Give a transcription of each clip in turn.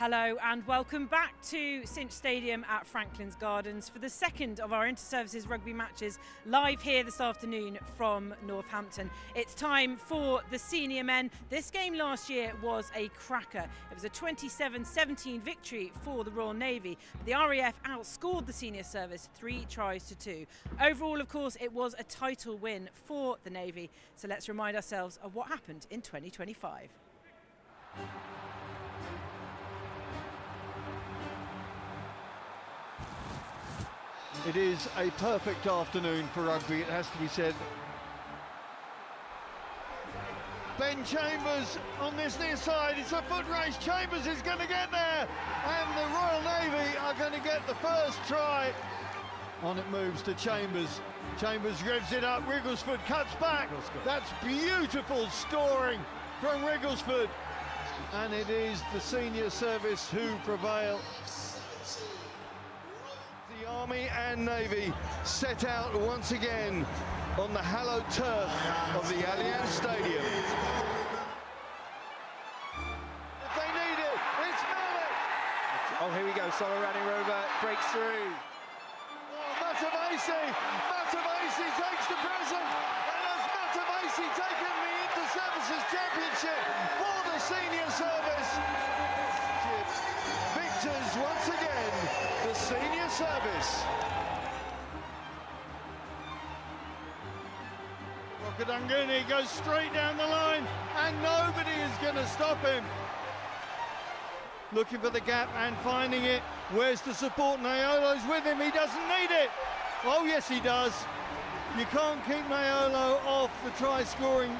Hello and welcome back to Cinch Stadium at Franklin's Gardens for the second of our Inter-Services rugby matches live here this afternoon from Northampton. It's time for the senior men. This game last year was a cracker. It was a 27-17 victory for the Royal Navy. The RAF outscored the senior service 3-2. Overall, of course, it was a title win for the Navy. So let's remind ourselves of what happened in 2025. It is a perfect afternoon for rugby, it has to be said. Ben Chambers on this near side, it's a foot race, Chambers is going to get there, and the Royal Navy are going to get the first try. On it moves to Chambers, Chambers revs it up, Wrigglesford cuts back, that's beautiful scoring from Wrigglesford, and it is the senior service who prevail. The Army and Navy set out once again on the hallowed turf of the Allianz Stadium. If they need it, it's Malik! Oh, here we go, Solo running Rover breaks through. Oh, Matavesi takes the present, and has Matavesi taken the Inter-Services Championship for the senior service. Victors once again, the senior service. Rokadanguni goes straight down the line and nobody is going to stop him. looking for the gap and finding it. Where's the support? Naiolo's with him, he doesn't need it. Oh yes he does. You can't keep Naiolo off the try-scoring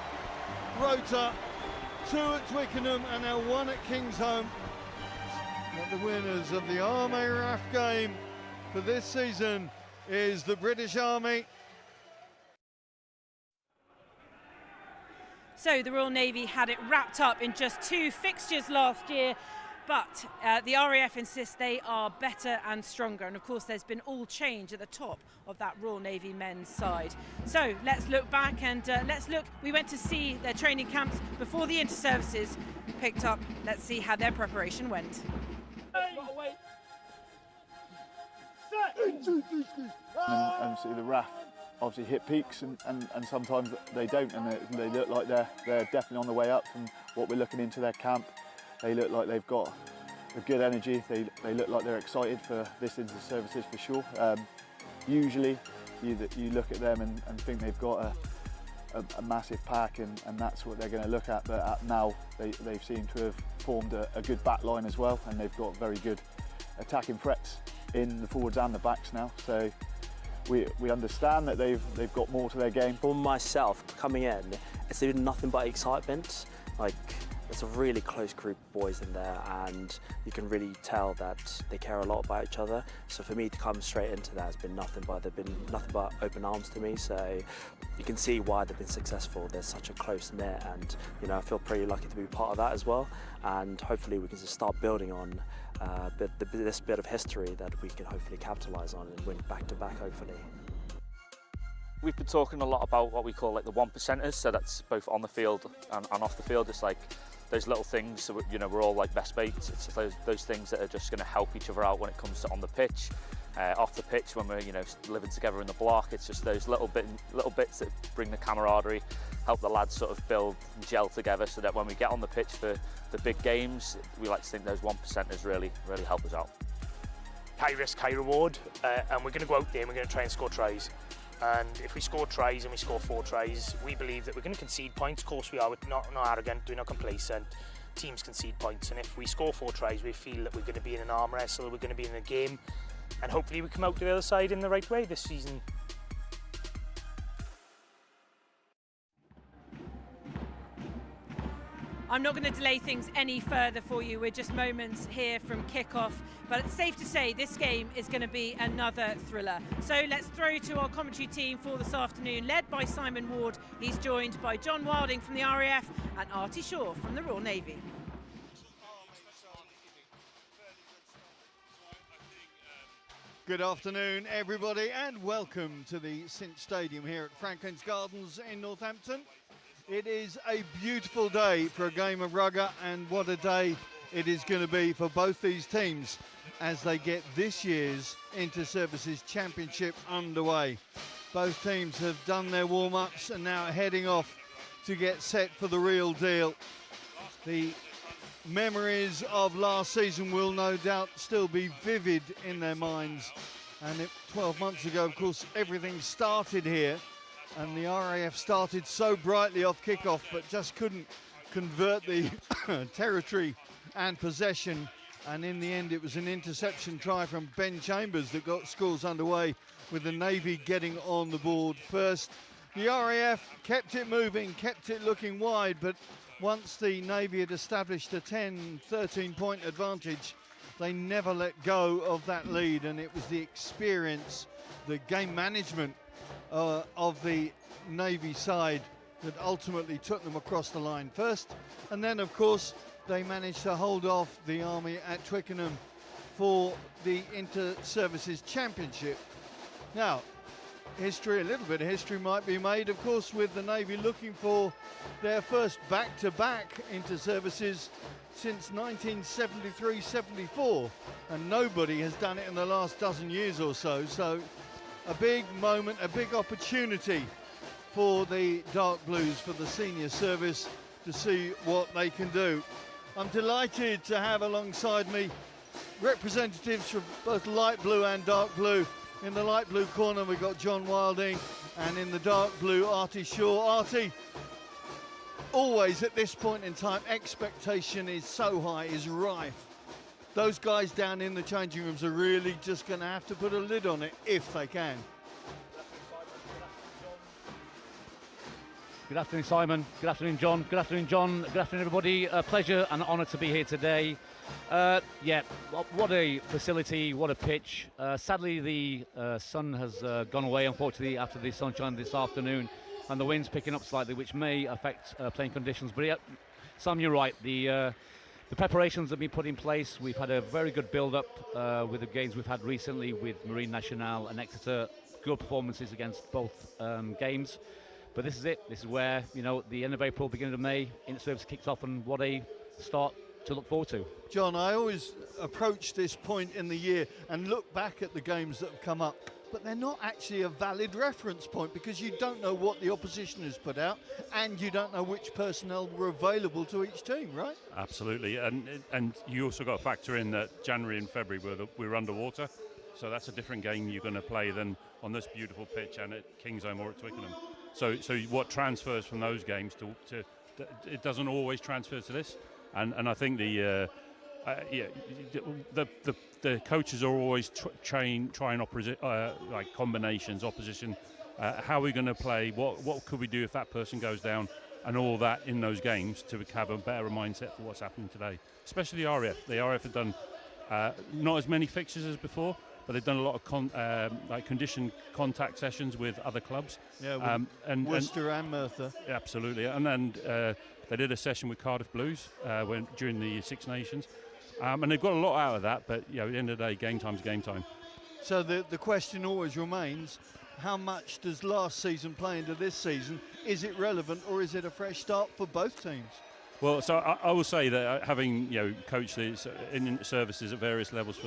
rota. 2 at Twickenham and now 1 at Kingsholm. But the winners of the Army RAF game for this season is the British Army. So the Royal Navy had it wrapped up in just 2 fixtures last year, but the RAF insist they are better and stronger, and of course there's been all change at the top of that Royal Navy men's side. So let's look back and we went to see their training camps before the inter-services picked up. Let's see how their preparation went. And see the RAF obviously hit peaks and sometimes they don't, and they look like they're definitely on the way up from what we're looking into their camp. They look like they've got a good energy. They look like they're excited for this inter-services for sure. Usually you look at them and think they've got a massive pack and that's what they're going to look at, but now they seem to have formed a good back line as well, and they've got very good attacking threats in the forwards and the backs now. So we understand that they've got more to their game. For myself, coming in, it's been nothing but excitement. Like, it's a really close group of boys in there, and you can really tell that they care a lot about each other. So for me to come straight into that has been nothing but open arms to me. So you can see why they've been successful. They're such a close knit, and I feel pretty lucky to be part of that as well. And hopefully we can just start building on this bit of history that we can hopefully capitalise on and win back to back, hopefully. We've been talking a lot about what we call like the 1%ers, so that's both on the field and off the field. It's like those little things, so we're all like best mates. It's those things that are just going to help each other out when it comes to on the pitch, off the pitch when we're living together in the block. It's just those little bits that bring the camaraderie, help the lads sort of build and gel together, so that when we get on the pitch for the big games, we like to think those 1%ers really help us out. High risk, high reward, and we're going to go out there and we're going to try and score tries. And if we score tries and we score 4 tries, we believe that we're going to concede points. Of course we are, we're not arrogant, we're not complacent. Teams concede points, and if we score 4 tries, we feel that we're going to be in an arm wrestle, we're going to be in a game, and hopefully we come out to the other side in the right way this season. I'm not going to delay things any further for you. We're just moments here from kickoff, but it's safe to say this game is going to be another thriller. So let's throw to our commentary team for this afternoon, led by Simon Ward. He's joined by John Wilding from the RAF and Artie Shaw from the Royal Navy. Good afternoon everybody, and welcome to the Cinch Stadium here at Franklin's Gardens in Northampton. It is a beautiful day for a game of rugby, and what a day it is going to be for both these teams as they get this year's Inter-Services Championship underway. Both teams have done their warm-ups and now heading off to get set for the real deal. The memories of last season will no doubt still be vivid in their minds, and 12 months ago, of course, everything started here. And the RAF started so brightly off kickoff, but just couldn't convert the territory and possession. And in the end, it was an interception try from Ben Chambers that got scores underway, with the Navy getting on the board first. The RAF kept it moving, kept it looking wide, but once the Navy had established a 10-13 point advantage, they never let go of that lead. And it was the experience, the game management of the Navy side that ultimately took them across the line first, and then of course they managed to hold off the Army at Twickenham for the Inter-Services Championship. Now, a little bit of history might be made, of course, with the Navy looking for their first back-to-back Inter-Services since 1973-74, and nobody has done it in the last dozen years or so. So a big moment, a big opportunity for the Dark Blues, for the senior service, to see what they can do. I'm delighted to have alongside me representatives from both light blue and dark blue. In the light blue corner we've got John Wilding, and in the dark blue Artie Shaw. Artie, always at this point in time expectation is so high, is rife. those guys down in the changing rooms are really just going to have to put a lid on it if they can. Good afternoon, Simon. Good afternoon, John. Good afternoon, John. Good afternoon, everybody. A pleasure and honour to be here today. Yeah, what a facility, what a pitch. Sadly, the sun has gone away, unfortunately, after the sunshine this afternoon, and the wind's picking up slightly, which may affect playing conditions. But yeah, Sam, you're right. The preparations have been put in place. We've had a very good build-up with the games we've had recently with Marine Nationale and Exeter. Good performances against both games. But this is it. This is where, you know, the end of April, beginning of May, inter-service kicks off, and what a start to look forward to. John, I always approach this point in the year and look back at the games that have come up, but they're not actually a valid reference point because you don't know what the opposition has put out and you don't know which personnel were available to each team, right? Absolutely, and you also got to factor in that January and February we're underwater, so that's a different game you're going to play than on this beautiful pitch and at Kingsholm or at Twickenham. So what transfers from those games to it doesn't always transfer to this, and I think the coaches are always trying like combinations, opposition. How are we going to play? What could we do if that person goes down, and all that in those games to have a better mindset for what's happening today. Especially the RAF. The RAF have done not as many fixtures as before, but they've done a lot of condition contact sessions with other clubs. Yeah, Worcester and Merthyr. Absolutely, and then they did a session with Cardiff Blues during the Six Nations, and they've got a lot out of that. But you know, at the end of the day, game time's game time. So the question always remains: how much does last season play into this season? Is it relevant, or is it a fresh start for both teams? Well, so I will say that having coached these in services at various levels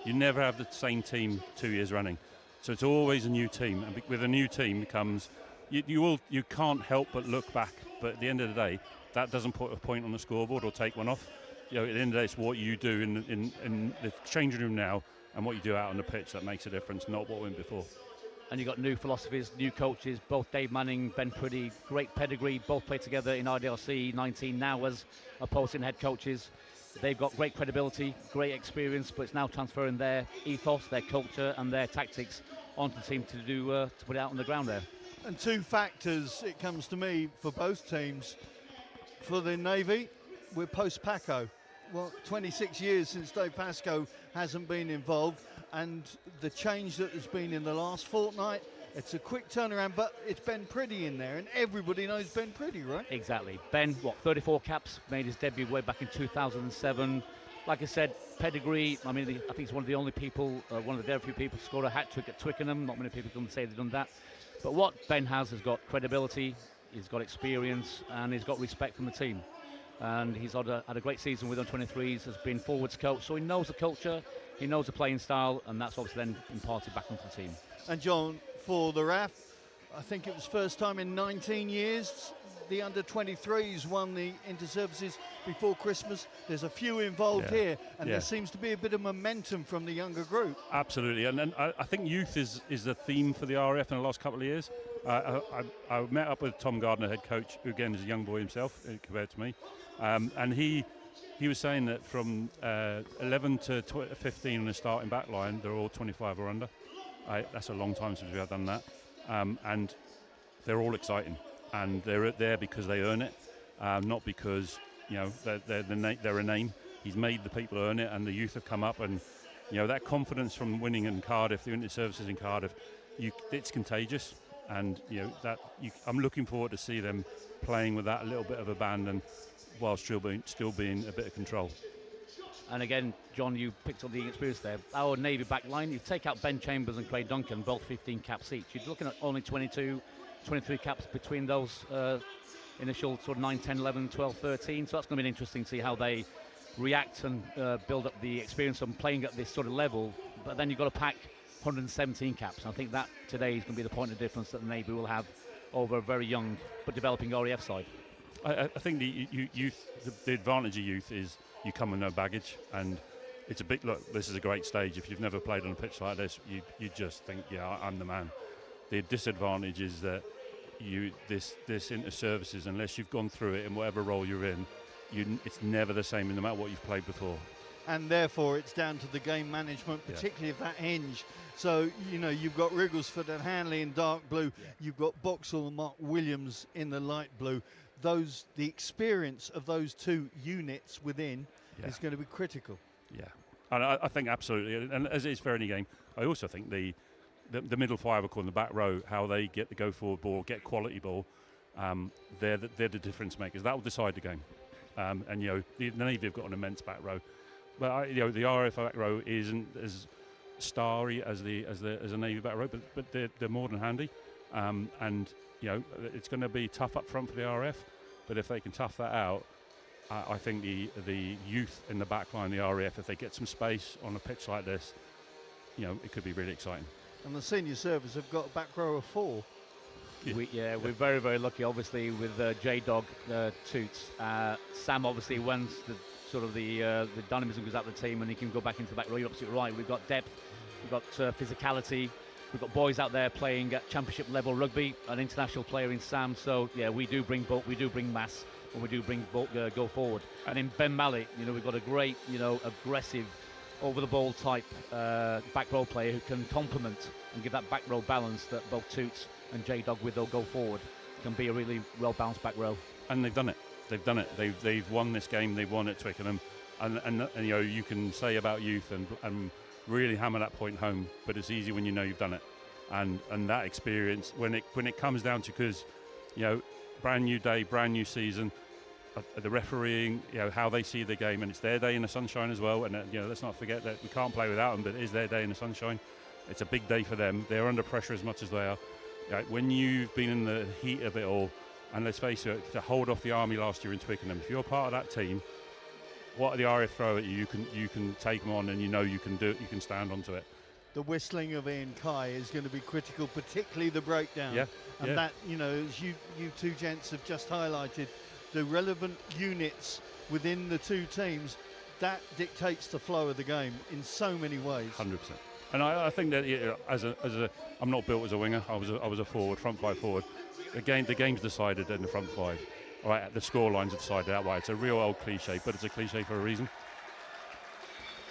you never have the same team 2 years running. So it's always a new team, and with a new team comes you can't help but look back. But at the end of the day, that doesn't put a point on the scoreboard or take one off. At the end of the day, it's what you do in the changing room now and what you do out on the pitch that makes a difference, not what went before. And you've got new philosophies, new coaches, both Dave Manning, Ben Priddy, great pedigree, both played together in RDLC 19 now as opposing head coaches. They've got great credibility, great experience, but it's now transferring their ethos, their culture and their tactics onto the team to put it out on the ground there. And two factors, it comes to me, for both teams. For the Navy, we're post-Paco. Well, 26 years since Dave Pascoe hasn't been involved, and the change that has been in the last fortnight, it's a quick turnaround, but it's Ben Priddy in there, and everybody knows Ben Priddy, right? Exactly. Ben, 34 caps, made his debut way back in 2007. Like I said, pedigree. I mean, I think he's one of the only people, one of the very few people to score a hat-trick at Twickenham. Not many people can say they've done that. But what Ben has got credibility, he's got experience, and he's got respect from the team. And he's had a great season with under-23s, has been forwards coach, so he knows the culture, he knows the playing style, and that's obviously then imparted back onto the team. And John, for the RAF, I think it was first time in 19 years the under-23s won the inter-services before Christmas. There's a few involved here, and there seems to be a bit of momentum from the younger group. Absolutely, and I think youth is the theme for the RAF in the last couple of years. I met up with Tom Gardner, head coach, who again is a young boy himself compared to me, and he was saying that from 11 to 15 in the starting back line, they're all 25 or under. That's a long time since we have done that, and they're all exciting, and they're there because they earn it, not because they're a name. He's made the people earn it, and the youth have come up, and that confidence from winning in Cardiff, the unit services in Cardiff, it's contagious, and I'm looking forward to see them playing with that a little bit of abandon, while still being a bit of control. And again, John, you picked up the experience there. Our Navy back line, you take out Ben Chambers and Craig Duncan, both 15 caps each. You're looking at only 23 caps between those initial sort of 9, 10, 11, 12, 13. So that's going to be interesting to see how they react and build up the experience of playing at this sort of level. But then you've got to pack 117 caps. And I think that today is going to be the point of difference that the Navy will have over a very young but developing RAF side. I think the youth, the advantage of youth is you come with no baggage, and it's a big look. This is a great stage. If you've never played on a pitch like this, you just think, yeah, I'm the man. The disadvantage is that this inter-services, unless you've gone through it in whatever role you're in, it's never the same no matter what you've played before. and therefore it's down to the game management, particularly of that hinge. So, you know, you've got Wrigglesford and Hanley in dark blue, you've got Boxall and Mark Williams in the light blue. The experience of those two units within is going to be critical. Yeah, and I think absolutely, and as it is for any game, I also think the middle five and the back row, how they get the go forward ball, get quality ball, they're the difference makers. That will decide the game. And you know, the Navy have got an immense back row, but you know, the RAF back row isn't as starry as a Navy back row, but they're more than handy. And you know, it's going to be tough up front for the RAF, but if they can tough that out, I think the youth in the back line, the RAF, if they get some space on a pitch like this, you know, it could be really exciting. And the senior service have got a back row of 4. We're very, very lucky, obviously, with J-Dog, Toots. Sam, obviously, once the dynamism goes out of the team and he can go back into the back row, you're absolutely right. We've got depth, we've got physicality, we've got boys out there playing at championship level rugby, an international player in Sam. So, yeah, we do bring bulk, we do bring mass, and we do bring bulk, go forward. And in Ben Mallett, you know, we've got a great, you know, aggressive, over-the-ball type back row player who can complement and give that back row balance that both Toots and J-Dog with they'll go forward can be a really well-balanced back row. And they've done it. They've won this game. They've won at Twickenham, and you know, you can say about youth and really hammer that point home, but it's easy when you know you've done it. And that experience when it comes down to, because you know, brand new day, brand new season. The refereeing, you know, how they see the game, and it's their day in the sunshine as well. And you know, let's not forget that we can't play without them, but it is their day in the sunshine. It's a big day for them. They're under pressure as much as they are. You know, when you've been in the heat of it all, and let's face it, to hold off the Army last year in Twickenham, if you're part of that team, what the RAF throw at you, you can take them on, and you know you can do it. You can stand onto it. The whistling of Ian Kai is going to be critical, particularly the breakdown. And that, you know, as you two gents have just highlighted, the relevant units within the two teams, that dictates the flow of the game in so many ways. 100%. And I think that, you know, I'm not built as a winger. I was a forward, front five forward. The game's decided in the front five. All right, the score lines are decided that way. It's a real old cliche, but it's a cliche for a reason.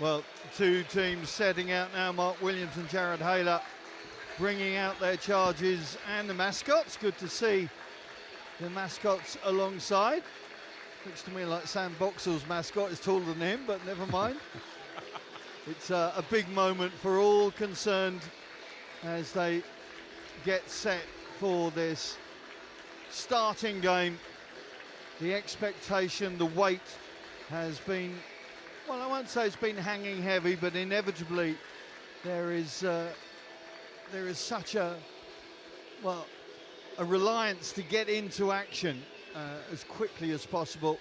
Well, two teams setting out now. Mark Williams and Jared Haler bringing out their charges and the mascots. Good to see the mascots alongside. Looks to me like Sam Boxall's mascot is taller than him, but never mind. It's a big moment for all concerned as they get set for this starting game. The expectation, the weight has been, well, I won't say it's been hanging heavy, but inevitably there is such a reliance to get into action as quickly as possible,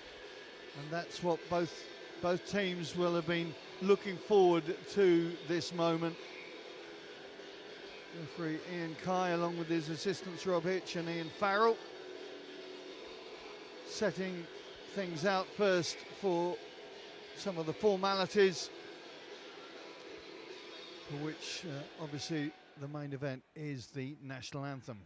and that's what both teams will have been looking forward to this moment. Referee Ian Kai, along with his assistants Rob Hitch and Ian Farrell, setting things out first for some of the formalities, for which obviously the main event is the national anthem.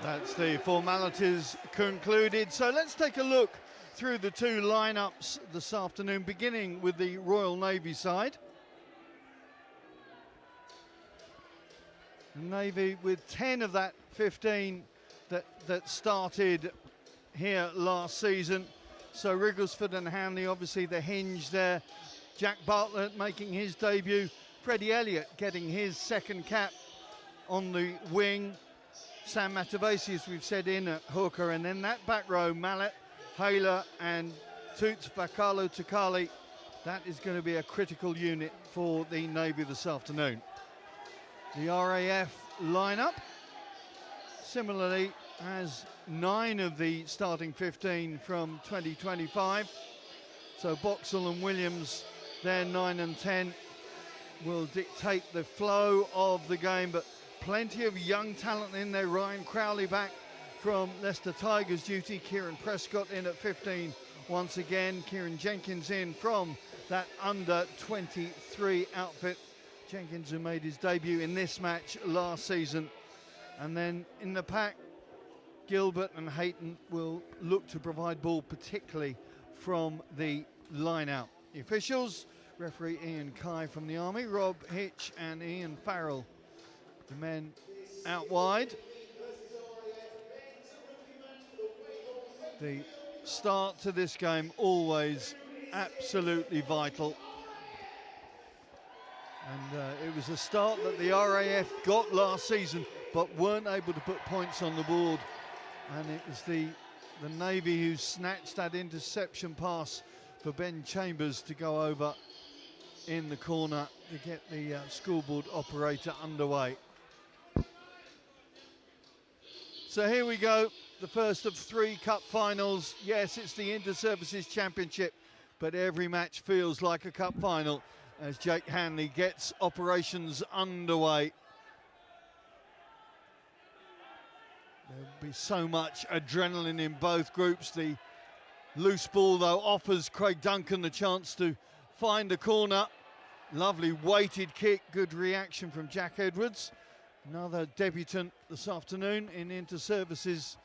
That's the formalities concluded. So let's take a look through the two lineups this afternoon, beginning with the Royal Navy side. Navy with 10 of that 15 that started here last season. So Wrigglesford and Hanley, obviously the hinge there. Jack Bartlett making his debut. Freddie Elliott getting his second cap on the wing. Sam Matavesi, as we've said, in at hooker. And then that back row, Mallet, Hayler and Toots Vakalo Takali. That is going to be a critical unit for the Navy this afternoon. The RAF lineup similarly has 9 of the starting 15 from 2025. So Boxall and Williams, their 9 and 10, will dictate the flow of the game, but plenty of young talent in there. Ryan Crowley back from Leicester Tigers duty. Kieran Prescott in at 15 once again. Kieran Jenkins in from that under 23 outfit. Jenkins, who made his debut in this match last season. And then in the pack, Gilbert and Hayton will look to provide ball, particularly from the line-out. The officials, referee Ian Kye from the Army, Rob Hitch and Ian Farrell. The men out wide. The start to this game always absolutely vital. And it was a start that the RAF got last season, but weren't able to put points on the board. And it was the Navy who snatched that interception pass for Ben Chambers to go over in the corner to get the scoreboard operator underway. So here we go, the first of 3 cup finals. Yes, it's the Inter-Services Championship, but every match feels like a cup final as Jake Hanley gets operations underway. There'll be so much adrenaline in both groups. The loose ball, though, offers Craig Duncan the chance to find a corner. Lovely weighted kick, good reaction from Jack Edwards. Another debutant this afternoon in Inter-Services.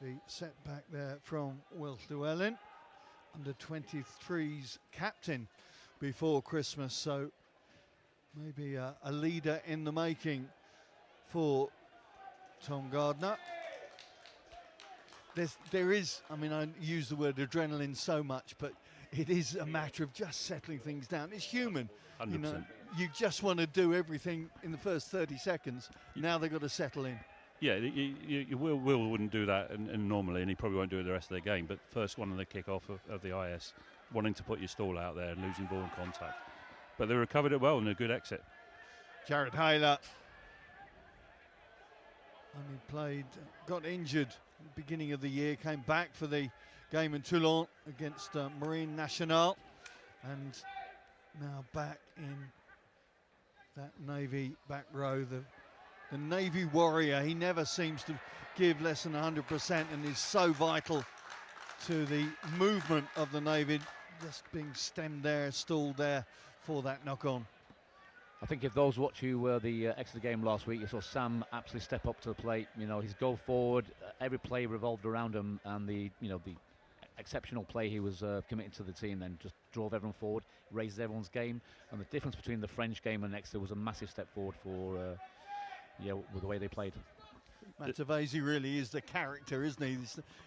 The setback there from Will Llewellyn, under 23's captain before Christmas, so maybe a leader in the making for Tom Gardner. There is, I mean, I use the word adrenaline so much, but it is a matter of just settling things down. It's human. 100%. You know, you just want to do everything in the first 30 seconds. Now they've got to settle in. Yeah, Will wouldn't do that and normally, and he probably won't do it the rest of the game. But first one on the kick-off of the IS, wanting to put your stall out there and losing ball and contact. But they recovered it well and a good exit. Jared Hayler only played, got injured at the beginning of the year, came back for the game in Toulon against Marine Nationale, and now back in that Navy back row. The Navy warrior, he never seems to give less than 100% and is so vital to the movement of the Navy, just being stemmed there, stalled there for that knock-on. I think if those watch who were the Exeter game last week, you saw Sam absolutely step up to the plate. You know, his go forward, every play revolved around him, and the exceptional play he was committing to the team then just drove everyone forward, raised everyone's game, and the difference between the French game and Exeter was a massive step forward for with the way they played. Matavesi really is the character, isn't he?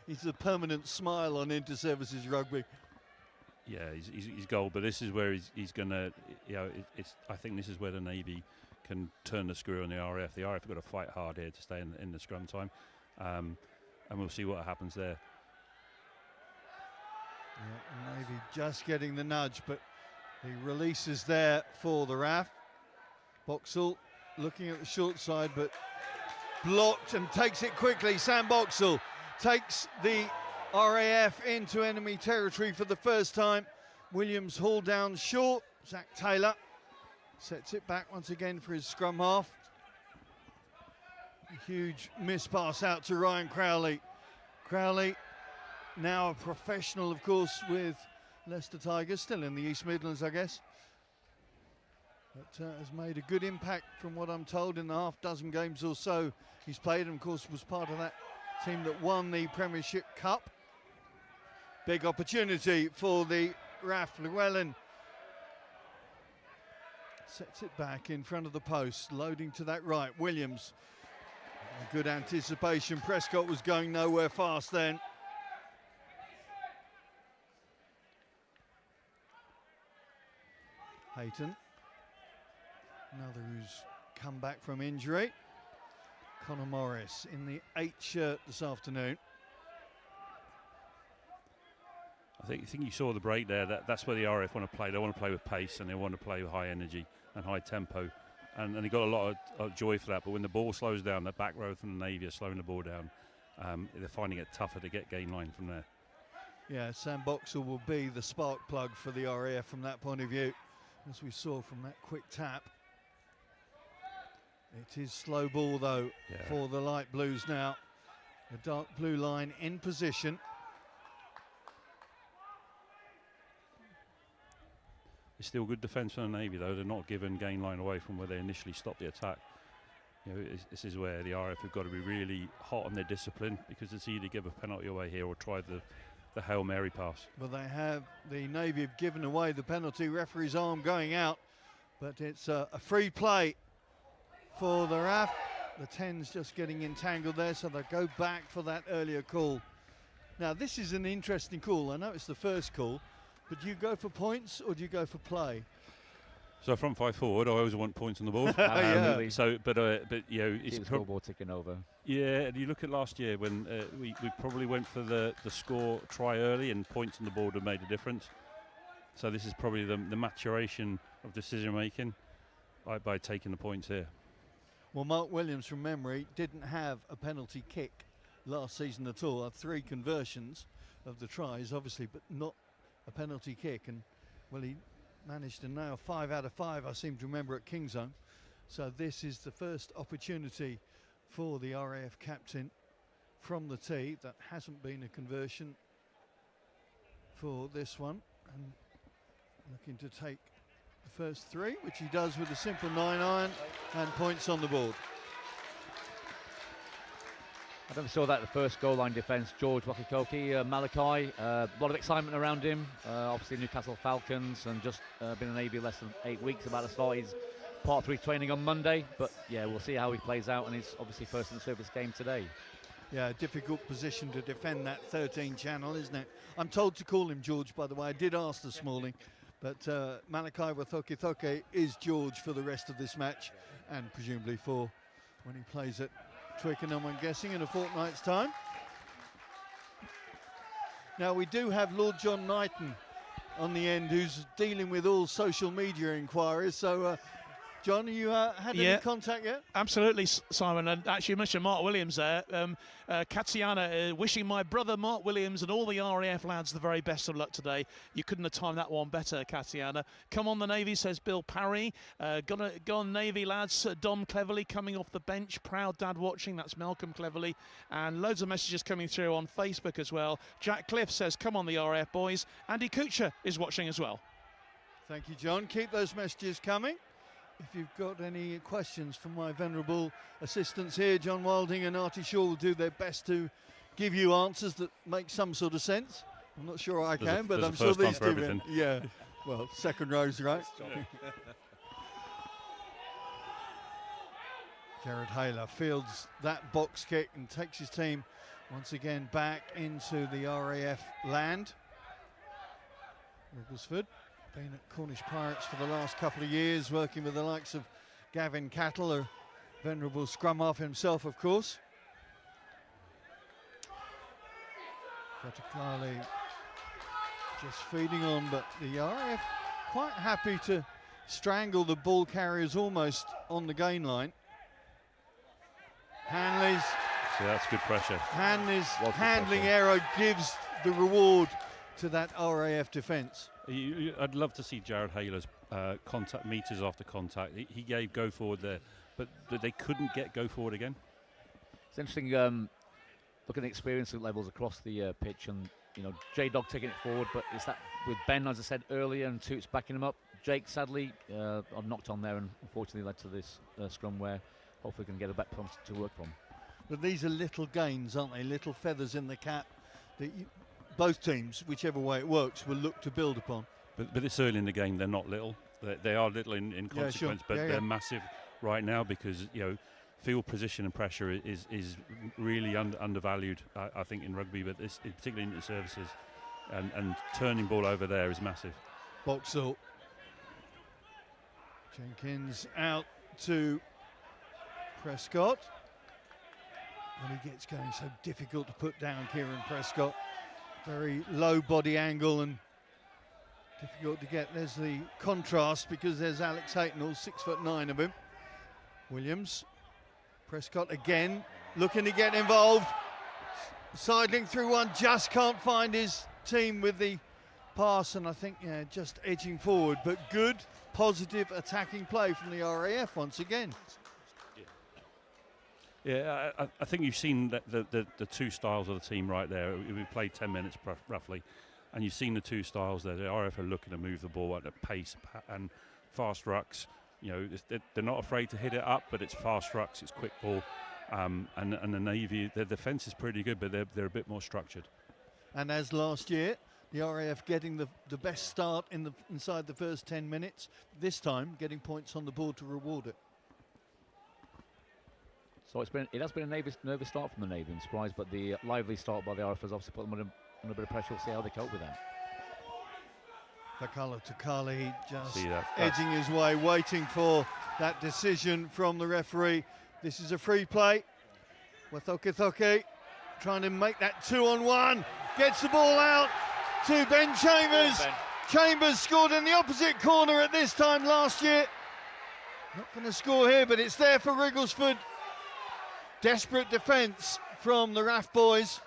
He's the permanent smile on Inter-Services rugby. Yeah, he's gold, but this is where he's going to, I think this is where the Navy can turn the screw on the RAF. The RAF have got to fight hard here to stay in the scrum time, and we'll see what happens there. Yeah, the Navy just getting the nudge, but the release is there for the RAF. Boxall looking at the short side, but blocked and takes it quickly. Sam Boxall takes the RAF into enemy territory for the first time. Williams hauled down short. Zach Taylor sets it back once again for his scrum half. A huge miss pass out to Ryan Crowley. Crowley, now a professional, of course, with Leicester Tigers, still in the East Midlands, I guess. but has made a good impact from what I'm told in the half-dozen games or so he's played, and of course was part of that team that won the Premiership Cup. Big opportunity for the RAF. Llewellyn sets it back in front of the post, loading to that right. Williams, good anticipation. Prescott was going nowhere fast then. Hayton, another who's come back from injury. Connor Morris in the 8 shirt this afternoon. I think you saw the break there. That's where the RAF want to play. They want to play with pace and they want to play with high energy and high tempo. And they got a lot of joy for that. But when the ball slows down, the back row from the Navy are slowing the ball down. They're finding it tougher to get gain line from there. Yeah, Sam Boxall will be the spark plug for the RAF from that point of view, as we saw from that quick tap. It is slow ball though for the light blues now. The dark blue line in position. It's still good defence from the Navy though. They're not giving gain line away from where they initially stopped the attack. You know, this is where the RAF have got to be really hot on their discipline, because it's either give a penalty away here or try the Hail Mary pass. Well, the Navy have given away the penalty. Referee's arm going out, but it's a free play for the RAF. The 10's just getting entangled there, so they go back for that earlier call. Now, this is an interesting call. I know it's the first call, but do you go for points or do you go for play? So front 5 forward, I always want points on the board. Absolutely. So, but you know, it's the scoreboard ticking over. Yeah, and you look at last year when we probably went for the score try early, and points on the board have made a difference. So this is probably the maturation of decision making by taking the points here. Well, Mark Williams, from memory, didn't have a penalty kick last season at all. 3 conversions of the tries, obviously, but not a penalty kick. And, well, he managed to nail 5 out of 5, I seem to remember, at Kingsholm. So this is the first opportunity for the RAF captain from the tee. That hasn't been a conversion for this one. And looking to take the first 3, which he does with a simple 9-iron, and points on the board. I never saw that the first goal line defence. George Wakikoki, Malachi, a lot of excitement around him. Obviously Newcastle Falcons, and just been in the Navy less than 8 weeks, about to start his Part 3 training on Monday. But yeah, we'll see how he plays out, and he's obviously first in the service game today. Yeah, a difficult position to defend that 13 channel, isn't it? I'm told to call him George, by the way. I did ask this morning, but Malachi Wathokithoke is George for the rest of this match, and presumably for when he plays at Twickenham, I'm guessing, in a fortnight's time. Now, we do have Lord John Knighton on the end, who's dealing with all social media inquiries. So, John, you had any contact yet? Absolutely, Simon. And actually, you mentioned Mark Williams there. Katiana wishing my brother Mark Williams and all the RAF lads the very best of luck today. You couldn't have timed that one better, Katiana. Come on, the Navy, says Bill Parry. Go on, Navy lads. Dom Cleverly coming off the bench. Proud dad watching. That's Malcolm Cleverly. And loads of messages coming through on Facebook as well. Jack Cliff says, come on, the RAF boys. Andy Kuchar is watching as well. Thank you, John. Keep those messages coming. If you've got any questions from my venerable assistants here, John Wilding and Artie Shaw will do their best to give you answers that make some sort of sense. I'm not sure I can, but I'm sure these do. Yeah, well, second rows, right? Jared Hayler fields that box kick and takes his team once again back into the RAF land. Rugglesford been at Cornish Pirates for the last couple of years, working with the likes of Gavin Cattle, a venerable scrum half himself, of course. Katakali just feeding on, but the RAF quite happy to strangle the ball carriers almost on the gain line. Hanley's. So that's good pressure. Hanley's handling error gives the reward to that RAF defence. I'd love to see Jared Hayler's contact meters after contact. He gave go forward there, but they couldn't get go forward again. It's interesting looking at experience levels across the pitch, and you know, J-Dog taking it forward, but it's that with Ben, as I said earlier, and Toots backing him up. Jake, sadly, knocked on there and unfortunately led to this scrum where hopefully we can get a back point to work from. But these are little gains, aren't they? Little feathers in the cap that both teams, whichever way it works, will look to build upon. But it's early in the game. They're not little. They are little in consequence, sure. but they're massive right now because field position and pressure is really undervalued, I think, in rugby, but particularly in the services, and turning ball over there is massive. Boxall. Jenkins out to Prescott. And he gets going, so difficult to put down Kieran Prescott. Very low body angle and difficult to get. There's the contrast because there's Alex Hayton, all 6'9" of him. Williams. Prescott again, looking to get involved. Sidling through one, just can't find his team with the pass, and I think just edging forward, but good, positive attacking play from the RAF once again. Yeah, I think you've seen the two styles of the team right there. We played 10 minutes roughly, and you've seen the two styles there. The RAF are looking to move the ball at a pace and fast rucks. They're not afraid to hit it up, but it's fast rucks, it's quick ball. And the Navy, their defence is pretty good, but they're a bit more structured. And as last year, the RAF getting the best start inside the first 10 minutes. This time, getting points on the board to reward it. So it has been a nervous start from the Navy, I'm surprised, but the lively start by the RAF has obviously put them under a bit of pressure. We'll see how they cope with that. Fakala Tukali just edging his way, waiting for that decision from the referee. This is a free play. Wathoke trying to make that 2-on-1. Gets the ball out to Ben Chambers. Chambers scored in the opposite corner at this time last year. Not going to score here, but it's there for Wrigglesford. Desperate defence from the RAF boys.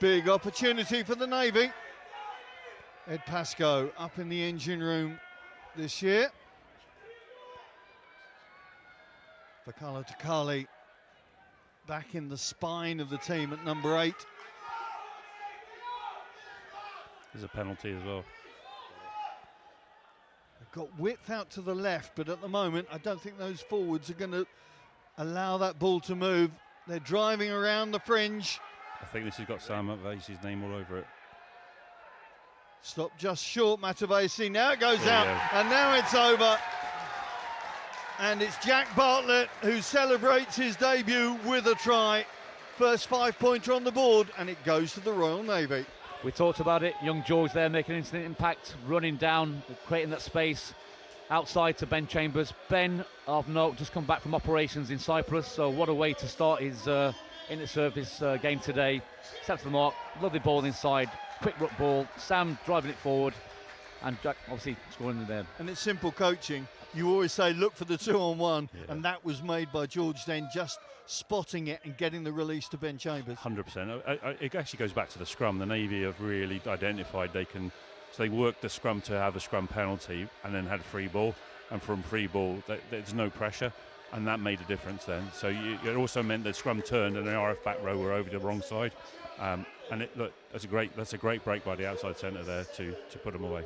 Big opportunity for the Navy. Ed Pascoe up in the engine room this year. Fakala Tukali back in the spine of the team at number 8. There's a penalty as well. They've got width out to the left, but at the moment I don't think those forwards are going to allow that ball to move. They're driving around the fringe. I think this has got Sam Matavesi's name all over it. Stop just short, Matavesi. Now it goes out, and now it's over. And it's Jack Bartlett who celebrates his debut with a try. First 5-pointer on the board, and it goes to the Royal Navy. We talked about it. Young George there making an instant impact, running down, creating that space outside to Ben Chambers. Ben, of note, just come back from operations in Cyprus, so what a way to start his inter-service game today. Set to the mark, lovely ball inside, quick ruck ball, Sam driving it forward, and Jack obviously scoring in there. And it's simple coaching. You always say look for the 2-on-1, and that was made by George then, just spotting it and getting the release to Ben Chambers. 100%. It actually goes back to the scrum. The Navy have really identified so they worked the scrum to have a scrum penalty and then had free ball, and from free ball there's no pressure, and that made a difference then. So it also meant that scrum turned and the RF back row were over the wrong side, and that's a great break by the outside centre there to put them away.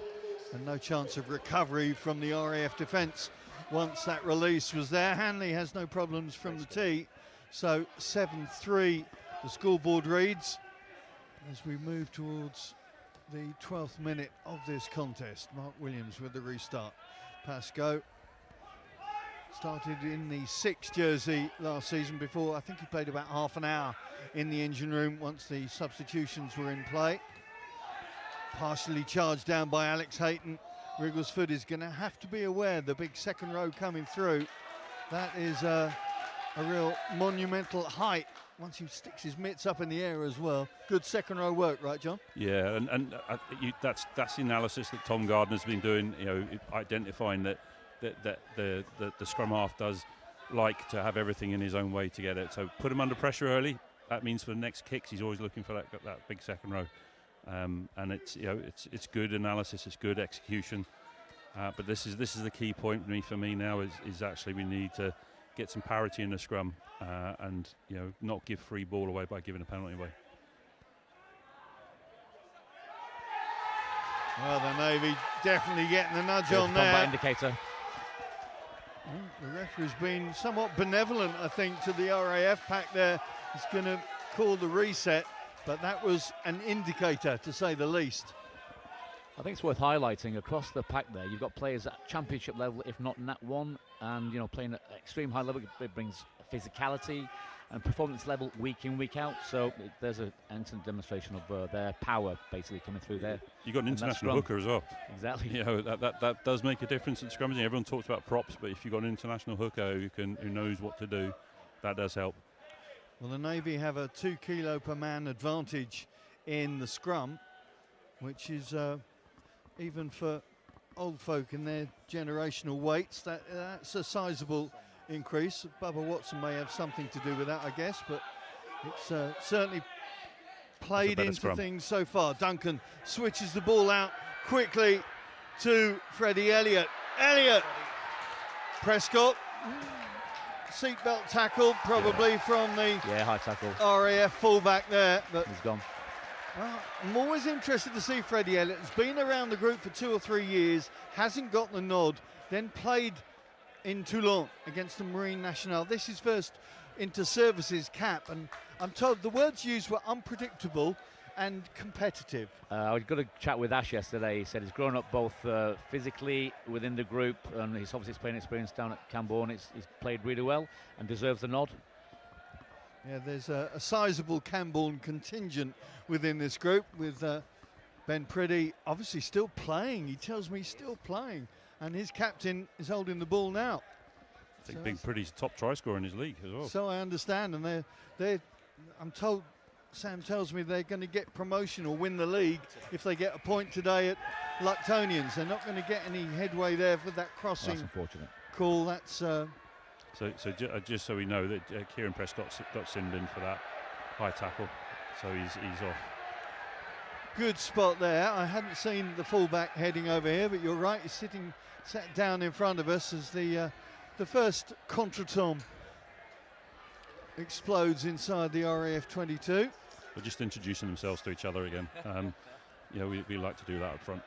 And no chance of recovery from the RAF defence once that release was there. Hanley has no problems from the tee, so 7-3 the scoreboard reads as we move towards the 12th minute of this contest. Mark Williams with the restart. Pascoe started in the 6 jersey last season. Before, I think he played about half an hour in the engine room once the substitutions were in play. Partially charged down by Alex Hayton. Wrigglesford is going to have to be aware, the big second row coming through. That is a real monumental height once he sticks his mitts up in the air as well. Good second row work, right, John? Yeah, and that's the analysis that Tom Gardner's been doing, identifying that the scrum half does like to have everything in his own way to get it. So put him under pressure early. That means for the next kicks, he's always looking for that big second row. And it's good analysis, it's good execution, but this is the key point for me now is actually we need to get some parity in the scrum and not give free ball away by giving a penalty away. Well, the Navy definitely getting the nudge on Combat there. indicator. The referee's been somewhat benevolent, I think, to the RAF pack there. He's going to call the reset, but that was an indicator, to say the least. I think it's worth highlighting across the pack there. You've got players at championship level, if not Nat 1, and playing at extreme high level. It brings physicality and performance level week in, week out. So there's an instant demonstration of their power basically coming through there. You've got an international hooker as well. Exactly. That does make a difference at scrummaging. Everyone talks about props, but if you've got an international hooker who knows what to do, that does help. Well, the Navy have a 2 kilo per man advantage in the scrum, which is even for old folk in their generational weights, that's a sizable increase. Bubba Watson may have something to do with that, I guess, but it's certainly played into scrum. Things so far. Duncan switches the ball out quickly to Freddie Elliott. Elliott! Prescott. Seatbelt tackle, probably from the high tackle. RAF fullback there. But he's gone. Well, I'm always interested to see Freddie Elliott. Has been around the group for 2 or 3 years, hasn't got the nod, then played in Toulon against the Marine Nationale. This is his first inter-services cap, and I'm told the words used were unpredictable and competitive. I got a chat with Ash yesterday. He said he's grown up both physically within the group, and he's obviously playing experience down at Camborne. He's played really well and deserves the nod. Yeah, there's a sizable Camborne contingent within this group, with Ben Priddy obviously still playing. He tells me he's still playing, and his captain is holding the ball now. I think Big Priddy's top try scorer in his league as well. So I understand, and I'm told, Sam tells me they're going to get promotion or win the league if they get a point today at Luctonians. They're not going to get any headway there for that crossing. That's unfortunate. Call. That's just so we know that Kieran Prescott got sinned in for that high tackle, so he's off. Good spot there. I hadn't seen the fullback heading over here, but you're right. He's sat down in front of us as the first contretemps explodes inside the RAF 22. They're just introducing themselves to each other again. We like to do that up front.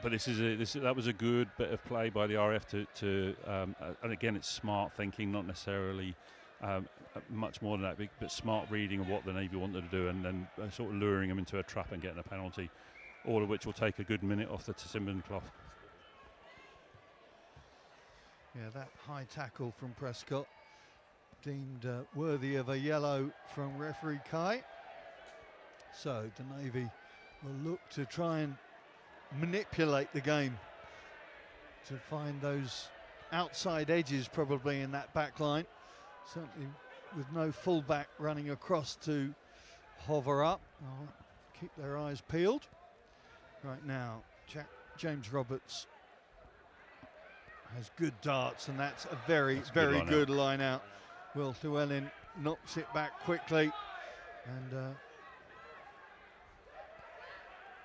But that was a good bit of play by the RAF and again, it's smart thinking, not necessarily much more than that, but smart reading of what the Navy wanted to do, and then sort of luring them into a trap and getting a penalty, all of which will take a good minute off the Timberland cloth. Yeah, that high tackle from Prescott deemed worthy of a yellow from referee Kai. So the Navy will look to try and manipulate the game to find those outside edges probably in that back line, certainly with no fullback running across to hover up. Keep their eyes peeled. Right now James Roberts has good darts, and that's a very good line out. Will Llewellyn knocks it back quickly, and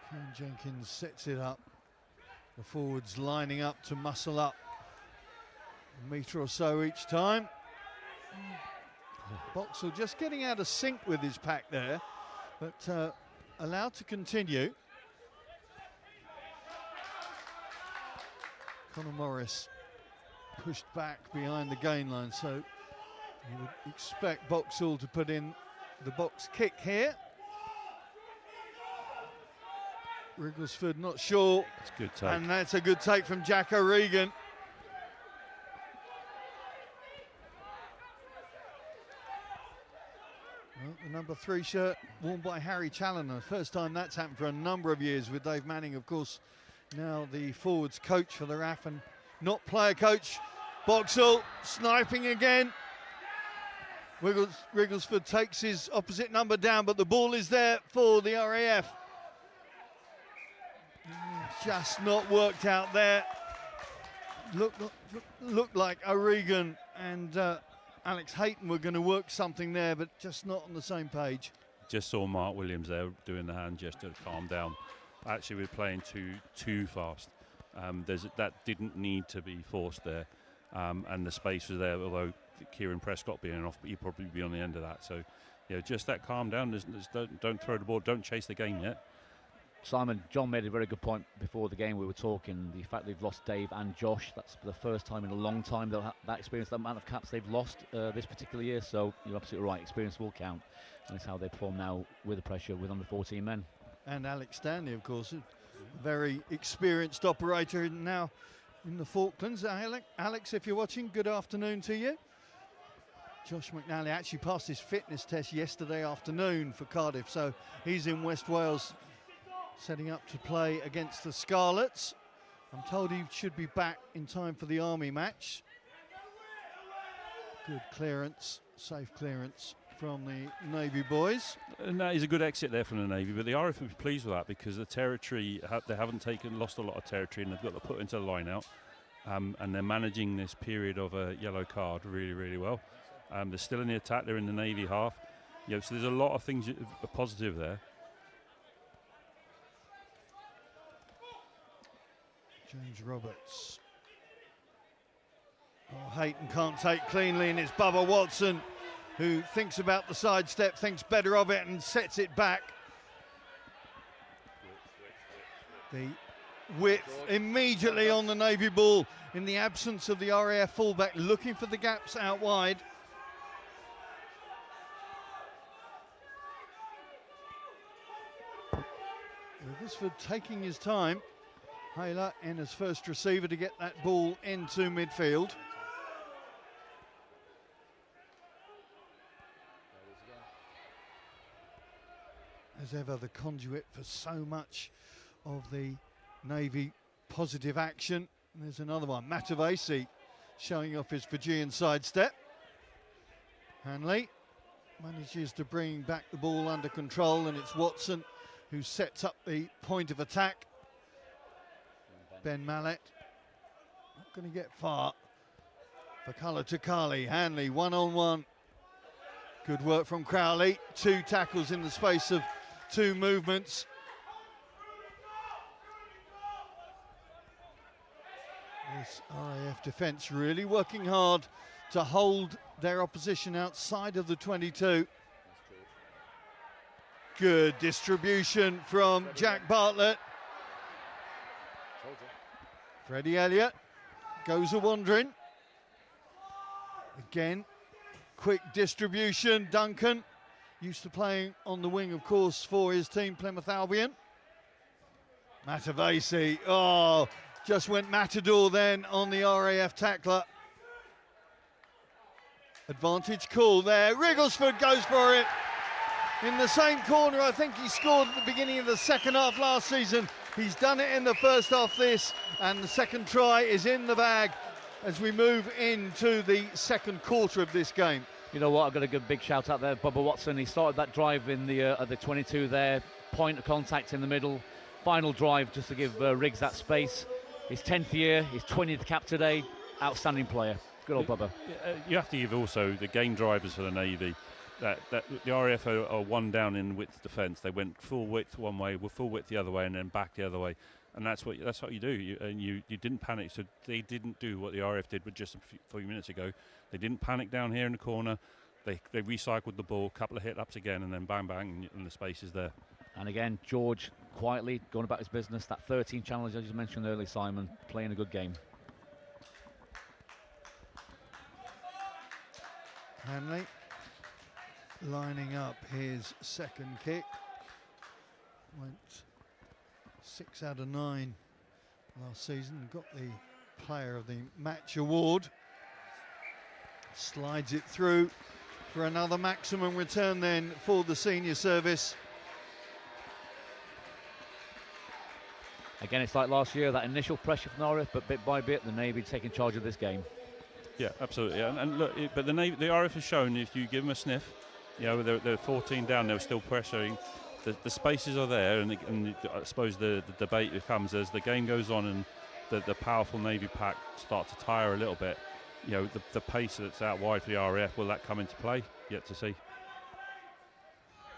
Ken Jenkins sets it up. The forwards lining up to muscle up a metre or so each time. Boxall just getting out of sync with his pack there, but allowed to continue. Conor Morris pushed back behind the gain line, so you would expect Boxall to put in the box kick here. Wrigglesford not sure. It's a good take. And that's a good take from Jack O'Regan. Well, the number 3 shirt worn by Harry Challoner. First time that's happened for a number of years, with Dave Manning, of course, now the forwards coach for the RAF and not player coach. Boxall sniping again. Wrigglesford takes his opposite number down, but the ball is there for the RAF. Just not worked out there. Looked like O'Regan and Alex Hayton were going to work something there, but just not on the same page. Just saw Mark Williams there doing the hand gesture to calm down. Actually, we're playing too fast. That didn't need to be forced there, and the space was there. Although Kieran Prescott being off, but he'd probably be on the end of that. So, just that calm down. Don't throw the ball. Don't chase the game yet. Simon, John made a very good point before the game. We were talking the fact they've lost Dave and Josh. That's the first time in a long time they'll have that experience, that amount of caps they've lost this particular year. So you're absolutely right. Experience will count, and it's how they perform now with the pressure with under 14 men. And Alex Stanley, of course, a very experienced operator now in the Falklands. Alex, if you're watching, good afternoon to you. Josh McNally actually passed his fitness test yesterday afternoon for Cardiff, so he's in West Wales setting up to play against the Scarlets. I'm told he should be back in time for the Army match. Good clearance, safe clearance from the Navy boys. And that is a good exit there from the Navy, but the RAF will be pleased with that because the territory, they haven't lost a lot of territory, and they've got to put into the line out. And they're managing this period of a yellow card really, really well. They're still in the attack, they're in the Navy half. So there's a lot of things that are positive there. James Roberts. Oh, Hayton can't take cleanly, and it's Bubba Watson who thinks about the sidestep, thinks better of it, and sets it back. The width immediately on the Navy ball in the absence of the RAF fullback, looking for the gaps out wide. Withersford taking his time. Hayler in as first receiver to get that ball into midfield. As ever, the conduit for so much of the Navy positive action. And there's another one, Matavesi showing off his Fijian sidestep. Hanley manages to bring back the ball under control, and it's Watson who sets up the point of attack. Ben Mallet not going to get far. Fakala Takali, Hanley one-on-one. Good work from Crowley. 2 tackles in the space of 2 movements. This RAF defence really working hard to hold their opposition outside of the 22. Good distribution from Jack Bartlett. Freddie Elliott goes a-wandering. Again, quick distribution. Duncan, used to playing on the wing, of course, for his team, Plymouth Albion. Matavesi, just went Matador then on the RAF tackler. Advantage call there. Wrigglesford goes for it. In the same corner, I think he scored at the beginning of the second half last season. He's done it in the first half this, and the second try is in the bag as we move into the second quarter of this game. You know what, I've got to give a big shout out there, Bubba Watson. He started that drive in the at the 22 there, point of contact in the middle, final drive just to give Riggs that space. His 10th year, his 20th cap today, outstanding player. Good old Bubba. You have to give also the game drivers for the Navy. That the RAF are one down in width defence. They went full width one way, full width the other way, and then back the other way. And that's what you do. You didn't panic. So they didn't do what the RAF did with just a few minutes ago. They didn't panic down here in the corner. They recycled the ball, couple of hit-ups again, and then bang, bang, and the space is there. And again, George quietly going about his business. That 13 challenge, as you mentioned earlier, Simon, playing a good game. Hanley lining up his second kick. Went 6 out of 9 last season. Got the player of the match award. Slides it through for another maximum return then for the senior service. Again, it's like last year, that initial pressure from the RAF, but bit by bit, the Navy taking charge of this game. Yeah, absolutely. And look, but the RAF has shown if you give them a sniff, they're 14 down, they're still pressuring. The spaces are there, and I suppose the debate becomes as the game goes on and the powerful Navy pack start to tire a little bit. The pace that's out wide for the RAF, will that come into play? Yet to see.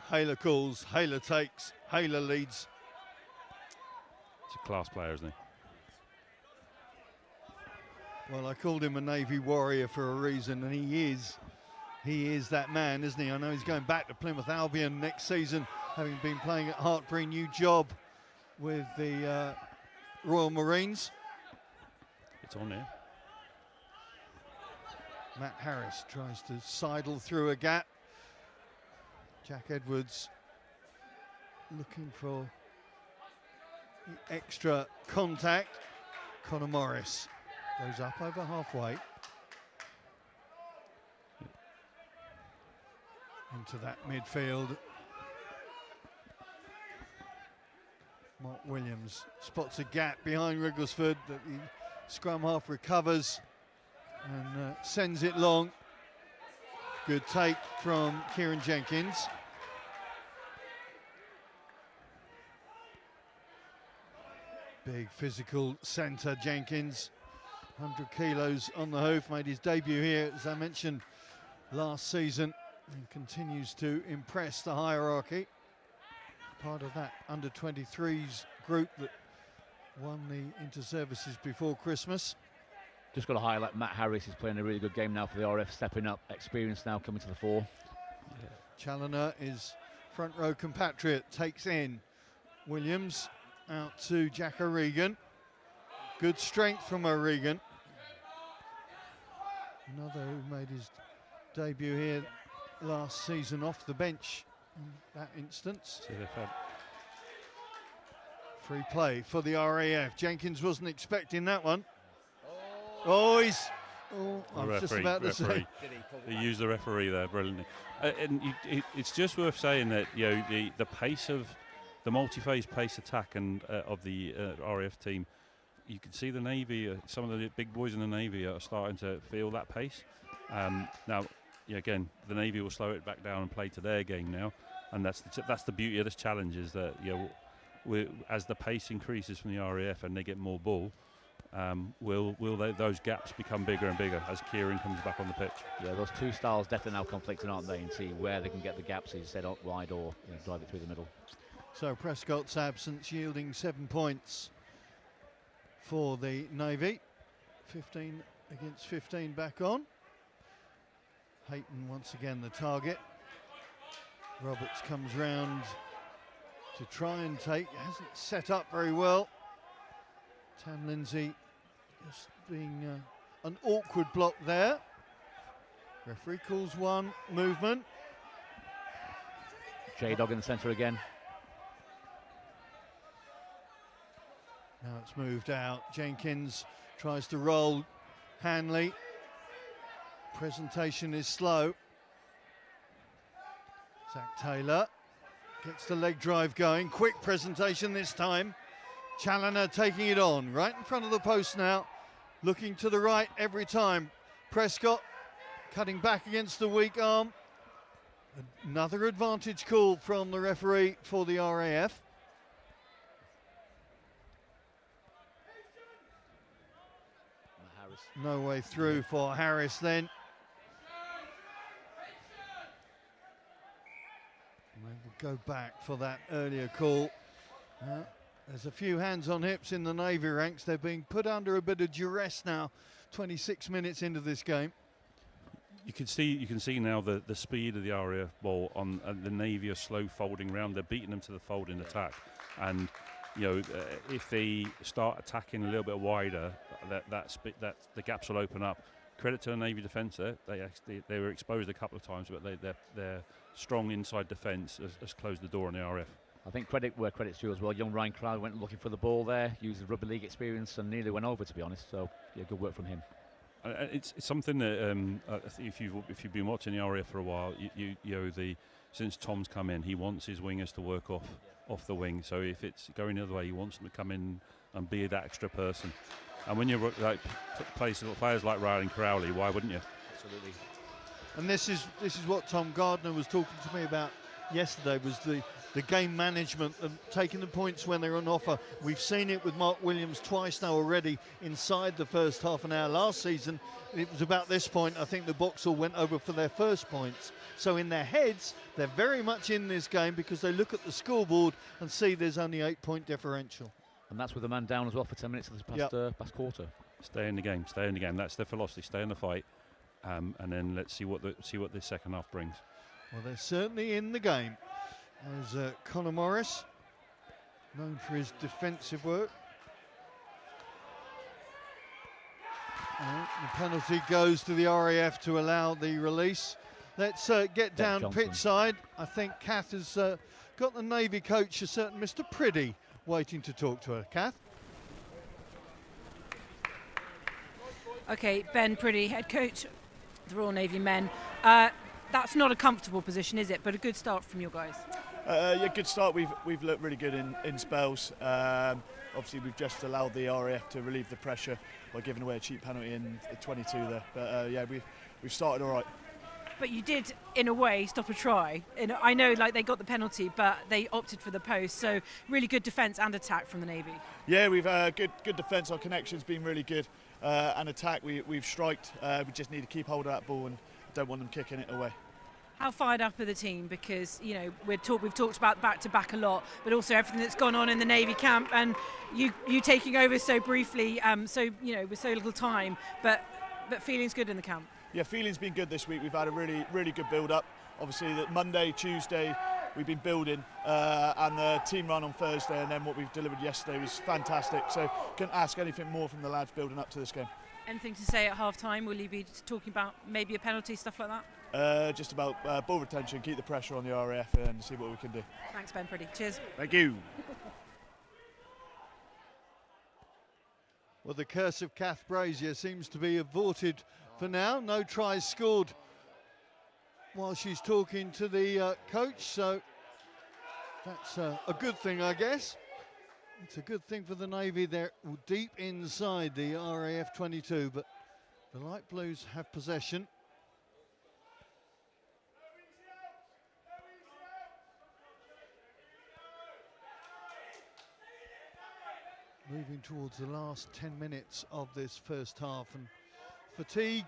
Hayler calls, Hayler takes, Hayler leads. He's a class player, isn't he? Well, I called him a Navy warrior for a reason, and he is that man, isn't he? I know he's going back to Plymouth Albion next season, having been playing at Hartbury. New job with the Royal Marines. It's on here. Matt Harris tries to sidle through a gap. Jack Edwards looking for the extra contact. Connor Morris goes up over halfway. Into that midfield. Mark Williams spots a gap behind Wrigglesford that the scrum half recovers and sends it long. Good take from Kieran Jenkins. Big physical centre, Jenkins. 100 kilos on the hoof, made his debut here, as I mentioned, last season, and continues to impress the hierarchy. Part of that under-23s group that won the inter-services before Christmas. Just got to highlight Matt Harris is playing a really good game now for the RF, stepping up, experience now coming to the fore. Yeah. Challoner is front row compatriot, takes in Williams out to Jack O'Regan. Good strength from O'Regan. Another who made his debut here last season off the bench in that instance. Free play for the RAF. Jenkins wasn't expecting that one. Oh, he's... Oh, I was just about to say. He used the referee there brilliantly. And it's just worth saying that, you know, the pace of the multi-phase pace attack and of the RAF team, you can see the Navy, some of the big boys in the Navy are starting to feel that pace. Now, yeah, again, the Navy will slow it back down and play to their game now, and that's the beauty of this challenge, is that, you know, as the pace increases from the RAF and they get more ball, those gaps become bigger and bigger as Kieran comes back on the pitch. Yeah, those two styles definitely now conflicting, aren't they, and see where they can get the gaps, as you said, out wide or drive it through the middle. So Prescott's absence yielding 7 points for the Navy. 15 against 15 back on. Hayton once again the target. Roberts comes round to try and take, hasn't set up very well. Tam Lindsay just being an awkward block there. Referee calls one movement. J-Dog in the centre again. Now it's moved out. Jenkins tries to roll. Hanley. Presentation is slow. Zach Taylor gets the leg drive going. Quick presentation this time. Challoner taking it on. Right in front of the post now. Looking to the right every time. Prescott cutting back against the weak arm. Another advantage call from the referee for the RAF. No way through for Harris then. We'll go back for that earlier call. There's a few hands on hips in the Navy ranks. They're being put under a bit of duress now, 26 minutes into this game. You can see now the speed of the RAF ball on the Navy are slow folding round. They're beating them to the fold in attack, and you know, if they start attacking a little bit wider, the gaps will open up. Credit to the Navy defence there. They were exposed a couple of times, but their strong inside defence has closed the door on the RF. I think credit where credit's due as well. Young Ryan Crowd went looking for the ball there, used the rugby league experience, and nearly went over, to be honest. So yeah, good work from him. It's something that if you've been watching the RAF for a while, since Tom's come in, he wants his wingers to work off the wing. So if it's going the other way, he wants them to come in and be that extra person. And when you like players like Ryan Crowley, why wouldn't you? Absolutely. And this is what Tom Gardner was talking to me about yesterday, was the game management and taking the points when they're on offer. We've seen it with Mark Williams twice now already inside the first half an hour. Last season, it was about this point, I think the Boxall went over for their first points. So in their heads, they're very much in this game because they look at the scoreboard and see there's only 8-point differential. And that's with a man down as well for 10 minutes of the past quarter. Stay in the game, stay in the game. That's their philosophy, stay in the fight. And then let's see what this second half brings. Well, they're certainly in the game. There's Connor Morris known for his defensive work. The penalty goes to the RAF to allow the release. Let's get down pitch side. I think Kath has got the Navy coach, a certain Mr. Priddy, waiting to talk to her. Kath? Okay, Ben Priddy, head coach of the Royal Navy men. That's not a comfortable position, is it? But a good start from your guys. Yeah, good start. We've looked really good in spells. Obviously, we've just allowed the RAF to relieve the pressure by giving away a cheap penalty in the 22 there. But yeah, we've started all right. But you did, in a way, stop a try. I know, like, they got the penalty, but they opted for the post. So really good defence and attack from the Navy. Yeah, we've good defence. Our connection's been really good, and attack we've striked. We just need to keep hold of that ball and don't want them kicking it away. How fired up are the team? Because, you know, we've talked about back-to-back a lot, but also everything that's gone on in the Navy camp, and you taking over so briefly, so, you know, with so little time, but feeling's good in the camp. Yeah, feeling's been good this week. We've had a really good build-up. Obviously, that Monday, Tuesday, we've been building, and the team run on Thursday, and then what we've delivered yesterday was fantastic. So, couldn't ask anything more from the lads building up to this game. Anything to say at half-time? Will you be talking about maybe a penalty, stuff like that? Just about ball retention, keep the pressure on the RAF and see what we can do. Thanks, Ben Priddy. Cheers. Thank you. Well, the curse of Kath Brazier seems to be averted for now. No tries scored while she's talking to the coach, so that's a good thing, I guess. It's a good thing for the Navy. They're deep inside the RAF 22, but the Light Blues have possession. Moving towards the last 10 minutes of this first half, and fatigue,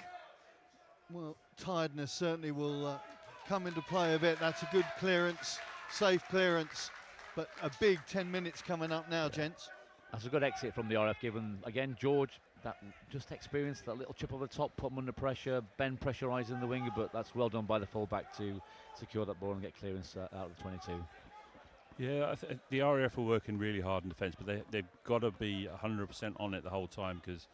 well, tiredness certainly will come into play a bit. That's a good clearance, safe clearance, but a big 10 minutes coming up now, gents. That's a good exit from the RF, given, again, George, that just experienced that little chip over the top, put him under pressure, Ben pressurising the winger, but that's well done by the fullback to secure that ball and get clearance out of the 22. Yeah, the RAF are working really hard in defence, but they've got to be 100% on it the whole time, because,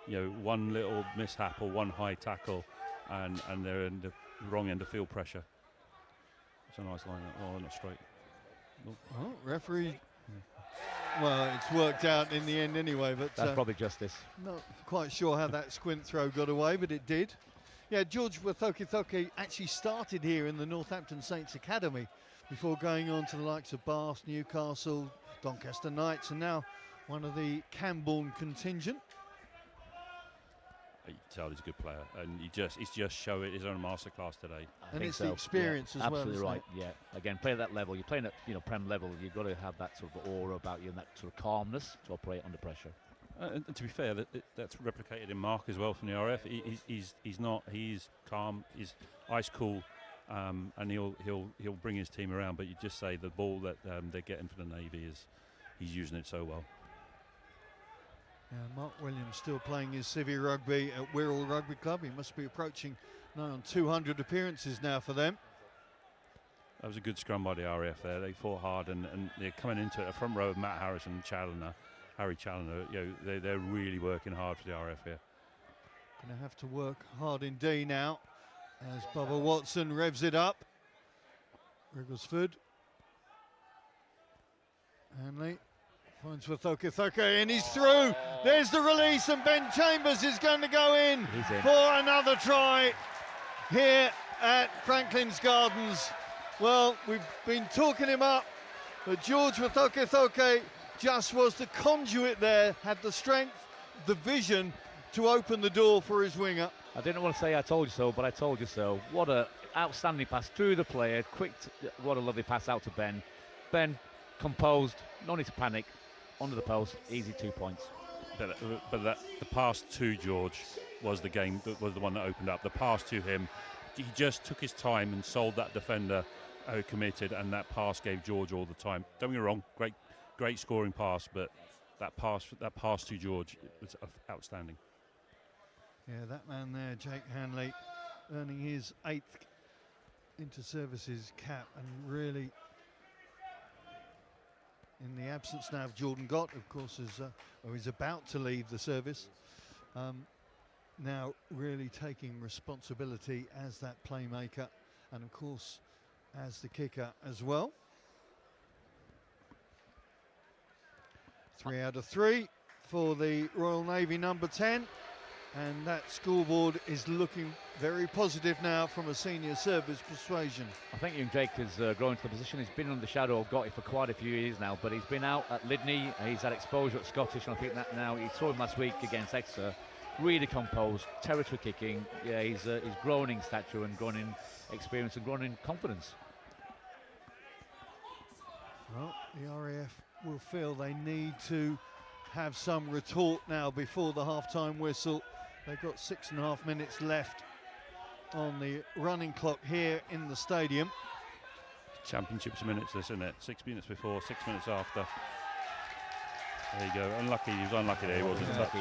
you know, one little mishap or one high tackle and they're in the wrong end of field pressure. It's a nice line. Oh, not straight. Nope. Oh, referee. Well, it's worked out in the end anyway, but that's probably justice. Not quite sure how that squint throw got away, but it did. Yeah, George Wathoke actually started here in the Northampton Saints Academy before going on to the likes of Bath, Newcastle, Doncaster Knights, and now one of the Camborne contingent. You can tell he's a good player, and he's just showing his own masterclass today. And it's the experience as well. Absolutely right. Yeah. Again, playing at that level, you're playing at Prem level. You've got to have that sort of aura about you and that sort of calmness to operate under pressure. And to be fair, that's replicated in Mark as well from the RF. He's calm, he's ice cool, and he'll bring his team around. But you just say the ball that they're getting for the Navy he's using it so well. Mark Williams still playing his civvy rugby at Wirral Rugby Club. He must be approaching on 200 appearances now for them. That was a good scrum by the RAF there. They fought hard, and they're coming into it. A front row of Matt Harris and Harry Challoner. You know, they're really working hard for the RAF here. Going to have to work hard indeed now as Bubba Watson revs it up. Wrigglesford. Hanley finds Wathoke, and he's through. There's the release, and Ben Chambers is going to go in for another try here at Franklin's Gardens. Well, we've been talking him up, but George Wathoke just was the conduit there, had the strength, the vision to open the door for his winger. I didn't want to say I told you so, but I told you so. What a outstanding pass through the player, what a lovely pass out to Ben. Ben, composed, no need to panic, under the post, easy 2 points. But the pass to George was the one that opened up. The pass to him, he just took his time and sold that defender who committed, and that pass gave George all the time. Don't get me wrong, great scoring pass, but that pass to George was outstanding. Yeah, that man there, Jake Hanley, earning his 8th inter-services cap, and really in the absence now of Jordan Gott, of course, is about to leave the service. Now really taking responsibility as that playmaker and of course as the kicker as well. 3 out of 3 for the Royal Navy number 10, and that scoreboard is looking very positive now from a senior service persuasion. I think young Jake has grown to the position. He's been under the shadow of Gotti for quite a few years now, but he's been out at Lydney. He's had exposure at Scottish, and I think that now, he saw him last week against Exeter, really composed, territory kicking. Yeah, he's grown in stature and grown in experience and grown in confidence. Well, the RAF will feel they need to have some retort now before the half-time whistle. They've got 6.5 minutes left on the running clock here in the stadium. Championships minutes, this, isn't it? 6 minutes before, 6 minutes after. There you go. Unlucky. He was unlucky there. He wasn't unlucky.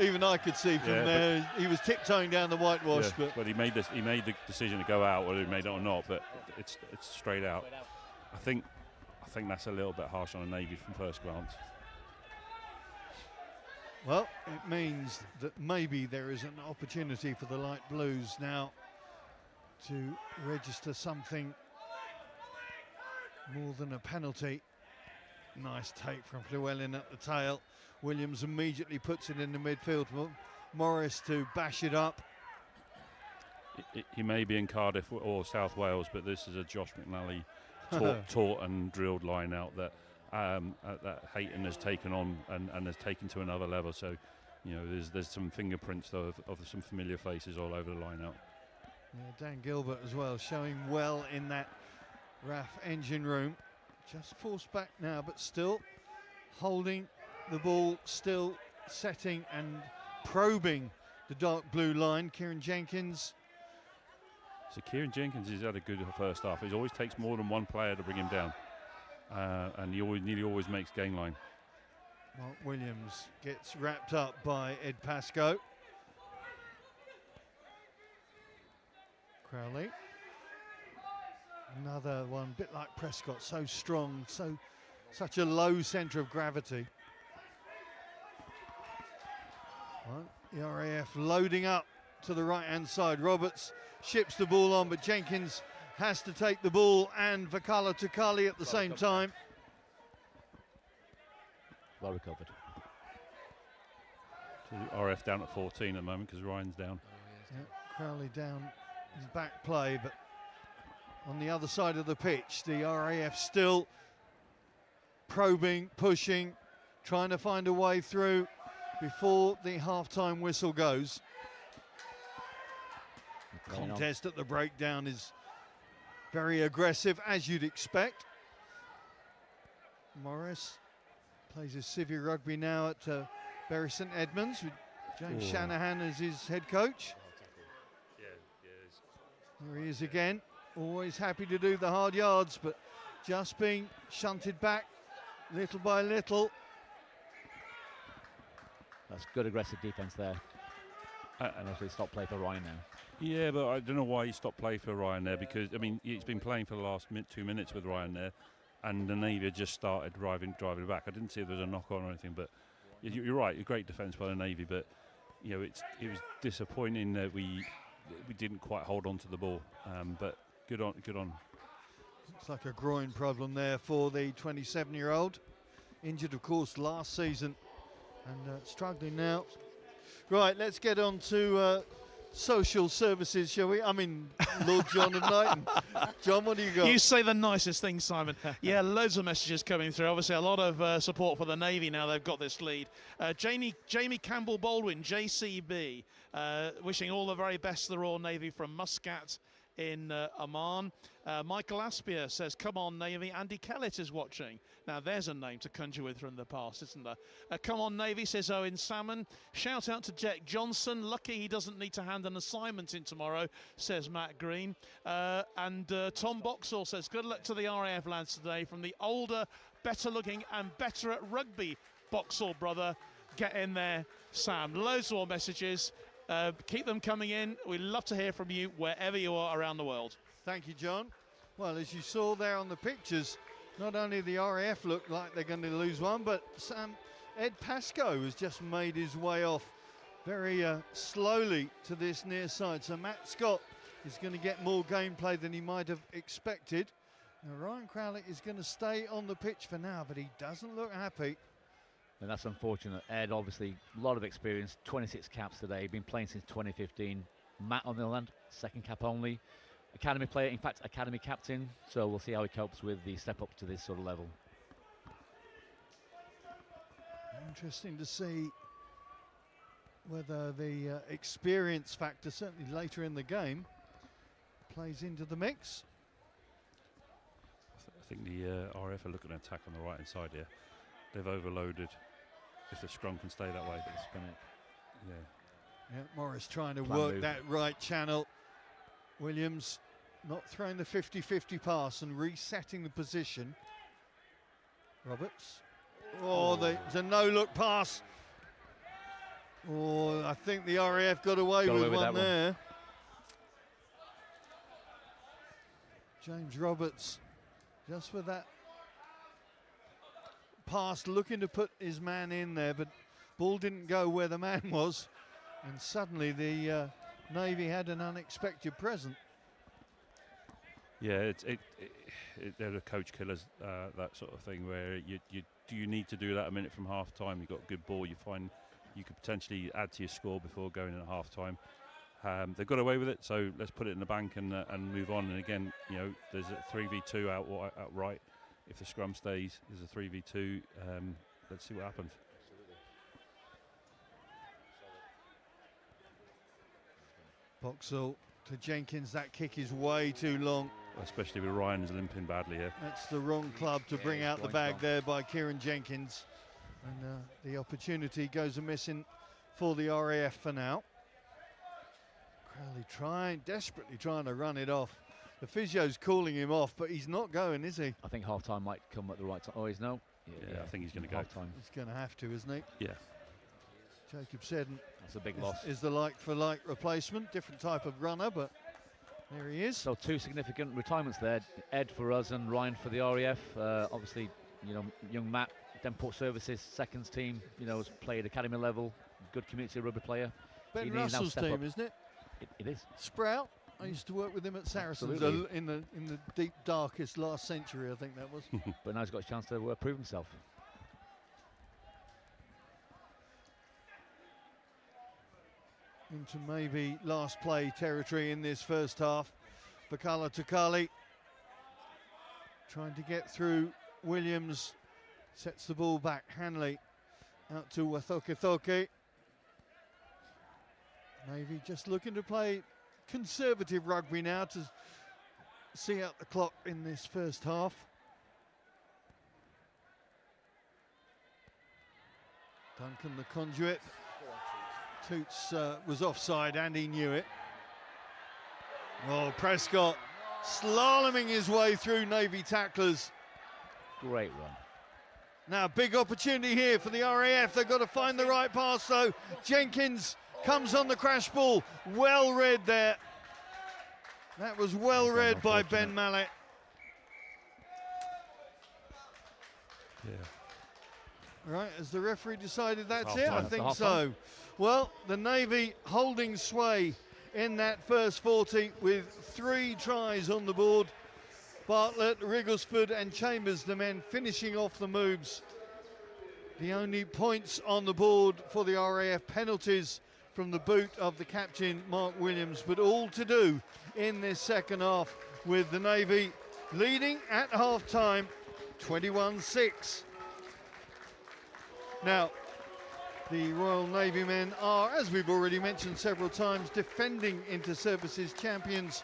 Even I could see from there. He was tiptoeing down the whitewash, but he made the decision to go out, whether he made it or not. But it's straight out. I think that's a little bit harsh on a Navy from first glance. Well, it means that maybe there is an opportunity for the Light Blues now to register something more than a penalty. Nice take from Llewellyn at the tail. Williams immediately puts it in the midfield. Morris to bash it up. He may be in Cardiff or South Wales, but this is a Josh McNally taught and drilled line out that that Hayton has taken on and has taken to another level. So, you know, there's some fingerprints of some familiar faces all over the line out. Yeah, Dan Gilbert as well, showing well in that RAF engine room. Just forced back now, but still holding the ball, still setting and probing the dark blue line. Kieran Jenkins. So Kieran Jenkins has had a good first half. He always takes more than one player to bring him down. And he nearly always makes gain line. Mark Williams gets wrapped up by Ed Pascoe. Crowley. Another one, a bit like Prescott, so strong, such a low centre of gravity. Well, the RAF loading up to the right-hand side. Roberts ships the ball on, but Jenkins has to take the ball, and Vakala Tukali at the same time. Well recovered. So the RF down at 14 at the moment because Ryan's down. Yeah, Crowley down his back play, but on the other side of the pitch, the RAF still probing, pushing, trying to find a way through before the half-time whistle goes. The contest at the breakdown is very aggressive, as you'd expect. Morris plays his Civvy Rugby now at Bury St Edmunds with James Shanahan as his head coach. Here he is again, always happy to do the hard yards, but just being shunted back little by little. That's good aggressive defence there. And actually stop play for Ryan now. Yeah, but I don't know why he stopped play for Ryan there, because, I mean, he's been playing for the last 2 minutes with Ryan there, and the Navy just started driving it back. I didn't see if there was a knock-on or anything, but you're right, a great defence by the Navy, but, you know, it was disappointing that we didn't quite hold on to the ball, but good on. Looks like a groin problem there for the 27-year-old. Injured, of course, last season, and struggling now. Right, let's get on to social services, shall we? I mean, Lord John of Knighton. John, what do you got? You say the nicest thing, Simon. Yeah, loads of messages coming through. Obviously, a lot of support for the Navy now they've got this lead. Jamie Campbell-Baldwin, JCB, wishing all the very best to the Royal Navy from Muscat in Oman. Michael Aspier says, come on Navy. Andy Kellett is watching. Now there's a name to conjure with from the past, isn't there? Come on Navy, says Owen Salmon. Shout out to Jack Johnson. Lucky he doesn't need to hand an assignment in tomorrow, says Matt Green. And Tom Boxall says, good luck to the RAF lads today from the older, better looking and better at rugby Boxall brother. Get in there, Sam. Loads more messages. Keep them coming in. We'd love to hear from you wherever you are around the world. Thank you, John. Well, as you saw there on the pictures, Not only the RAF look like they're going to lose one, but Ed Pascoe has just made his way off very slowly to this near side. So Matt Scott is going to get more gameplay than he might have expected. Now Ryan Crowley is going to stay on the pitch for now, but he doesn't look happy. And that's unfortunate. Ed, obviously, a lot of experience, 26 caps today, been playing since 2015. Matt, on the other hand, second cap only. Academy player, in fact, academy captain. So we'll see how he copes with the step up to this sort of level. Interesting to see whether the experience factor, certainly later in the game, plays into the mix. I think the RAF are looking at attack on the right hand side here. They've overloaded. If the scrum can stay that way, Yeah, Morris trying to work that right channel. Williams not throwing the 50-50 pass and resetting the position. Roberts. Oh, there's a no-look pass. Oh, I think the RAF got away with one there. James Roberts, just with that pass, looking to put his man in there, but ball didn't go where the man was, and suddenly the Navy had an unexpected present. Yeah, they're the coach killers, that sort of thing, where you need to do that a minute from half time. You've got a good ball, you find you could potentially add to your score before going in at half time. They've got away with it, so let's put it in the bank and move on. And again, you know, there's a 3v2 out right. If the scrum stays, there's a 3v2. Let's see what happens. Boxall to Jenkins, that kick is way too long. Especially with Ryan's limping badly here. That's the wrong club to bring out the bag there by Kieran Jenkins. And the opportunity goes a-missing for the RAF for now. Crowley desperately trying to run it off. The physio's calling him off, but he's not going, is he? I think half-time might come at the right time. Oh, he's no? Yeah, I think he's going to go. Half-time. He's going to have to, isn't he? Yeah. Jacob Seddon. That's a big loss. Is the like-for-like replacement. Different type of runner, but there he is. So two significant retirements there. Ed for us and Ryan for the RAF. Obviously, you know, young Matt, Denport Services, seconds team, you know, has played academy level, good community rugby player. Ben Russell's team, isn't it? It is. Sprout. I used to work with him at Saracens in the deep darkest last century, I think that was. But now he's got a chance to prove himself. Into maybe last play territory in this first half. Bakala Tukali trying to get through. Williams sets the ball back. Hanley out to Wathoke. Navy just looking to play conservative rugby now to see out the clock in this first half. Duncan the conduit. Toots was offside and he knew it. Oh, Prescott slaloming his way through Navy tacklers. Great run. Now, big opportunity here for the RAF. They've got to find the right pass, though. Jenkins comes on the crash ball. Well read there. That was well read by Ben Mallet. Yeah. Right, has the referee decided that's it? I think so. Well, the Navy holding sway in that first 40 with 3 tries on the board. Bartlett, Rigglesford and Chambers, the men finishing off the moves. The only points on the board for the RAF, penalties from the boot of the captain, Mark Williams, but all to do in this second half with the Navy leading at half-time, 21-6. Now, the Royal Navy men are, as we've already mentioned several times, defending inter-services champions,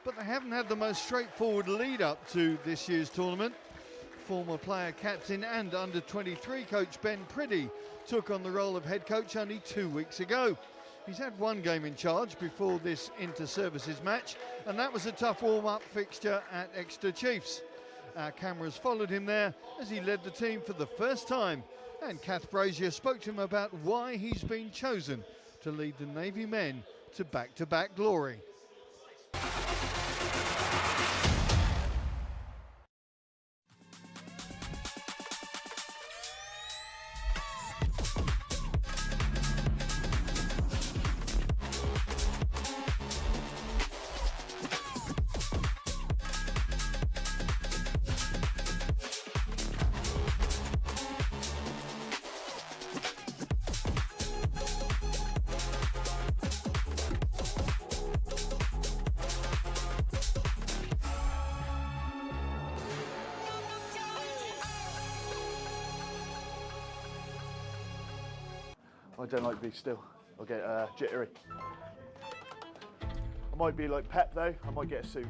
but they haven't had the most straightforward lead up to this year's tournament. Former player captain and under-23 coach Ben Priddy took on the role of head coach only 2 weeks ago. He's had 1 game in charge before this inter-services match, and that was a tough warm-up fixture at Exeter Chiefs. Our cameras followed him there as he led the team for the first time, and Kath Brazier spoke to him about why he's been chosen to lead the Navy men to back-to-back glory. I don't like to be still. I'll get jittery. I might be like Pep though, I might get a suit.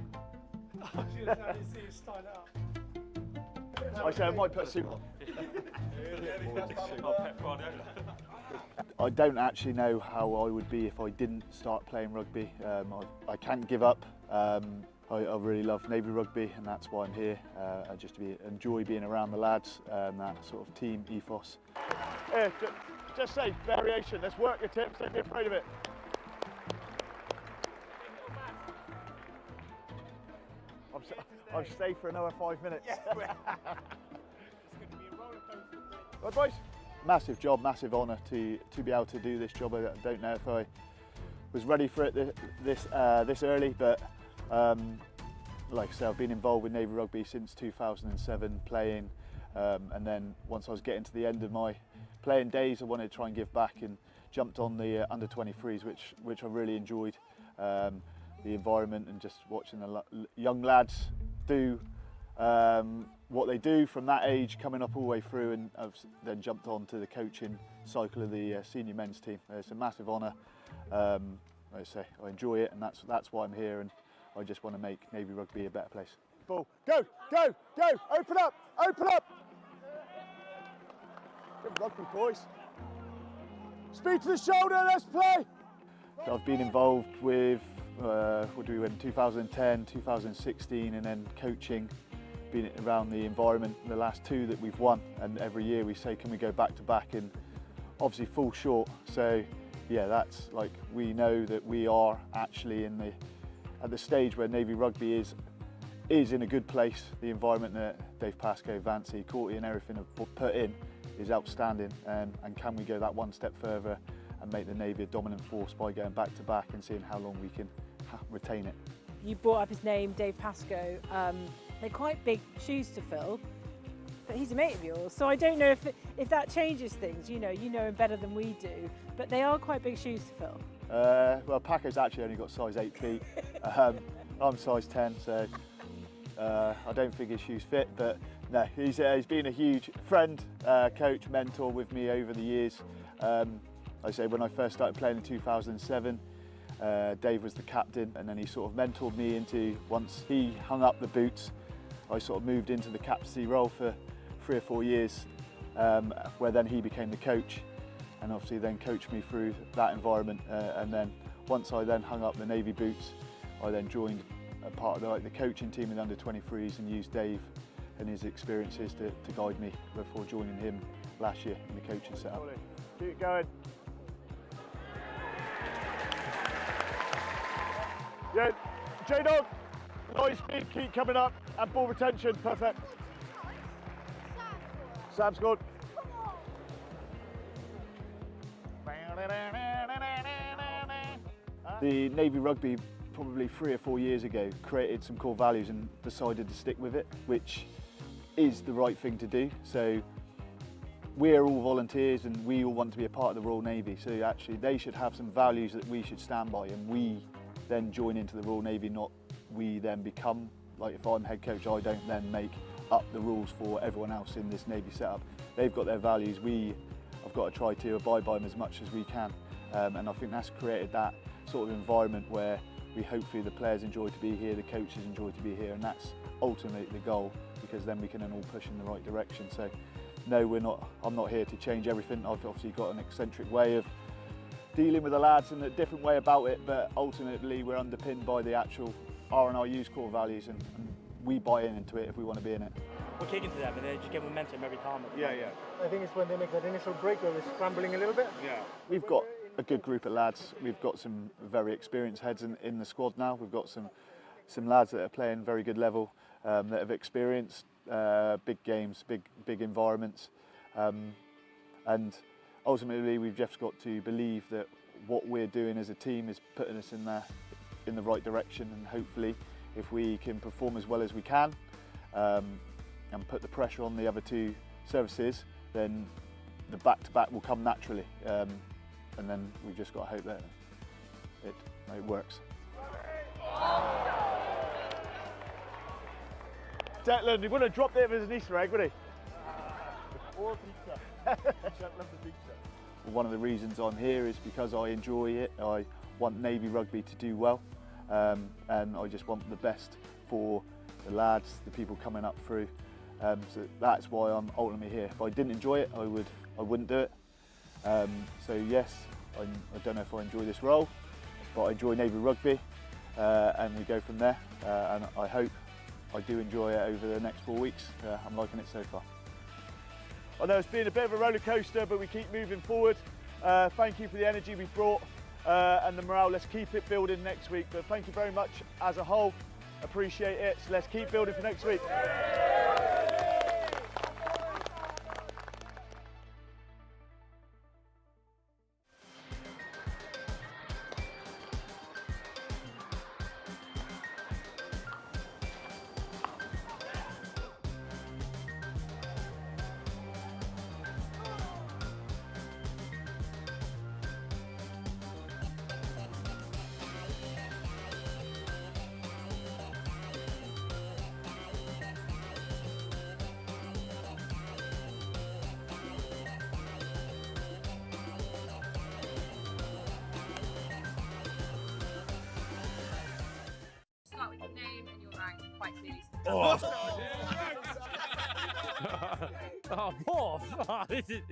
I say I might put a suit on. I don't actually know how I would be if I didn't start playing rugby. I can't give up. I really love Navy rugby, and that's why I'm here. I just enjoy being around the lads, that sort of team ethos. Yeah, just say variation. Let's work the tips. Don't be afraid of it. I've stayed for another 5 minutes. Yeah, it's going to be a roller coaster. Right, boys. Massive job, massive honour to be able to do this job. I don't know if I was ready for it this early, but like I said, I've been involved with Navy rugby since 2007, playing, and then once I was getting to the end of my playing days, I wanted to try and give back and jumped on the under 23s, which I really enjoyed. The environment and just watching the young lads do what they do from that age, coming up all the way through, and I've then jumped on to the coaching cycle of the senior men's team. It's a massive honour. Like I say, I enjoy it, and that's why I'm here, and I just want to make Navy rugby a better place. Ball, go, go, go, open up, open up! Good rugby, boys. Speed to the shoulder, let's play! So I've been involved with what do we win, 2010, 2016, and then coaching, been around the environment, the last two that we've won, and every year we say, can we go back to back, and obviously fall short. So yeah, that's like, we know that we are actually at the stage where Navy rugby is in a good place. The environment that Dave Pascoe, Vancy, Courty and everything have put in is outstanding, and can we go that one step further and make the Navy a dominant force by going back to back and seeing how long we can retain it. You brought up his name, Dave Pascoe. They're quite big shoes to fill, but he's a mate of yours, so I don't know if that changes things. You know him better than we do, but they are quite big shoes to fill. Well, Paco's actually only got size 8 feet. I'm size 10, so I don't think his shoes fit, but no, he's been a huge friend, coach, mentor with me over the years. I say when I first started playing in 2007, Dave was the captain, and then he sort of mentored me into, once he hung up the boots, I sort of moved into the captaincy role for 3 or 4 years, where then he became the coach, and obviously then coached me through that environment. And then once I then hung up the Navy boots, I then joined a part of the coaching team in the under 23s and used Dave and his experiences to guide me before joining him last year in the coaching setup. Keep it going. Yeah, J-Dog, nice speed, keep coming up, and ball retention, perfect. Sam scored. The Navy rugby, probably 3 or 4 years ago, created some core values and decided to stick with it, which is the right thing to do. So we're all volunteers and we all want to be a part of the Royal Navy, so actually they should have some values that we should stand by, and we then join into the Royal Navy, not we then become, like if I'm head coach, I don't then make up the rules for everyone else in this Navy setup. They've got their values, we have got to try to abide by them as much as we can, and I think that's created that sort of environment where we hopefully the players enjoy to be here, the coaches enjoy to be here, and that's ultimately the goal, because then we can then all push in the right direction. So no, I'm not here to change everything. I've obviously got an eccentric way of dealing with the lads and a different way about it, but ultimately we're underpinned by the actual R&RU's core values, and we buy into it if we want to be in it. We're kicking to them, and they just get momentum every time. Yeah. I think it's when they make that initial break where they're scrambling a little bit. Yeah. We've got a good group of lads. We've got some very experienced heads in the squad now. We've got some lads that are playing very good level, that have experienced big games, big environments, and ultimately we've just got to believe that what we're doing as a team is putting us in the right direction, and hopefully if we can perform as well as we can and put the pressure on the other two services, then the back-to-back will come naturally, and then we've just got to hope that it works. Declan, he wouldn't have dropped it if it was an Easter egg, would he? Or pizza. Declan loves the pizza. one of the reasons I'm here is because I enjoy it. I want Navy rugby to do well, and I just want the best for the lads, the people coming up through. So that's why I'm ultimately here. If I didn't enjoy it, I wouldn't do it. So yes, I don't know if I enjoy this role, but I enjoy Navy rugby, and we go from there. And I hope I do enjoy it over the next 4 weeks. I'm liking it so far. I know it's been a bit of a roller coaster, but we keep moving forward. Thank you for the energy we've brought and the morale. Let's keep it building next week. But thank you very much as a whole. Appreciate it. So let's keep building for next week. Name and your rank quite clearly. Oh, oh, what? This is...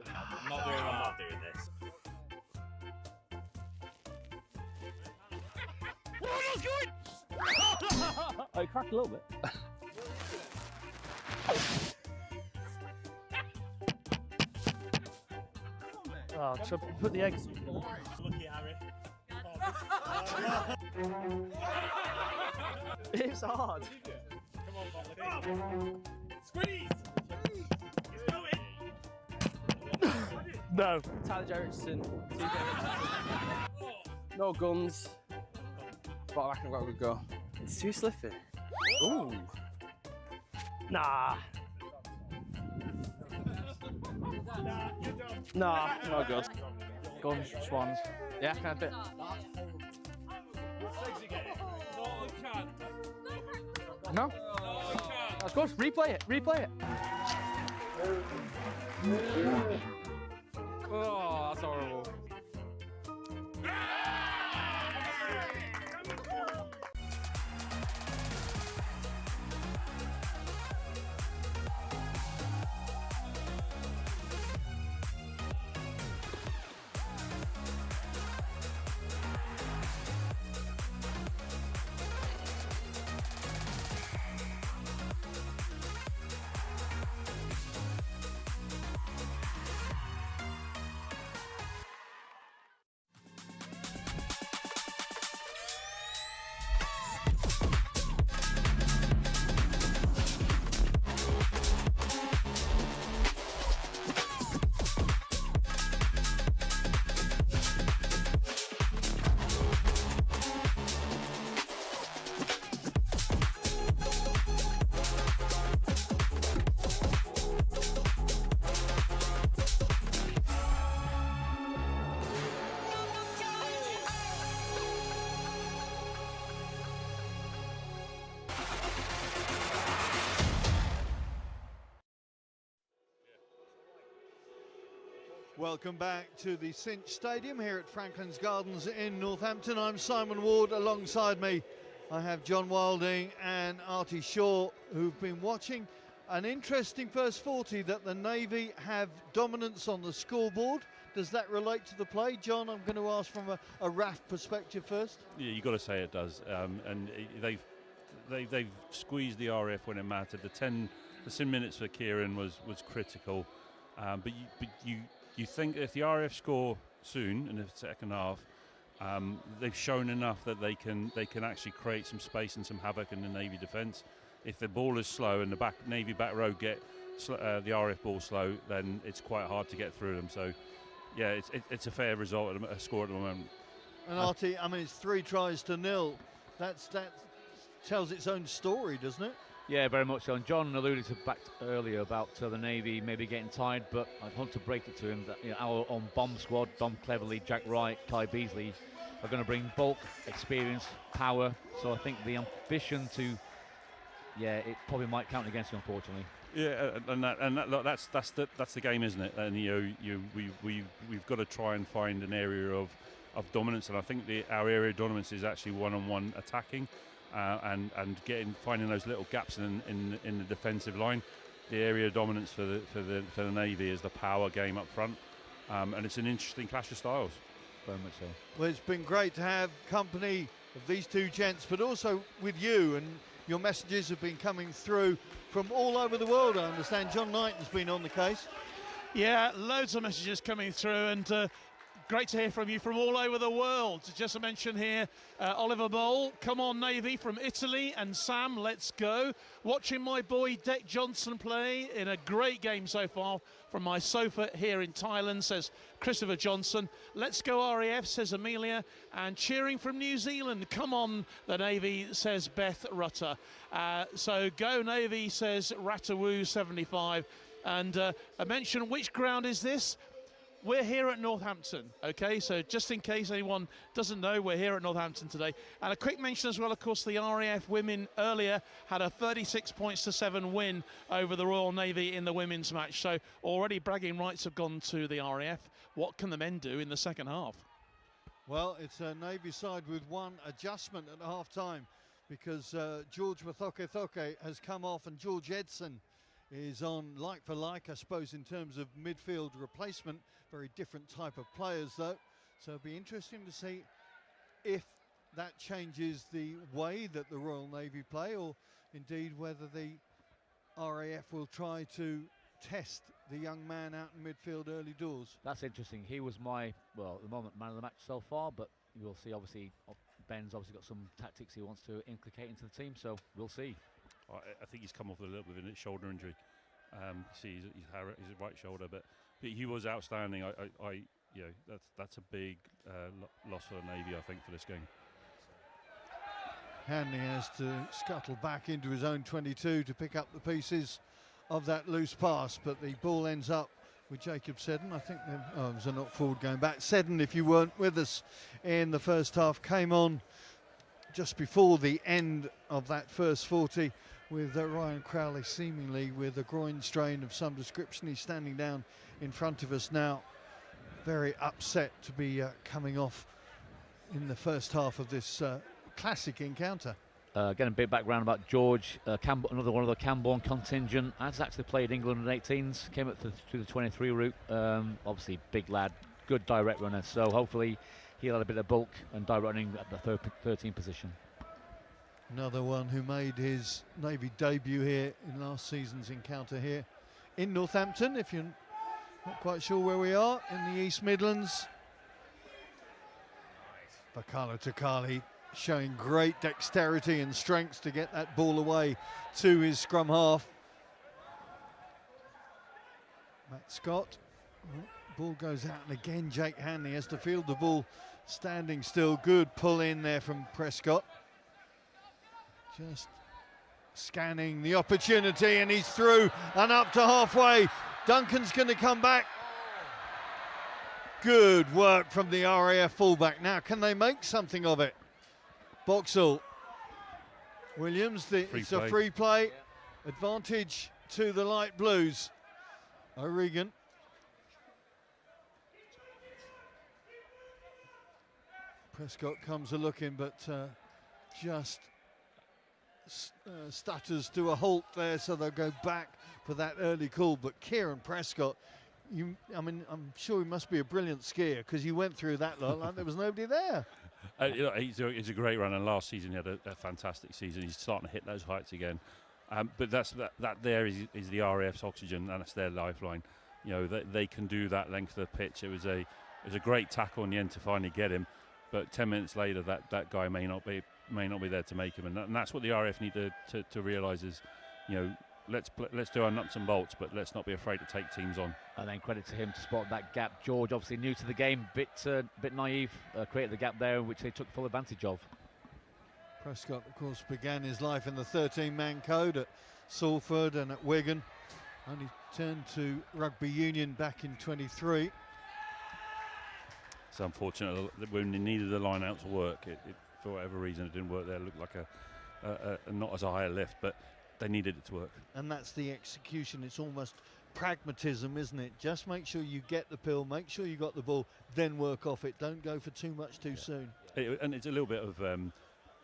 I'm not doing this. What is going? Oh, cracked a little bit. Oh, so put the eggs. Lucky Harry. It's hard. Come on, Squeeze! It's going! No. Tyler Jerrickson. No guns. But I reckon I've got a good go. It's too slippy. Ooh. Nah. Nah, no good. Guns, swans. Yeah, can I do it? No. That's good. Replay it. Replay it. Oh, that's horrible. Welcome back to the Cinch Stadium here at Franklin's Gardens in Northampton. I'm Simon Ward. Alongside me I have John Wilding and Artie Shaw, who've been watching an interesting first 40 that the Navy have dominance on the scoreboard. Does that relate to the play? John, I'm going to ask from a RAF perspective first. Yeah, you've got to say it does. And they've squeezed the RAF when it mattered. The 10 minutes for Kieran was critical. But you think if the RAF score soon in the second half, they've shown enough that they can actually create some space and some havoc in the Navy defence. If the ball is slow and the Navy back row get the RAF ball slow, then it's quite hard to get through them. So, yeah, it's a fair result, a score at the moment. And Artie, I mean, it's 3 tries to 0. That tells its own story, doesn't it? Yeah, very much so. And John alluded to back earlier about the Navy maybe getting tired, but I'd want to break it to him that our own bomb squad, Dom Cleverly, Jack Wright, Kai Beasley, are going to bring bulk, experience, power. So I think the ambition to, it probably might count against you, unfortunately. Yeah, that's the game, isn't it? And we've got to try and find an area of dominance, and I think our area of dominance is actually one-on-one attacking, and finding those little gaps in the defensive line. The area of dominance for the Navy is the power game up front, and it's an interesting clash of styles. Very much so. Well, it's been great to have company of these two gents, but also with you, and your messages have been coming through from all over the world. I understand John Knighton's been on the case. Yeah, loads of messages coming through, and great to hear from you from all over the world. Just to mention here, Oliver Mole, come on Navy from Italy, and Sam, let's go. Watching my boy Deck Johnson play in a great game so far from my sofa here in Thailand, says Christopher Johnson. Let's go RAF, says Amelia. And cheering from New Zealand, come on the Navy, says Beth Rutter. So go Navy, says Ratawoo75. And I mentioned, which ground is this? We're here at Northampton, okay? So just in case anyone doesn't know, we're here at Northampton today. And a quick mention as well, of course, the RAF women earlier had a 36-7 win over the Royal Navy in the women's match. So already bragging rights have gone to the RAF. What can the men do in the second half? Well, it's a Navy side with one adjustment at half-time, because George Wathoke has come off and George Edson is on like for like, I suppose, in terms of midfield replacement. Very different type of players though, so it'll be interesting to see if that changes the way that the Royal Navy play, or indeed whether the RAF will try to test the young man out in midfield early doors. That's interesting. He was my, well, at the moment, man of the match so far, but you'll see, obviously, Ben's obviously got some tactics he wants to inculcate into the team, so we'll see. I think he's come off with a little bit of a shoulder injury. See, his right shoulder, but he was outstanding. That's a big loss for the Navy, I think, for this game. Hanley has to scuttle back into his own 22 to pick up the pieces of that loose pass, but the ball ends up with Jacob Seddon. I think it was a not forward going back. Seddon, if you weren't with us in the first half, came on just before the end of that first 40 with Ryan Crowley seemingly with a groin strain of some description. He's standing down in front of us now, very upset to be coming off in the first half of this classic encounter. Again, a bit background about George, another one of the Camborne contingent. Has actually played England in 18s, came up through the 23 route. Obviously, big lad, good direct runner. So hopefully he'll have a bit of bulk and direct running at the 13 position. Another one who made his Navy debut here in last season's encounter here in Northampton, if you're not quite sure where we are, in the East Midlands. Bakalo Takali showing great dexterity and strength to get that ball away to his scrum half. Matt Scott, ball goes out, and again Jake Hanley has to field the ball standing still. Good pull in there from Prescott. Just scanning the opportunity, and he's through and up to halfway. Duncan's going to come back. Good work from the RAF fullback. Now, can they make something of it? Boxall. Williams, it's a free play. Yeah. Advantage to the light blues. O'Regan. Prescott comes a looking, but just stutters to a halt there, so they'll go back for that early call. But Kieran Prescott, I'm sure he must be a brilliant skier, because he went through that lot like there was nobody there. He's a great runner. Last season he had a fantastic season. He's starting to hit those heights again. But that there is the RAF's oxygen, and that's their lifeline. You know, they can do that length of the pitch. It was a great tackle in the end to finally get him, but 10 minutes later that guy may not be there to make him, and that's what the RAF need to realise is, you know, let's do our nuts and bolts, but let's not be afraid to take teams on. And then credit to him to spot that gap. George, obviously new to the game, bit naive, created the gap there, which they took full advantage of. Prescott, of course, began his life in the 13-man code at Salford and at Wigan. Only turned to rugby union back in 23. It's unfortunate that when they needed the line out to work, it for whatever reason it didn't work there. It looked like a not as high a lift, but they needed it to work. And that's the execution. It's almost pragmatism, isn't it? Just make sure you get the pill, make sure you got the ball, then work off it. Don't go for too much too soon. And it's a little bit of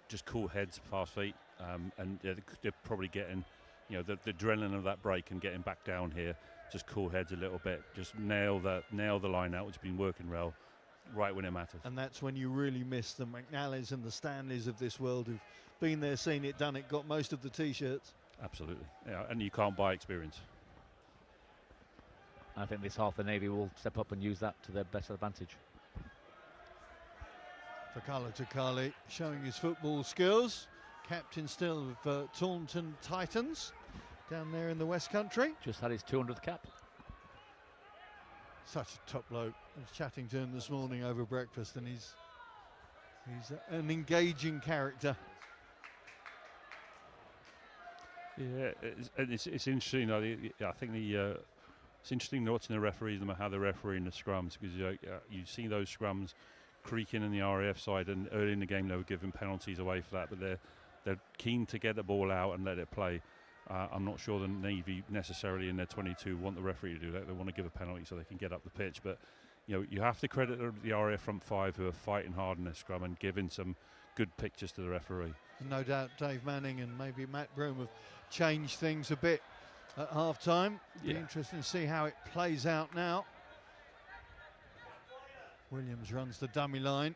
just cool heads, fast feet, and they're probably getting, the adrenaline of that break and getting back down here. Just cool heads a little bit. Just nail the line out, which has been working well, right when it matters. And that's when you really miss the McNallys and the Stanleys of this world who've been there, seen it, done it, got most of the T-shirts. Absolutely, yeah, and you can't buy experience. I think this half the Navy will step up and use that to their best advantage. Fakala Takali showing his football skills. Captain still of Taunton Titans down there in the West Country. Just had his 200th cap. Such a top bloke. I was chatting to him this morning over breakfast, and he's an engaging character. Yeah, it's interesting. I think it's interesting watching the referees and how they're refereeing the scrums, because you see those scrums creaking in the RAF side, and early in the game they were giving penalties away for that, but they're keen to get the ball out and let it play. I'm not sure the Navy necessarily in their 22 want the referee to do that. They want to give a penalty so they can get up the pitch, but you have to credit the RAF front five who are fighting hard in their scrum and giving some good pictures to the referee. No doubt Dave Manning and maybe Matt Broom have changed things a bit at half-time. Be interesting to see how it plays out now. Williams runs the dummy line.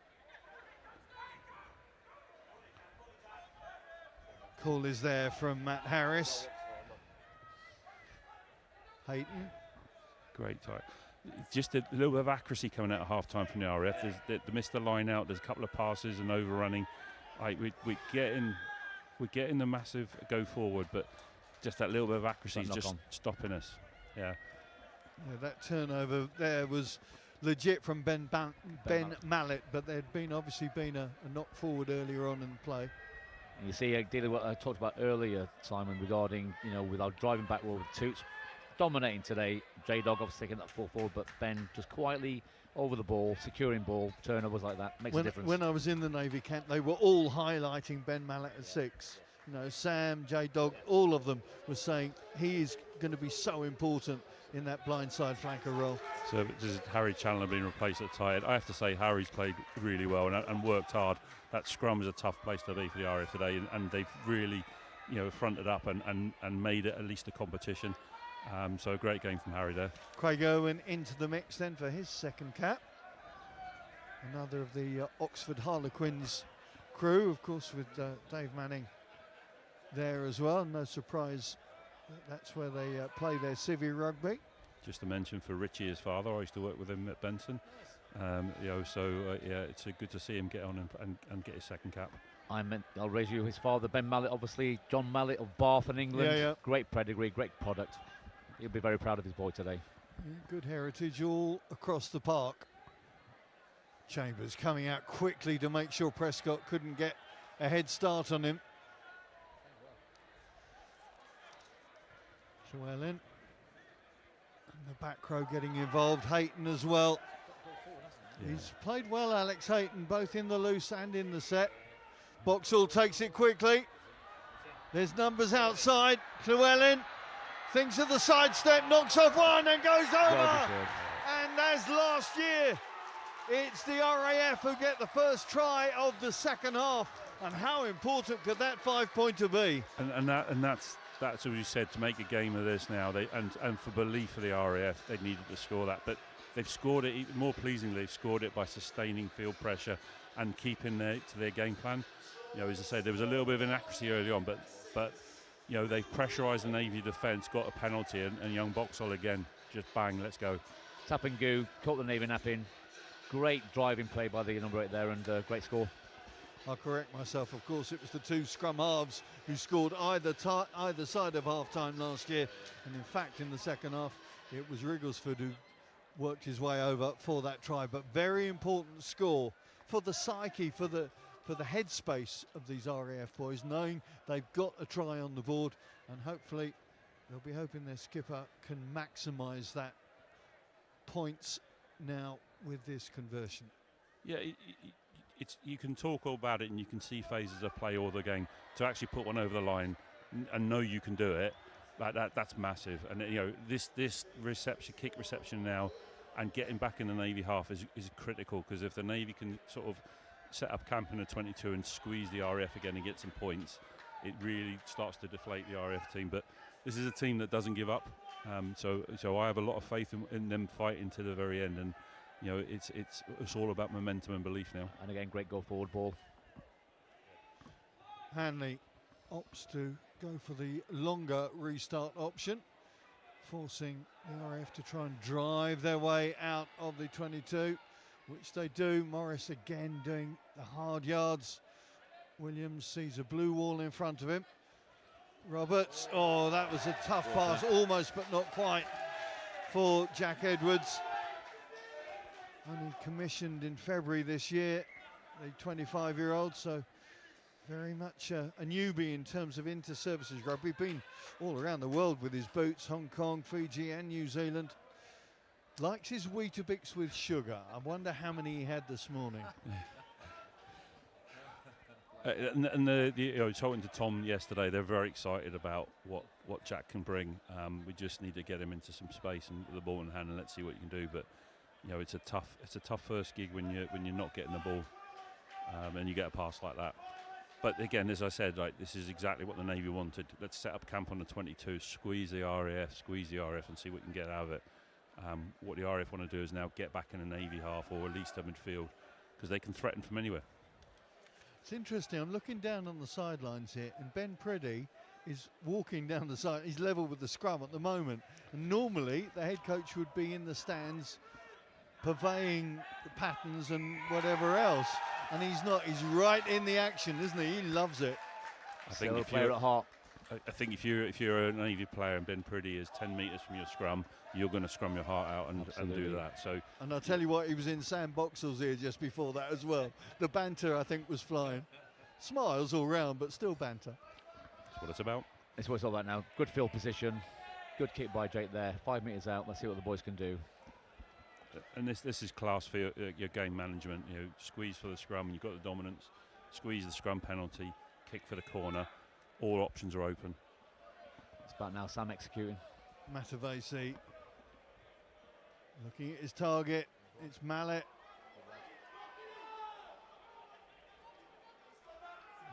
Call is there from Matt Harris. Hayton. Great time. Just a little bit of accuracy coming out at half-time from the RAF. They missed the line out. There's a couple of passes and overrunning. We're getting the massive go forward, but just that little bit of accuracy is just stopping us. Yeah, that turnover there was legit from Ben Mallet, but there'd obviously been a knock forward earlier on in play. You see, dealing with what I talked about earlier, Simon, regarding with our driving back role with Toots dominating today. J-Dog obviously taking that full forward, but Ben just quietly over the ball, securing ball, turnovers like that makes a difference. When I was in the Navy camp, they were all highlighting Ben Mallet at 6. Sam, J-Dog, all of them were saying he is going to be so important in that blindside flanker role. So this is Harry Chandler being replaced at tight. I have to say Harry's played really well and worked hard. That scrum is a tough place to be for the RAF today, and they've really fronted up and made it at least a competition. So a great game from Harry there. Craig Owen into the mix then for his second cap. Another of the Oxford Harlequins crew, of course, with Dave Manning there as well. No surprise that's where they play their civvy rugby. Just to mention for Richie, his father, I used to work with him at Benton. It's good to see him get on and get his second cap. I'll raise you his father, Ben Mallet, obviously. John Mallet of Bath in England. Yeah. Great pedigree, great product. He'll be very proud of his boy today. Yeah, good heritage all across the park. Chambers coming out quickly to make sure Prescott couldn't get a head start on him. Llewellyn. And the back row getting involved. Hayton as well. Yeah. He's played well, Alex Hayton, both in the loose and in the set. Boxall takes it quickly. There's numbers outside. Llewellyn thinks of the sidestep, knocks off one and goes over. And as last year, it's the RAF who get the first try of the second half. And how important could that 5-pointer be? And that's what you said, to make a game of this now. And for belief for the RAF, they needed to score that. But they've scored it, even more pleasingly, they've scored it by sustaining field pressure and keeping to their game plan. As I said, there was a little bit of inaccuracy early on, but they pressurised the Navy defence, got a penalty, and young Boxall again, just bang, let's go. Tap and go, caught the Navy napping. Great driving play by the number 8 there, and great score. I'll correct myself, of course, it was the 2 scrum halves who scored either side of half-time last year, and in fact in the second half it was Rigglesford who worked his way over for that try. But very important score for the psyche, for the headspace of these RAF boys, knowing they've got a try on the board, and hopefully they'll be hoping their skipper can maximise that points now with this conversion. Yeah, you can talk all about it and you can see phases of play all the game. To actually put one over the line and know you can do it, that's massive. And you know, this kick reception now, and getting back in the Navy half is critical, because if the Navy can sort of set up camp in the 22 and squeeze the RAF again and get some points, it really starts to deflate the RAF team. But this is a team that doesn't give up, so I have a lot of faith in them fighting to the very end. And you know, it's all about momentum and belief now. And again, great go forward ball. Hanley opts to go for the longer restart option, forcing the RAF to try and drive their way out of the 22, which they do. Morris again doing the hard yards. Williams sees a blue wall in front of him. Roberts, oh, that was a tough pass, almost but not quite, for Jack Edwards. Only commissioned in February this year, the 25-year-old, so very much a newbie in terms of inter-services rugby. Been all around the world with his boots, Hong Kong, Fiji and New Zealand. Likes his Weetabix with sugar. I wonder how many he had this morning. I was talking to Tom yesterday. They're very excited about what Jack can bring. We just need to get him into some space and the ball in hand, and let's see what you can do. But you know, it's a tough first gig when you're not getting the ball, and you get a pass like that. But again, as I said, like, this is exactly what the Navy wanted. Let's set up camp on the 22, squeeze the RAF, and see what you can get out of it. What the RAF want to do is now get back in the Navy half, or at least a midfield, because they can threaten from anywhere. It's interesting, I'm looking down on the sidelines here, and Ben Priddy is walking down the side. He's level with the scrum at the moment. And normally, the head coach would be in the stands purveying the patterns and whatever else. And he's not. He's right in the action, isn't he? He loves it. I think if you're at heart. I think if you're a Navy player and Ben Priddy is 10 metres from your scrum, you're going to scrum your heart out and do that. So. And I'll tell you what, he was in Sam Boxall's ear just before that as well. The banter, I think, was flying. Smiles all round, but still banter. That's what it's about. That's what it's all about now. Good field position. Good kick by Jake there. 5 metres out. Let's see what the boys can do. And this is class for your game management. You know, squeeze for the scrum, you've got the dominance. Squeeze the scrum penalty, kick for the corner. All options are open. It's about now Sam executing. Matavesi looking at his target. It's Mallet.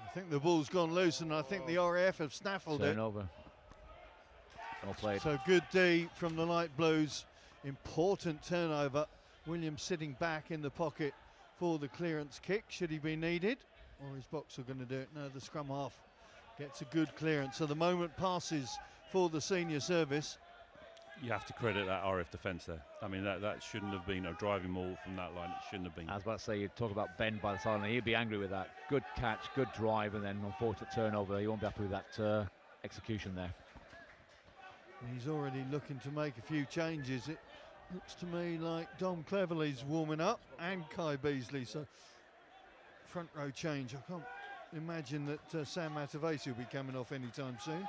I think the ball's gone loose, and I think the RAF have snaffled it. Turnover. Well played. So good D from the light blues. Important turnover. Williams sitting back in the pocket for the clearance kick, should he be needed. Or is Boxall going to do it? No, the scrum half gets a good clearance. So the moment passes for the senior service. You have to credit that RF defence there. I mean, that shouldn't have been a driving maul from that line. It shouldn't have been. I was about to say, you talk about Ben by the sideline. He'd be angry with that. Good catch, good drive, and then unfortunate turnover. He won't be happy with that execution there. He's already looking to make a few changes. It looks to me like Dom Cleverley's warming up, and Kai Beasley. So front row change. I can't imagine that Sam Matavesi will be coming off anytime soon.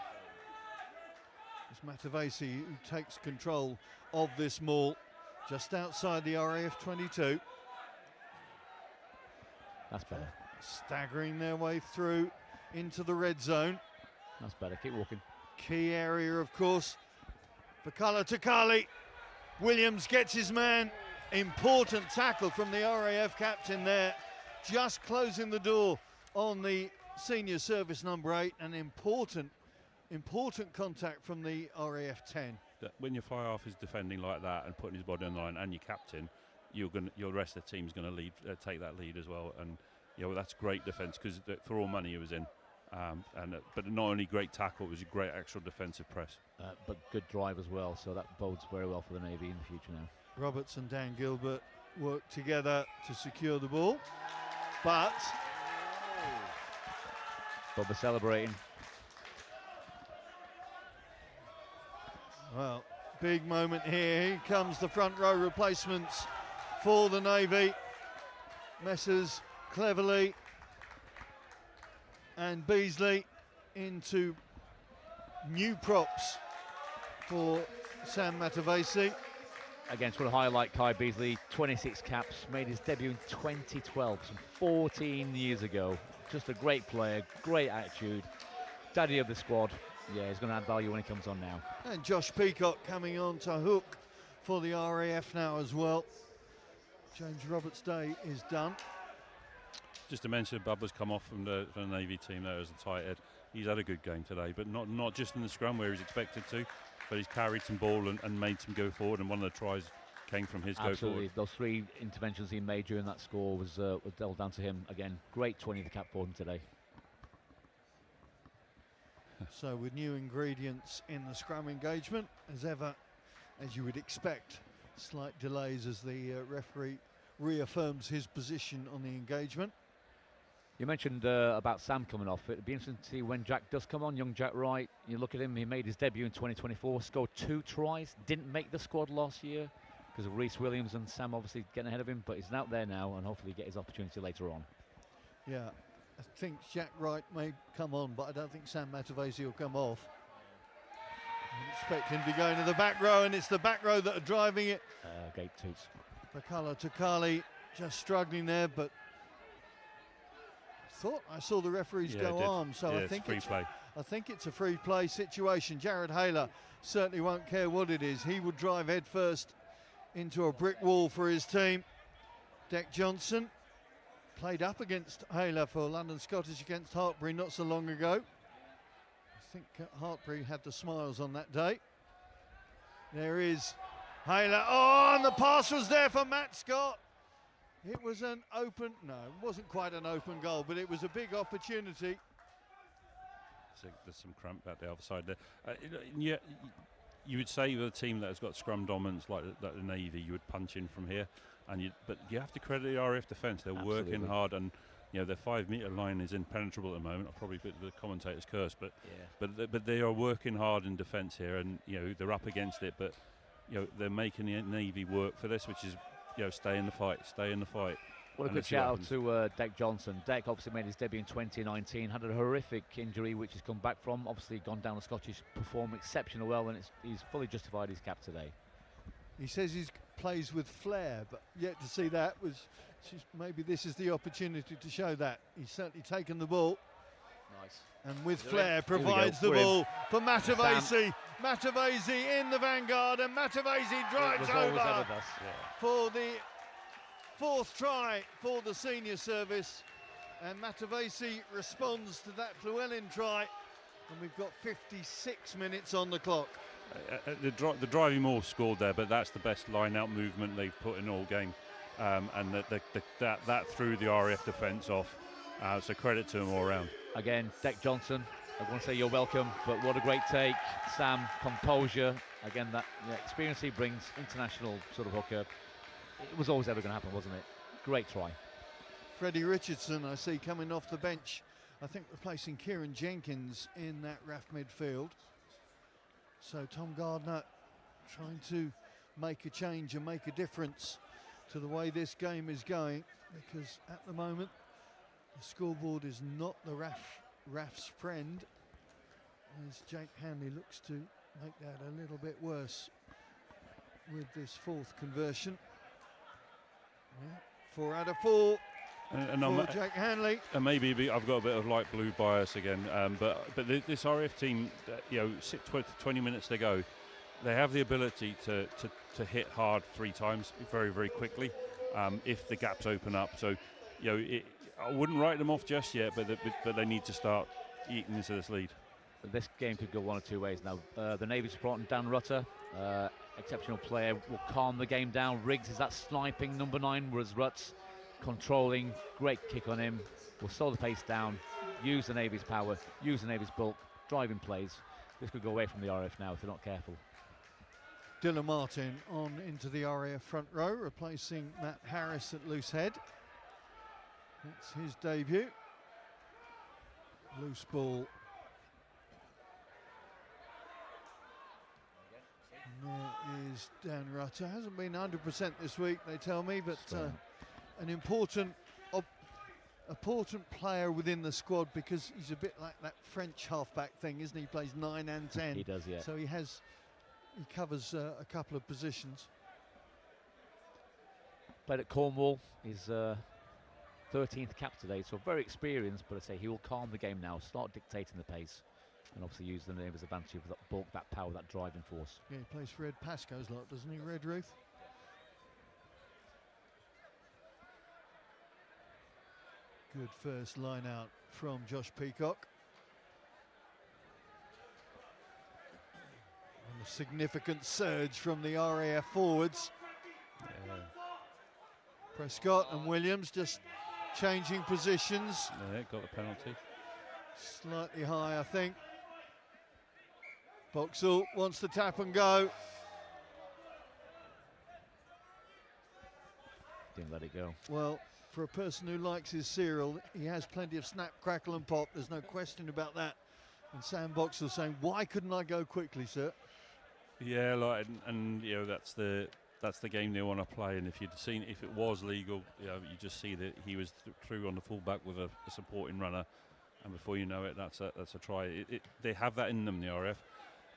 It's Matavesi who takes control of this maul just outside the RAF 22. That's better. Staggering their way through into the red zone. That's better. Keep walking. Key area, of course, for Kala Takali. Williams gets his man. Important tackle from the RAF captain there. Just closing the door on the senior service number 8. An important contact from the RAF 10. When your fly half is defending like that and putting his body on the line, and your captain, your rest of the team's going to take that lead as well. And you know, that's great defence, because for all money he was in. But not only great tackle, it was a great actual defensive press. But good drive as well, so that bodes very well for the Navy in the future now. Roberts and Dan Gilbert work together to secure the ball, but Bubba celebrating. Well, big moment here. Here comes the front row replacements for the Navy. Messrs Cleverley and Beasley into new props for Sam Matavesi. Again, just want to highlight Kai Beasley, 26 caps, made his debut in 2012, some 14 years ago. Just a great player, great attitude. daddy of the squad. Yeah, he's going to add value when he comes on now. And Josh Peacock coming on to hook for the RAF now as well. James Roberts' day is done. Just to mention, Bubba's come off from the Navy team there as a tight head. He's had a good game today, but not just in the scrum where he's expected to, but he's carried some ball and made some go forward, and one of the tries came from his go forward. Those 3 interventions he made during that score was dealt down to him. Again, great 20 the cap for him today. So with new ingredients in the scrum engagement, as ever, as you would expect, slight delays as the referee reaffirms his position on the engagement. You mentioned about Sam coming off. It'd be interesting to see when Jack does come on, young Jack Wright. You look at him, he made his debut in 2024, scored 2 tries, didn't make the squad last year because of Reece Williams and Sam obviously getting ahead of him, but he's out there now and hopefully get his opportunity later on. Yeah, I think Jack Wright may come on, but I don't think Sam Matavesi will come off. I expect him to go into the back row, and it's the back row that are driving it. Gate toots. Bakala Takali just struggling there, but I saw the referees go arm, so I think it's a free play situation. Jared Haler certainly won't care what it is. He would drive head first into a brick wall for his team. Deck Johnson played up against Haler for London Scottish against Hartbury not so long ago. I think Hartbury had the smiles on that day. There is Haler. Oh, and the pass was there for Matt Scott. It was an open, no, it wasn't quite an open goal, but it was a big opportunity. So there's some cramp out the other side there. You would say with a team that has got scrum dominance like the Navy, you would punch in from here, but you have to credit the RAF defence. They're working hard, and their 5 metre line is impenetrable at the moment. I'll probably put the commentator's curse, but they are working hard in defence here, and they're up against it, but they're making the Navy work for this, which is stay in the fight, stay in the fight. What a good shout out to Deck Johnson. Deck obviously made his debut in 2019, had a horrific injury which he's come back from, obviously gone down the Scottish, performed exceptionally well, and he's fully justified his cap today. He says he plays with flair, but yet to see that was, maybe this is the opportunity to show that. He's certainly taken the ball. Nice. And with flair provides the ball for Matavesi. Matavesi in the vanguard, and Matavesi drives over for the 4th try for the senior service. And Matavesi responds to that Llewellyn try, and we've got 56 minutes on the clock. The driving more scored there, but that's the best line-out movement they've put in all game, and that threw the RAF defence off. So credit to them all round. Again, Deck Johnson, I want to say you're welcome, but what a great take. Sam, composure. Again, that experience he brings, international sort of hooker. It was always ever going to happen, wasn't it? Great try. Freddie Richardson, I see, coming off the bench. I think replacing Kieran Jenkins in that RAF midfield. So Tom Gardner trying to make a change and make a difference to the way this game is going, because at the moment the scoreboard is not the RAF's friend, as Jake Hanley looks to make that a little bit worse with this 4th conversion. 4 out of 4 for Jake Hanley. And maybe I've got a bit of light blue bias again, but this RAF team, 20 minutes to go, they have the ability to hit hard 3 times very, very quickly if the gaps open up. So I wouldn't write them off just yet, but they need to start eating into this lead. This game could go one or two ways now. The Navy supporting Dan Rutter, exceptional player, will calm the game down. Riggs is that sniping number 9, whereas Rutt's controlling, great kick on him, will slow the pace down, use the Navy's power, use the Navy's bulk, driving plays. This could go away from the RAF now if they're not careful. Dylan Martin on into the RAF front row, replacing Matt Harris at loose head. It's his debut. Loose ball. And there is Dan Rutter. Hasn't been 100% this week, they tell me, but an important player within the squad, because he's a bit like that French halfback thing, isn't he? He plays 9 and 10. He does, yeah. So he covers a couple of positions. Played at Cornwall, his 13th cap today, so very experienced, but I say he will calm the game now, start dictating the pace. and obviously use the neighbours' advantage with that bulk, that power, that driving force. Yeah, he plays for Ed Pascoe's lot, doesn't he, Red Ruth? Good first line out from Josh Peacock. And a significant surge from the RAF forwards. Yeah. Prescott and Williams just changing positions. Yeah, got the penalty. Slightly high, I think. Boxall wants to tap and go. Didn't let it go. Well, for a person who likes his cereal, he has plenty of snap, crackle and pop. There's no question about that. And Sam Boxall saying, why couldn't I go quickly, sir? Yeah, like, and you know, that's the game they want to play. And if you'd seen, if it was legal, you know, you just see that he was through on the fullback with a supporting runner, and before you know it, that's a try. They have that in them, the RF,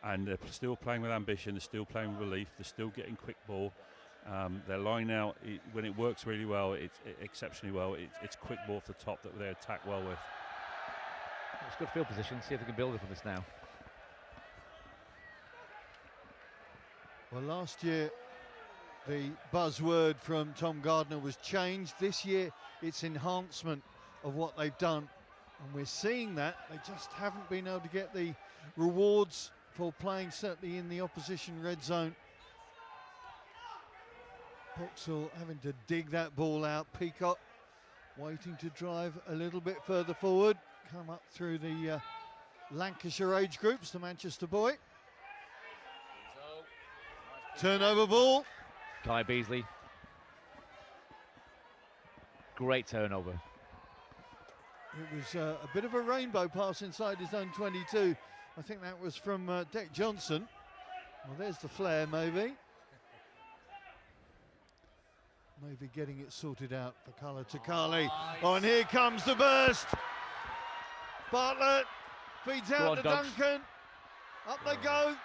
and they're still playing with ambition. They're still playing with belief. They're still getting quick ball. Their line out, when it works really well, it's exceptionally well. It's quick ball off the top that they attack well with. It's good field position. See if they can build it from this now. Well, last year the buzzword from Tom Gardner was change. This year it's enhancement of what they've done, and we're seeing that. They just haven't been able to get the rewards for playing, certainly in the opposition red zone. Boxall having to dig that ball out. Peacock waiting to drive a little bit further forward. Come up through the Lancashire age groups, the Manchester boy. Turnover ball. Kai Beasley. Great turnover. It was a bit of a rainbow pass inside his own 22. I think that was from Deck Johnson. Well, there's the flare, maybe. Maybe getting it sorted out for Kala Takali. Oh, and here comes the burst. Bartlett feeds out to Duncan. Up they go.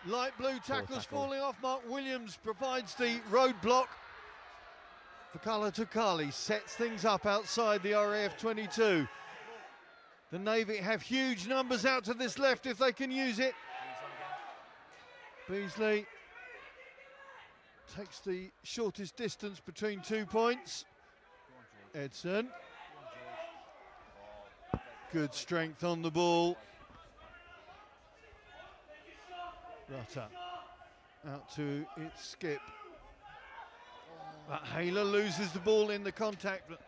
Light blue tackles falling off. Mark Williams provides the roadblock for Kala Takali. Sets things up outside the RAF 22. The Navy have huge numbers out to this left if they can use it. Beasley takes the shortest distance between 2 points. Edson. Good strength on the ball. Rutter out to its skip. But Hayler loses the ball in the contact, but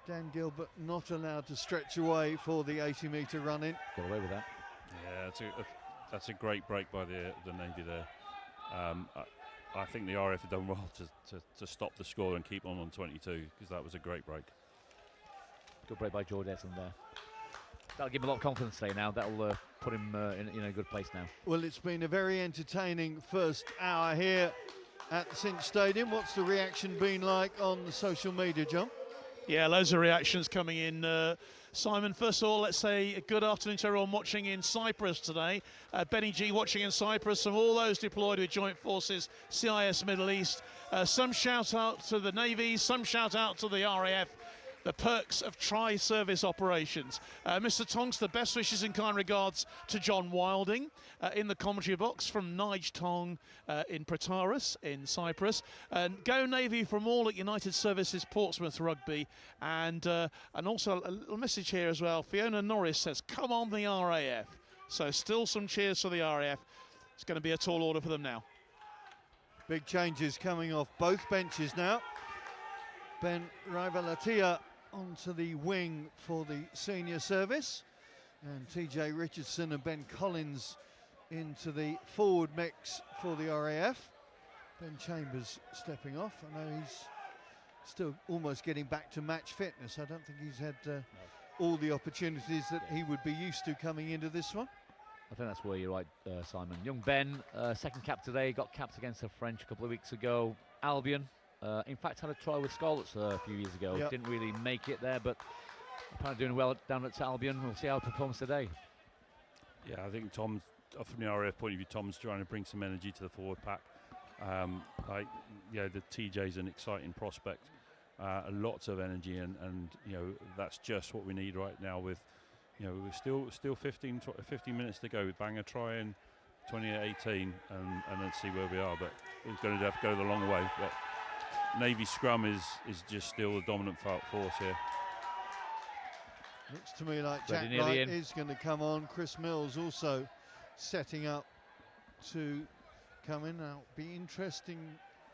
Dan Gilbert not allowed to stretch away for the 80-metre run-in. Got away with that. Yeah, that's a great break by the Navy there. I think the RF have done well to stop the score and keep on 22, because that was a great break. Good break by George Edson there. That'll give him a lot of confidence today now. That'll put him in a good place now. Well, it's been a very entertaining first hour here at the Cinch Stadium. What's the reaction been like on the social media, John? Yeah, loads of reactions coming in. Simon, first of all, let's say a good afternoon to everyone watching in Cyprus today. Benny G watching in Cyprus, and all those deployed with Joint Forces, CIS Middle East. Some shout out to the Navy, some shout out to the RAF. The perks of tri-service operations. Mr. Tonks, the best wishes and kind regards to John Wilding in the commentary box from Nige Tong in Protaras in Cyprus. And go Navy from all at United Services Portsmouth Rugby. And also a little message here as well. Fiona Norris says, come on the RAF. So still some cheers for the RAF. It's going to be a tall order for them now. Big changes coming off both benches now. Ben Rivalatia onto the wing for the senior service, and TJ Richardson and Ben Collins into the forward mix for the RAF. Ben Chambers stepping off. I know he's still almost getting back to match fitness. I don't think he's had all the opportunities that he would be used to coming into this one. I think that's where you're right, Simon. Young Ben, second cap today, got capped against the French a couple of weeks ago. Albion. In fact, had a trial with Scarlets a few years ago. Yep. Didn't really make it there, but apparently doing well down at Albion. We'll see how he performs today. Yeah, I think Tom's, from the RAF point of view, Tom's trying to bring some energy to the forward pack. The TJ's an exciting prospect. Lots of energy, and that's just what we need right now with we're still 15 minutes to go. Bang a try in 28-18 and then see where we are. But we're going to have to go the long way. But Navy scrum is just still the dominant force here. Looks to me like Jack Wright is going to come on. Chris Mills also setting up to come in. Now, be interesting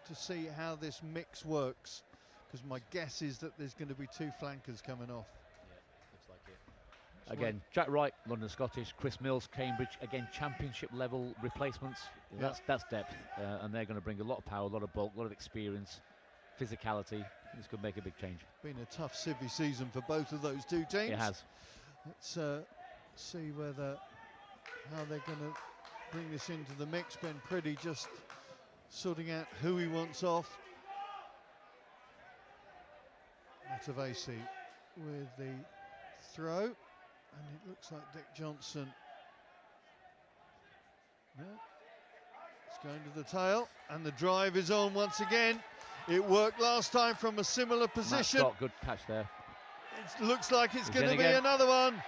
to see how this mix works, because my guess is that there's going to be 2 flankers coming off. Yeah, looks like it. Again, Jack Wright, London Scottish, Chris Mills, Cambridge. Again, championship level replacements. That's depth, and they're going to bring a lot of power, a lot of bulk, a lot of experience, physicality. This could make a big change. Been a tough civvy season for both of those 2 teams. It has. Let's see how they're going to bring this into the mix. Ben Priddy just sorting out who he wants off. Matavesi with the throw, and it looks like Dick Johnson. Yeah. It's going to the tail, and the drive is on once again. It worked last time from a similar position. Matt Scott, good catch there. It looks like it's going to be another one.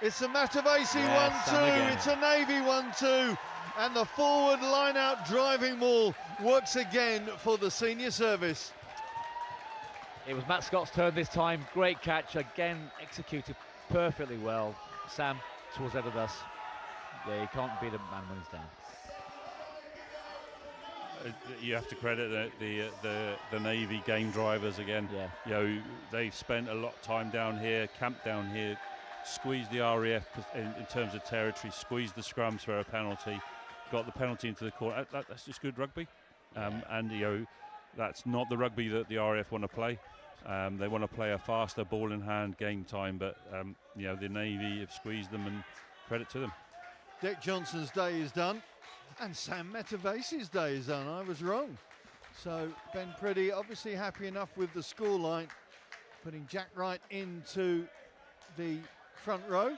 It's a Matavesi 1-2, it's a Navy 1-2, and the forward line-out driving maul works again for the senior service. It was Matt Scott's turn this time. Great catch, again executed perfectly well. Sam towards head of us. Yeah, you can't beat a man when he's down. You have to credit the Navy game drivers again. Yeah. They've spent a lot of time down here, camped down here, squeezed the RAF in terms of territory, squeezed the scrums for a penalty, got the penalty into the corner. That's just good rugby, and that's not the rugby that the RAF want to play. They want to play a faster ball in hand game time, but the Navy have squeezed them, and credit to them. Dick Johnson's day is done, and Sam Matavesi's day is done. I was wrong. So Ben Priddy obviously happy enough with the scoreline, putting Jack Wright into the front row,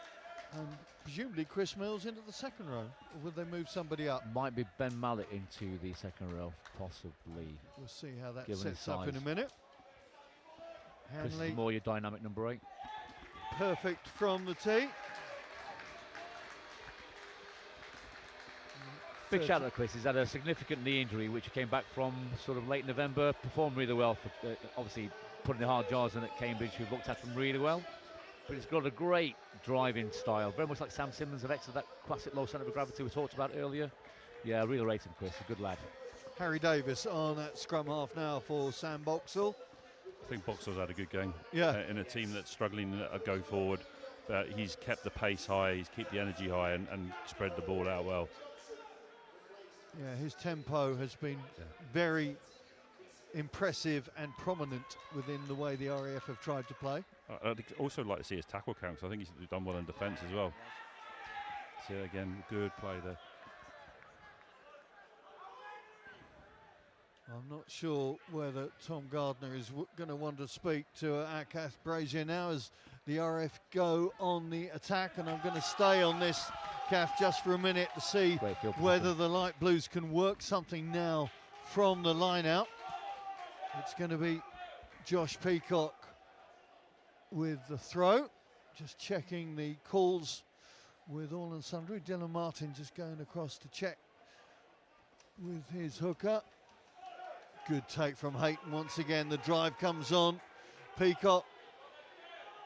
and presumably Chris Mills into the second row. Or will they move somebody up? Might be Ben Mallet into the second row, possibly. We'll see how that Given sets up in a minute. Chris Hanley, is more your dynamic number 8. perfect from the tee. Big shout out to Chris. He's had a significant knee injury, which he came back from sort of late November. Performed really well for obviously putting the hard jars in at Cambridge, who looked at him really well. But he's got a great driving style, very much like Sam Simmons of Exeter, that classic low centre of gravity we talked about earlier. Yeah, I really rate him, Chris. A good lad. Harry Davis on at scrum half now for Sam Boxall. I think Boxall's had a good game. Yeah. In a team that's struggling to go forward, but he's kept the pace high, he's kept the energy high, and spread the ball out well. Yeah, his tempo has been very impressive and prominent within the way the RAF have tried to play. I'd also like to see his tackle count, so I think he's done well in defence as well. So again, good play there. I'm not sure whether Tom Gardner is going to want to speak to Akash Brazier now as the RAF go on the attack, and I'm going to stay on this, Kath, just for a minute to see whether the light blues can work something now from the line out. It's going to be Josh Peacock with the throw, just checking the calls with all and sundry. Dylan Martin just going across to check with his hooker. Good take from Hayton once again. The drive comes on. Peacock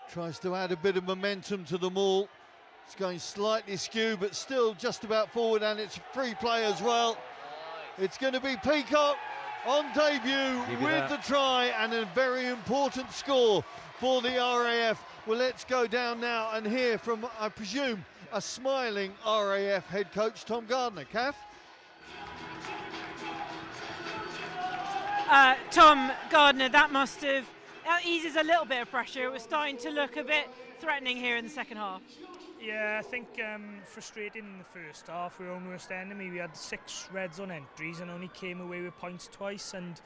tries to add a bit of momentum to the maul. It's going slightly skew, but still just about forward, and it's free play as well. It's going to be Peacock on debut with the try, and a very important score for the RAF. Well, let's go down now and hear from, I presume, a smiling RAF head coach, Tom Gardner. Kath? Tom Gardner, that must have eases a little bit of pressure. It was starting to look a bit threatening here in the second half. Yeah, I think frustrating in the first half. We were own worst enemy. We had 6 red zone entries and only came away with points twice, and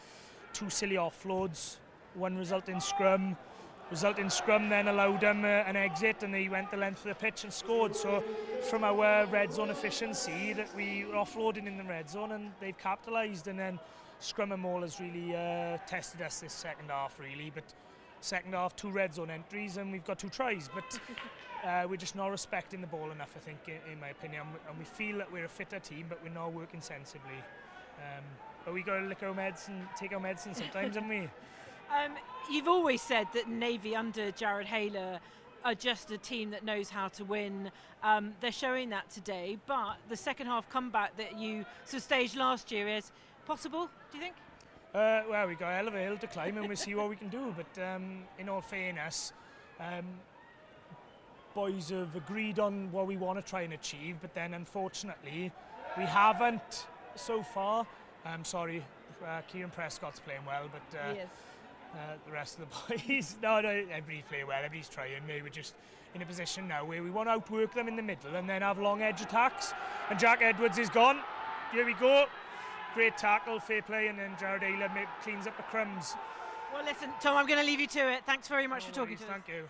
2 silly offloads. One resulting scrum. Resulting scrum then allowed them an exit, and they went the length of the pitch and scored. So from our red zone efficiency, that we were offloading in the red zone, and they've capitalised. And then scrum and maul has really tested us this second half, really. But second half, 2 red zone entries, and we've got 2 tries. But we're just not respecting the ball enough, I think, in my opinion. And we feel that we're a fitter team, but we're not working sensibly. But we got to lick our meds and take our medicine sometimes, haven't we? You've always said that Navy under Jared Hayler are just a team that knows how to win. They're showing that today, but the second half comeback that you sort of staged last year is possible, do you think? Well, we've got a hell of a hill to climb, and we'll see what we can do. But in all fairness, boys have agreed on what we want to try and achieve, but then unfortunately we haven't so far. I'm sorry, Kieran Prescott's playing well, but the rest of the boys, no, everybody's playing well, everybody's trying. We're just in a position now where we want to outwork them in the middle and then have long edge attacks. And Jack Edwards is gone. Here we go. Great tackle, fair play, and then Jared Ayler cleans up the crumbs. Well, listen, Tom, I'm going to leave you to it. Thanks very much for talking to us. Thank you.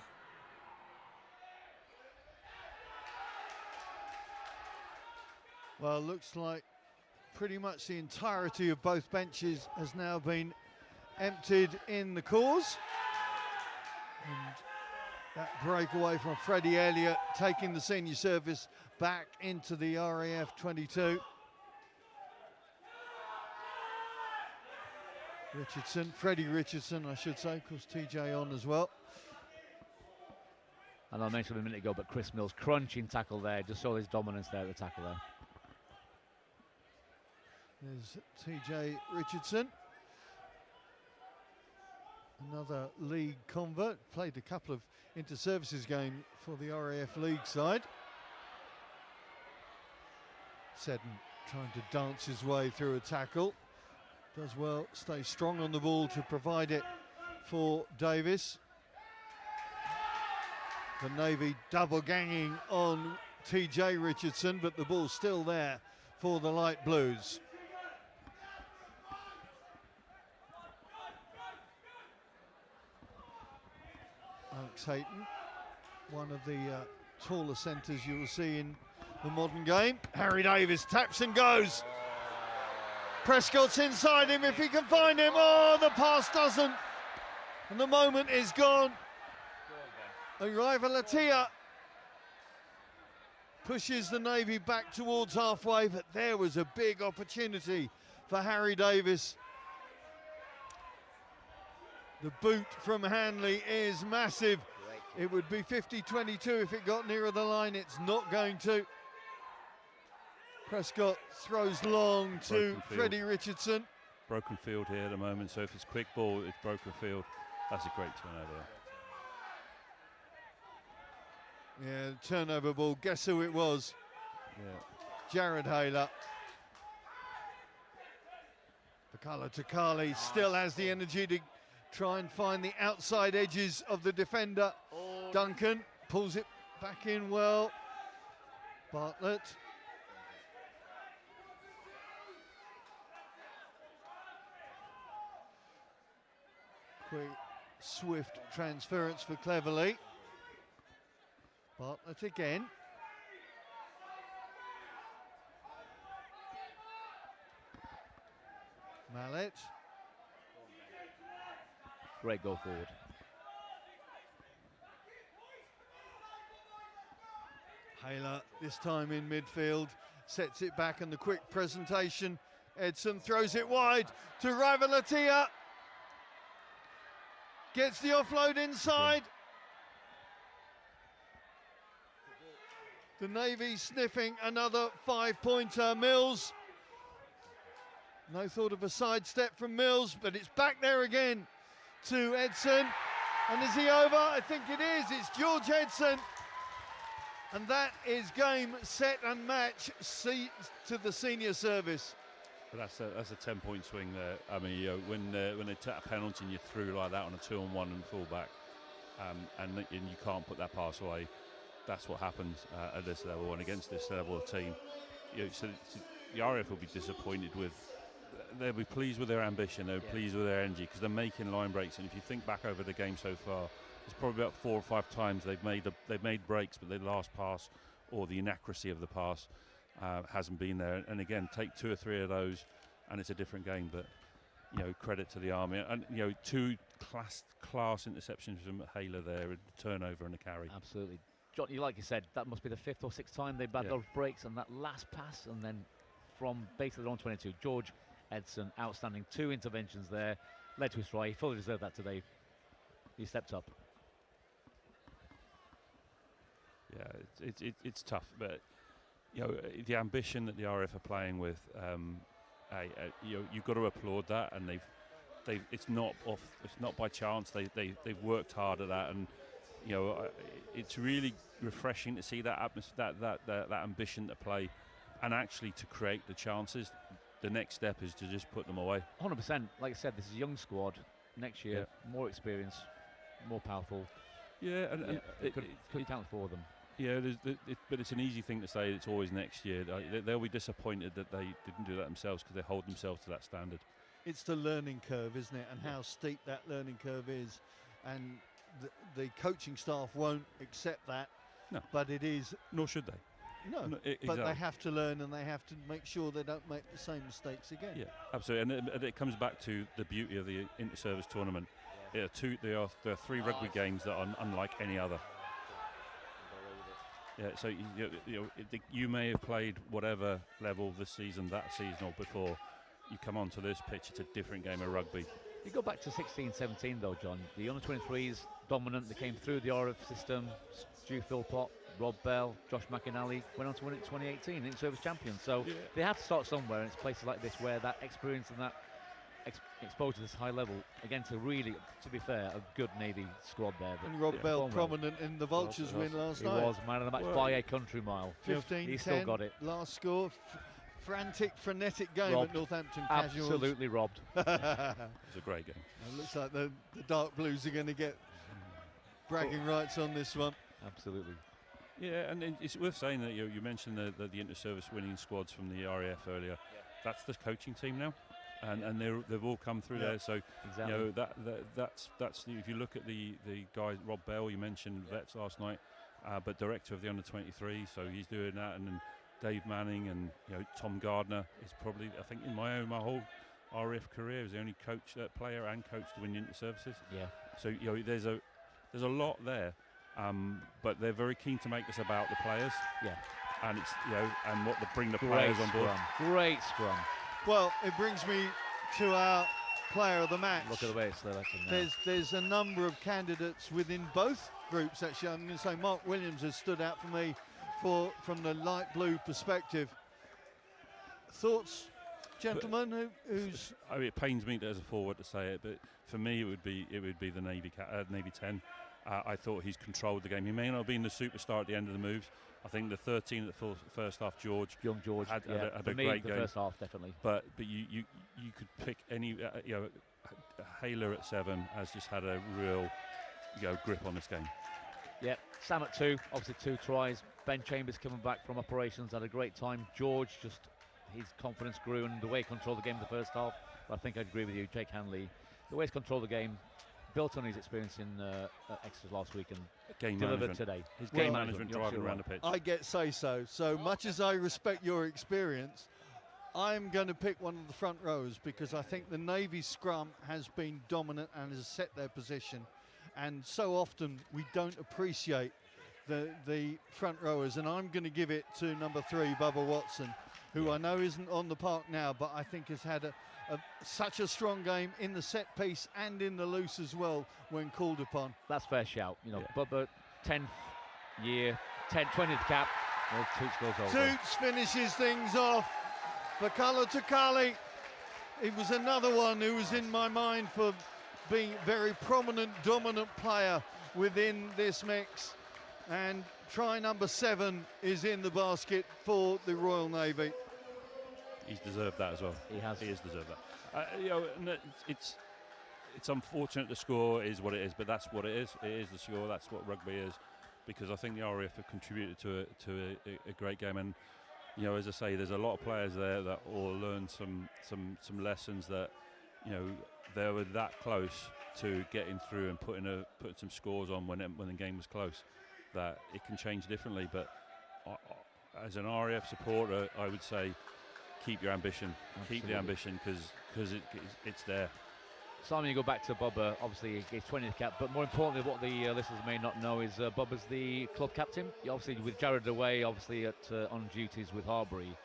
Well, looks like pretty much the entirety of both benches has now been emptied in the cause. And that breakaway from Freddie Elliott taking the senior service back into the RAF 22. Freddie Richardson, I should say, because TJ on as well. And I mentioned a minute ago, but Chris Mills crunching tackle there, just saw his dominance there at the tackle there. There's TJ Richardson, another league convert, played a couple of inter-services games for the RAF league side. Seddon trying to dance his way through a tackle. Does well, stays strong on the ball to provide it for Davis. The Navy double ganging on TJ Richardson, but the ball's still there for the light blues. Alex Hayton, one of the taller centres you will see in the modern game. Harry Davis taps and goes. Prescott's inside him if he can find him. Oh, the pass doesn't. And the moment is gone. Arriva Latia pushes the Navy back towards halfway, but there was a big opportunity for Harry Davis. The boot from Hanley is massive. It would be 50-22 if it got nearer the line. It's not going to. Prescott throws long to Freddie Richardson. Broken field here at the moment, so if it's quick ball, it's broken field. That's a great turnover. Yeah, turnover ball. Guess who it was? Yeah. Jared Hayler. Pakala Takali still has the energy to try and find the outside edges of the defender. Duncan pulls it back in well. Bartlett. Quick, swift transference for Cleverley. Bartlett again. Mallet. Great go forward. Hayler this time in midfield, sets it back and the quick presentation. Edson throws it wide to Riva Latia. Gets the offload inside. The Navy sniffing another 5-pointer. Mills. No thought of a sidestep from Mills, but it's back there again to Edson. And is he over? I think it is. It's George Edson. And that is game, set and match to the senior service. But that's a 10-point swing there. I mean, when they take a penalty and you're through like that on a 2-on-1 and fullback, and you can't put that pass away, that's what happens at this level and against this level of team. So the RAF will be disappointed with. They'll be pleased with their ambition. They'll be pleased with their energy because they're making line breaks. And if you think back over the game so far, there's probably about 4 or 5 times they've made breaks, but the last pass or the inaccuracy of the pass hasn't been there. And again, take 2 or 3 of those, and it's a different game. But credit to the Army, and 2 class interceptions from Haler there, a turnover and a carry. Absolutely. John, like you said, that must be the 5th or 6th time they've had those breaks, and that last pass, and then from basically their own 22, George Edson, outstanding 2 interventions there, led to his try. He fully deserved that today. He stepped up. Yeah, it's tough, but you know the ambition that the RF are playing with. You've got to applaud that, and it's not by chance. They've worked hard at that, and you know it's really refreshing to see that that ambition to play, and actually to create the chances. The next step is to just put them away. 100%. Like I said, this is a young squad. Next year, more experience, more powerful. Yeah, and it could count for them. Yeah, but it's an easy thing to say. It's always next year. They'll be disappointed that they didn't do that themselves, because they hold themselves to that standard. It's the learning curve, isn't it? And how steep that learning curve is. And the coaching staff won't accept that. No. But it is. Nor should they. No, but they have to learn, and they have to make sure they don't make the same mistakes again. Yeah, absolutely. And it comes back to the beauty of the inter-service tournament. There are 3 rugby games that are unlike any other. Yeah, so you may have played whatever level this season, that season, or before. You come onto this pitch, it's a different game of rugby. You go back to 16-17 though, John. The under-23s dominant. They came through the RF system. Stu Philpott, Rob Bell, Josh McInally went on to win it 2018, inter-service champions. So they have to start somewhere, and it's places like this where that experience and that exposure to this high level against a really, to be fair, a good Navy squad there. And Rob Bell prominent in the Vultures win last night. He was man of the match by a country mile. 15-10. He still got it. Last score. Frantic, frenetic game robbed. at Northampton Casuals. Absolutely robbed. It was a great game. It looks like the Dark Blues are going to get bragging rights on this one. Absolutely. Yeah, and it's worth saying that you mentioned the inter-service winning squads from the RAF earlier. That's the coaching team now, and they've all come through there. So exactly. you know that's if you look at the guy Rob Bell, you mentioned vets last night, but director of the under-23, so he's doing that, and then Dave Manning and Tom Gardner is probably, I think, in my whole RAF career, is the only player and coach to win inter-services. Yeah. So there's a lot there. But they're very keen to make this about the players. Yeah. And it's and what to bring the players on board. Great scrum. Well, it brings me to our player of the match. Look at the way it's selected now. There's a number of candidates within both groups. Actually, I'm going to say Mark Williams has stood out for me from the light blue perspective. Thoughts, gentlemen? Who's? I mean, it pains me as a forward to say it, but for me it would be the Navy 10. I thought he's controlled the game. He may not have been the superstar at the end of the moves. I think the 13 at the first half, Young George, had a for me, great the game. first half definitely. But you could pick any. Haler at 7 has just had a real grip on this game. Yeah, Sam at 2, obviously 2 tries. Ben Chambers coming back from operations, had a great time. George, just his confidence grew, and the way he controlled the game in the first half. But I think I'd agree with you, Jake Hanley. The way he's controlled the game, built on his experience in extras last week, and game delivered management. today. His game management driving around the pitch. I get say-so. So much as I respect your experience, I'm going to pick one of the front rows, because I think the Navy scrum has been dominant and has set their position. And so often we don't appreciate the front rowers. And I'm going to give it to number 3, Bubba Watson, who I know isn't on the park now, but I think has had such a strong game in the set piece and in the loose as well when called upon. That's fair shout. Bubba, 10th year, 20th cap. Well, Toots goes over. Toots finishes things off for Kala Tukali. It was another one who was in my mind for being very prominent, dominant player within this mix. And try number 7 is in the basket for the Royal Navy. He's deserved that as well. He has deserved that. It's unfortunate the score is what it is, but that's what it is. It is the score. That's what rugby is, because I think the RAF have contributed to a great game. And as I say, there's a lot of players there that all learned some lessons that they were that close to getting through and putting some scores on when the game was close, that it can change differently. But as an RAF supporter, I would say, keep your ambition. Absolutely. Keep the ambition, because it's there. Simon, you go back to Bubba. Obviously, he's 20th cap, but more importantly, what the listeners may not know is Bubba's the club captain. Obviously, with Jared away, obviously on duties with Harbury,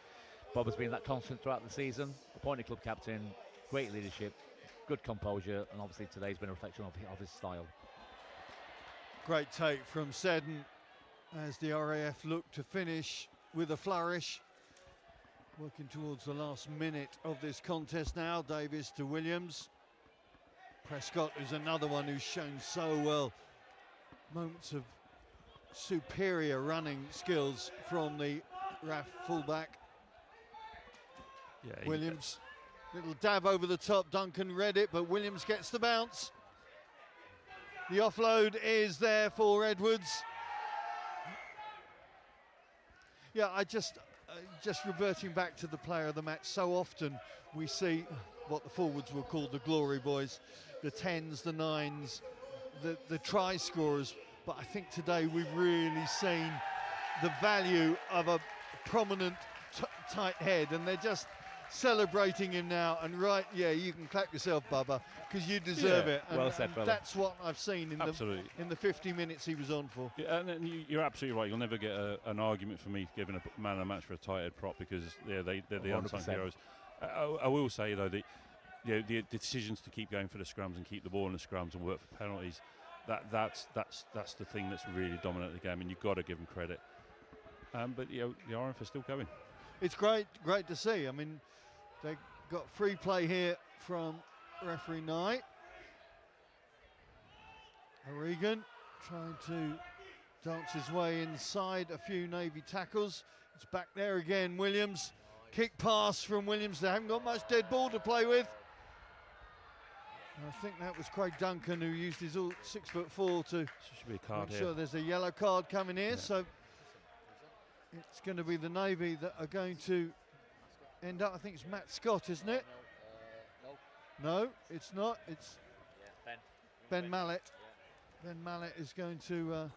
Bubba's been that constant throughout the season. Appointed club captain, great leadership, good composure, and obviously today's been a reflection of his style. Great take from Seddon as the RAF look to finish with a flourish. Working towards the last minute of this contest now. Davis to Williams. Prescott is another one who's shown so well. Moments of superior running skills from the RAF fullback. Yeah, Williams, little dab over the top. Duncan read it, but Williams gets the bounce. The offload is there for Edwards. Yeah, just reverting back to the player of the match. So often we see what the forwards will call the glory boys, the 10s, the 9s, the try scorers. But I think today we've really seen the value of a prominent tight head, and they're just celebrating him now. And you can clap yourself, Bubba, because you deserve it. And, well said, fella. That's what I've seen in the 50 minutes he was on for. Yeah, and you're absolutely right. You'll never get an argument for me giving a man of the match for a tight head prop, because they're the 100%. Unsung heroes. I will say though, the decisions to keep going for the scrums and keep the ball in the scrums and work for penalties, that's the thing that's really dominant the game, and you've got to give them credit. But the RF are still going. It's great to see. I mean, they got free play here from referee Knight. O'Regan trying to dance his way inside a few Navy tackles. It's back there again, Williams. Kick pass from Williams. They haven't got much dead ball to play with. And I think that was Craig Duncan who used his 6'4" to should be a card make here. sure there's a yellow card coming here. Yeah. So it's going to be the Navy that are going to end up. I think it's Matt Scott, isn't it? No, it's not. It's Ben Mallet. Ben Mallet is going to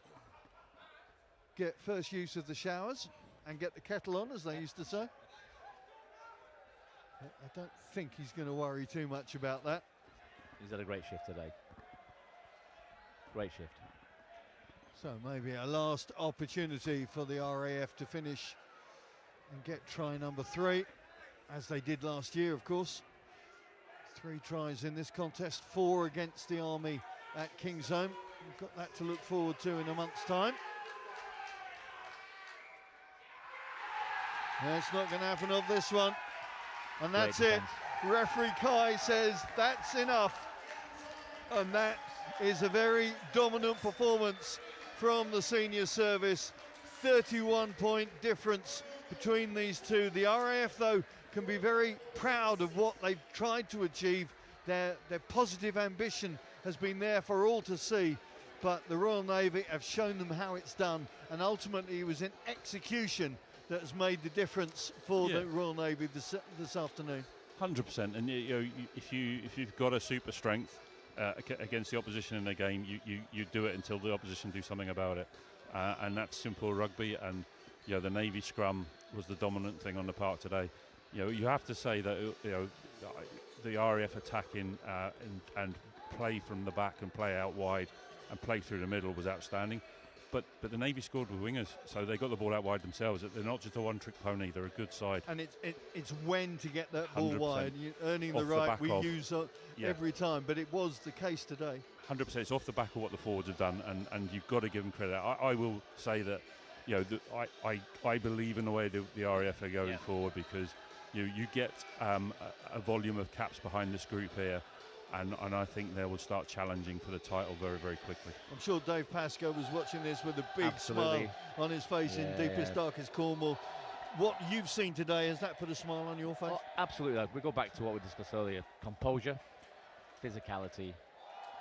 get first use of the showers and get the kettle on, as they used to say. I don't think he's going to worry too much about that. He's had a great shift today. Great shift. So maybe a last opportunity for the RAF to finish and get try number 3, as they did last year, of course. 3 tries in this contest, 4 against the Army at Kingsholm. We've got that to look forward to in a month's time. That's not going to happen of this one. And that's it. Referee Kai says that's enough. And that is a very dominant performance from the senior service. 31-point difference between these two. The RAF, though, can be very proud of what they've tried to achieve. Their positive ambition has been there for all to see. But the Royal Navy have shown them how it's done. And ultimately, it was in execution that has made the difference for the Royal Navy this afternoon. 100%, and if you've got a super strength against the opposition in a game, you do it until the opposition do something about it, and that's simple rugby. And the Navy scrum was the dominant thing on the park today. You have to say that the RAF attacking and play from the back and play out wide and play through the middle was outstanding. But the Navy scored with wingers, so they got the ball out wide themselves. They're not just a one-trick pony; they're a good side. And it's when to get that ball 100%. wide, earning the right we use every time. But it was the case today. 100%. It's off the back of what the forwards have done, and you've got to give them credit. I will say that I believe in the way the RAF are going forward, because you get a volume of caps behind this group here. And I think they will start challenging for the title very, very quickly. I'm sure Dave Pascoe was watching this with a big smile on his face in deepest, darkest Cornwall. What you've seen today, has that put a smile on your face? Oh, absolutely. We go back to what we discussed earlier. Composure, physicality,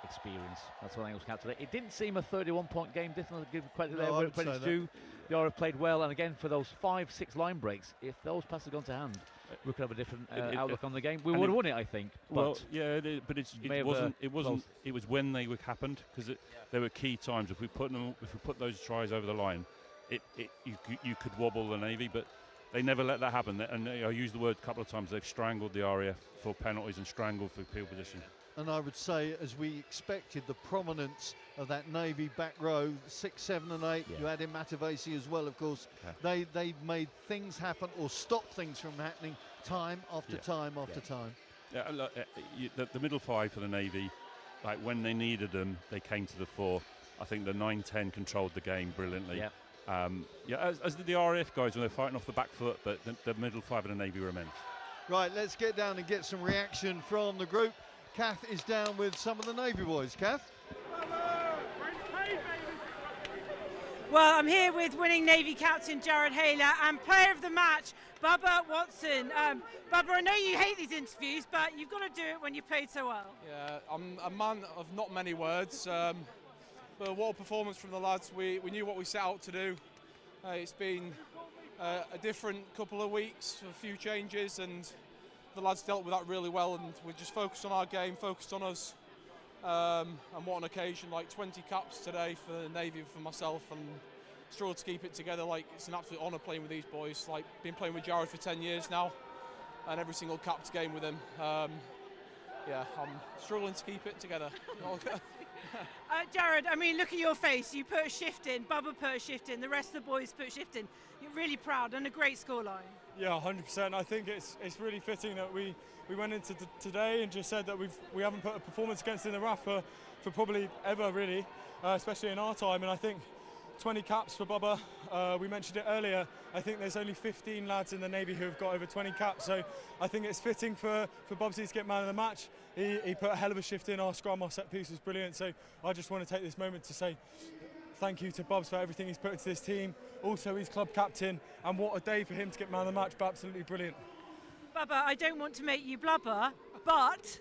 experience. That's what I think was captured today. It didn't seem a 31-point game. Definitely give credit there where credit's due. The RF played well, and again, for those 5-6 line breaks, if those passes had gone to hand, we could have a different outlook on the game. We would have won it, I think. Well, but it was when they happened, because there were key times. If we put those tries over the line, you could wobble the Navy, but they never let that happen. And I used the word a couple of times. They've strangled the RAF for penalties and strangled for field position. and I would say, as we expected, the prominence of that Navy back row, 6, 7 and 8. Yeah. You had Mativasi as well, of course. They made things happen or stopped things from happening time after time after time. Yeah, look, the middle five for the Navy, like when they needed them, they came to the fore. I think the 9-10 controlled the game brilliantly. As did the RAF guys when they're fighting off the back foot, but the middle five of the Navy were immense. Right, let's get down and get some reaction from the group. Kath is down with some of the Navy boys. Kath? Well, I'm here with winning Navy captain Jared Hayler and player of the match, Bubba Watson. Bubba, I know you hate these interviews, but you've got to do it when you played so well. Yeah, I'm a man of not many words, but what a performance from the lads. We knew what we set out to do. It's been a different couple of weeks, a few changes, and the lads dealt with that really well, and we just focused on our game, focused on us. And what an occasion, like 20 caps today for the Navy, for myself, and struggled to keep it together. Like, it's an absolute honour playing with these boys. Like, been playing with Jared for 10 years now, and every single capped game with him. Yeah, I'm struggling to keep it together. Jared, I mean, look at your face. You put a shift in, Bubba put a shift in, the rest of the boys put a shift in. You're really proud and a great scoreline. Yeah, 100%. I think it's really fitting that we went into today and just said that we haven't put a performance against in the RAF for probably ever, really, especially in our time. And I think 20 caps for Bubba. We mentioned it earlier. I think there's only 15 lads in the Navy who have got over 20 caps. So I think it's fitting for Bubsy to get man of the match. He put a hell of a shift in. Our scrum, our set piece was brilliant. So I just want to take this moment to say thank you to Bubs for everything he's put into this team. Also, he's club captain, and what a day for him to get man of the match. But absolutely brilliant. Bubba, I don't want to make you blubber, but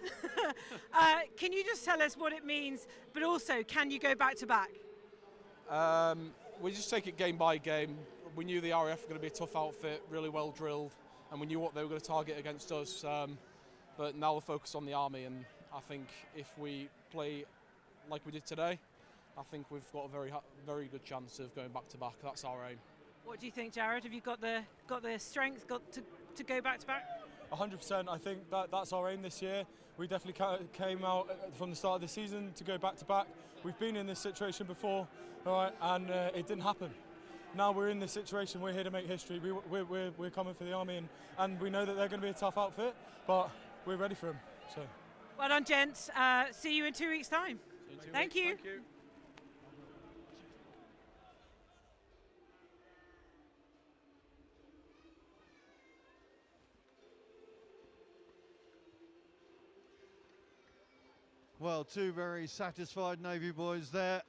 can you just tell us what it means? But also, can you go back to back? We just take it game by game. We knew the RAF were going to be a tough outfit, really well drilled, and we knew what they were going to target against us. But now we're focused on the Army, and I think if we play like we did today, I think we've got a very good chance of going back to back. That's our aim. What do you think, Jared? Have you got the strength to go back to back? 100%. I think that's our aim this year. We definitely came out from the start of the season to go back to back. We've been in this situation before, all right, and it didn't happen. Now we're in this situation. We're here to make history. We're coming for the Army, and we know that they're going to be a tough outfit, but we're ready for them. So. Well done, gents. See you in 2 weeks' time. Thank you. Thank you. Well, two very satisfied Navy boys there.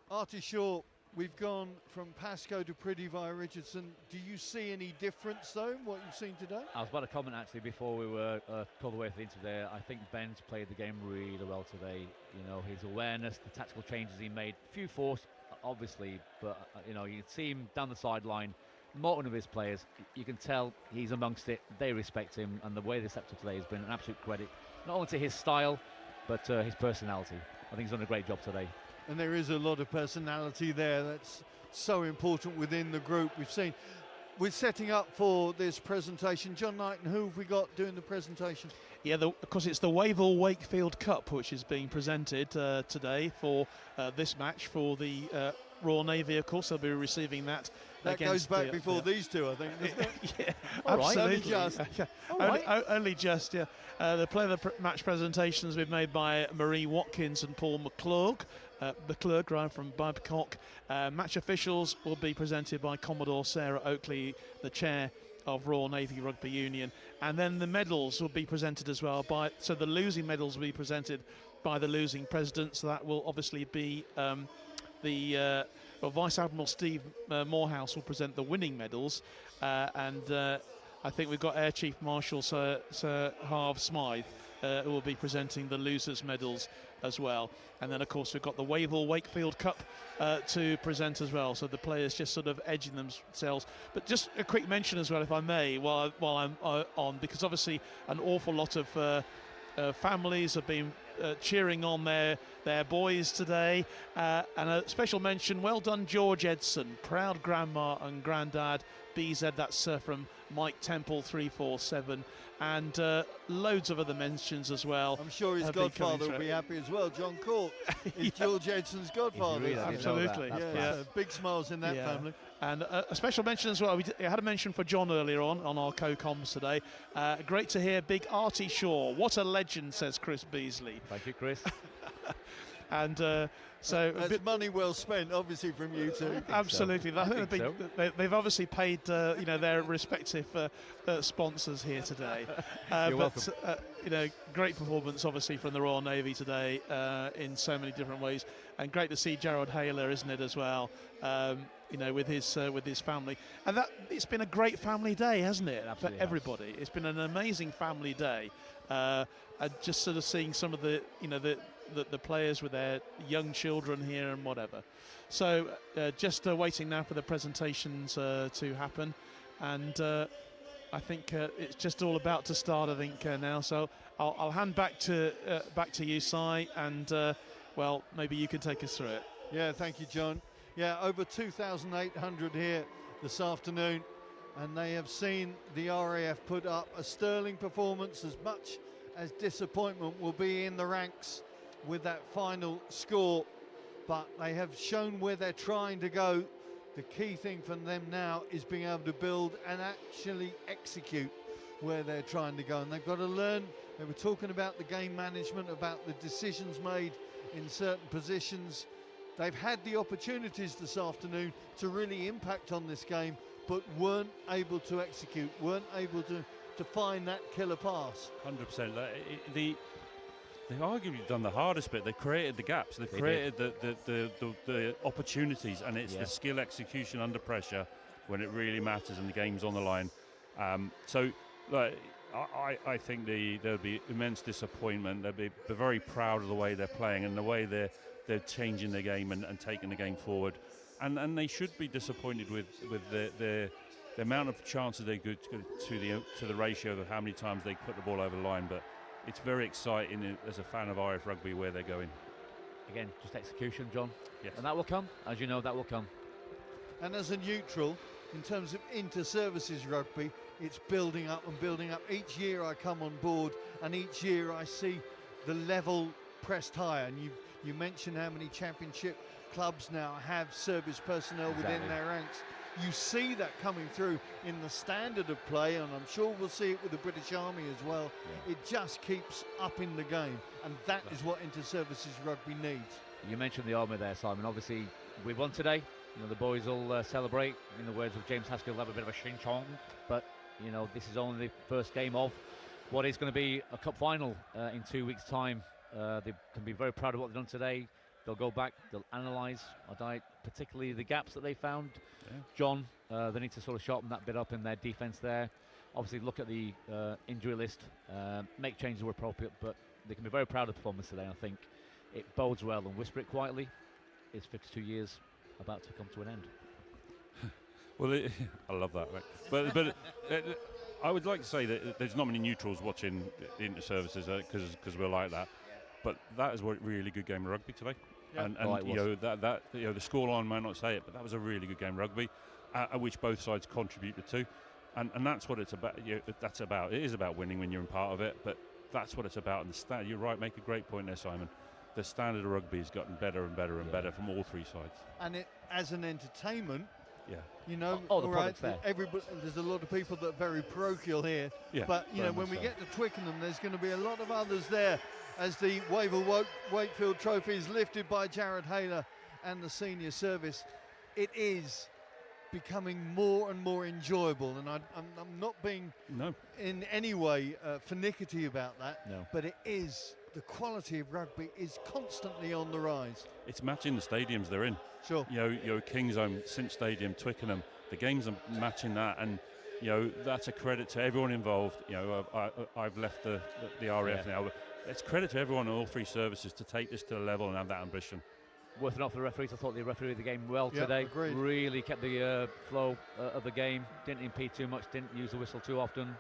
Artie Shaw, we've gone from Pascoe to Priddy via Richardson. Do you see any difference, though, in what you've seen today? I was about to comment, actually, before we were called away for the interview there. I think Ben's played the game really well today. You know, his awareness, the tactical changes he made, few force, obviously, but, you know, you can see him down the sideline, Morton of his players, you can tell he's amongst it. They respect him, and the way they stepped up today has been an absolute credit, not only to his style, but his personality. I think he's done a great job today. And there is a lot of personality there. That's so important within the group. We're setting up for this presentation. John Knighton, who have we got doing the presentation? Yeah, of course, it's the Wavell Wakefield Cup, which is being presented today for this match for the Royal Navy. Of course, they'll be receiving that. That goes back before these two, I think, doesn't it? Yeah, absolutely. Only just, yeah. The player of the match presentations have been made by Marie Watkins and Paul McClurg. McClurg from Babcock. Match officials will be presented by Commodore Sarah Oakley, the chair of Royal Navy Rugby Union. And then the medals will be presented as well so the losing medals will be presented by the losing president. So that will obviously be Vice Admiral Steve Morehouse will present the winning medals, and I think we've got Air Chief Marshal Sir Harve Smythe who will be presenting the losers medals as well. And then of course we've got the Wavell Wakefield Cup to present as well, so the players just sort of edging themselves. But just a quick mention as well, if I may, while I'm on, because obviously an awful lot of families have been cheering on their boys today. And a special mention, well done George Edson, proud grandma and granddad. BZ, that's from Mike Temple 347, and loads of other mentions as well. I'm sure his godfather will be happy as well. John Cork is George Edson's godfather. Really, absolutely. Yeah, big smiles in that family. And a special mention as well. We had a mention for John earlier on our co-coms today. Great to hear Big Artie Shaw. What a legend, says Chris Beasley. Thank you, Chris. And so that's money well spent, obviously, from you two. Absolutely, they've obviously paid their respective sponsors here today. You're welcome. Great performance, obviously, from the Royal Navy today in so many different ways, and great to see Jared Hayler, isn't it, as well? With his family, and it's been a great family day, hasn't it, for everybody? It's been an amazing family day, and just sort of seeing some of the players with their young children here and whatever. So just waiting now for the presentations to happen, and I think it's just all about to start. I think now. So I'll hand back to you, Si, and well, maybe you can take us through it. Yeah, thank you, John. Yeah, over 2,800 here this afternoon, and they have seen the RAF put up a sterling performance. As much as disappointment will be in the ranks with that final score, but they have shown where they're trying to go. The key thing for them now is being able to build and actually execute where they're trying to go, and they've got to learn. They were talking about the game management, about the decisions made in certain positions. They've had the opportunities this afternoon to really impact on this game, but weren't able to execute, weren't able to find that killer pass. 100%. They've arguably done the hardest bit. They've created the gaps. They've created the opportunities, and it's the skill execution under pressure when it really matters and the game's on the line. I think there'll be immense disappointment. They're very proud of the way they're playing and the way they're changing their game and taking the game forward, and they should be disappointed with the amount of chances they get to the ratio of how many times they put the ball over the line. But it's very exciting as a fan of RF rugby where they're going. Again, just execution, John. Yes. And that will come, as you know, that will come. And as a neutral, in terms of inter-services rugby, it's building up and building up. Each year I come on board, and each year I see the level pressed higher. And you mentioned how many championship clubs now have service personnel within their ranks. You see that coming through in the standard of play, and I'm sure we'll see it with the British Army as well. Yeah. It just keeps up in the game, and that is what inter-services rugby needs. You mentioned the Army there, Simon. Obviously, we won today. The boys will celebrate. In the words of James Haskell, they'll have a bit of a shing-chong. But, this is only the first game of what is going to be a cup final in 2 weeks' time. They can be very proud of what they've done today. They'll go back, they'll analyse, particularly the gaps that they found. Yeah. John, they need to sort of sharpen that bit up in their defence there. Obviously, look at the injury list, make changes where appropriate, but they can be very proud of the performance today. I think it bodes well, and whisper it quietly. It's 52 years about to come to an end. Well, I love that. Right? But I would like to say that there's not many neutrals watching the inter-services because we're like that. But that is a really good game of rugby today. Yeah. And the scoreline might not say it, but that was a really good game of rugby, which both sides contributed to, and that's what it's about. That's about. It is about winning when you're in part of it, but that's what it's about. And you're right. Make a great point there, Simon. The standard of rugby has gotten better and better and better from all three sides. And it as an entertainment. Yeah. The product's there. There's a lot of people that are very parochial here. Yeah. But when we get to Twickenham, there's going to be a lot of others there. As the Wakefield Trophy is lifted by Jared Hayler and the senior service, it is becoming more and more enjoyable. And I'm not being in any way finicky about that. No. But it is, the quality of rugby is constantly on the rise. It's matching the stadiums they're in. Sure. Kingsholm, Cinch Stadium, Twickenham, the games are matching that, and that's a credit to everyone involved. I've left the RAF now, but it's credit to everyone in all three services to take this to the level and have that ambition. Worth it off for the referees. I thought they refereed the game well today. Agreed. Really kept the flow of the game. Didn't impede too much. Didn't use the whistle too often.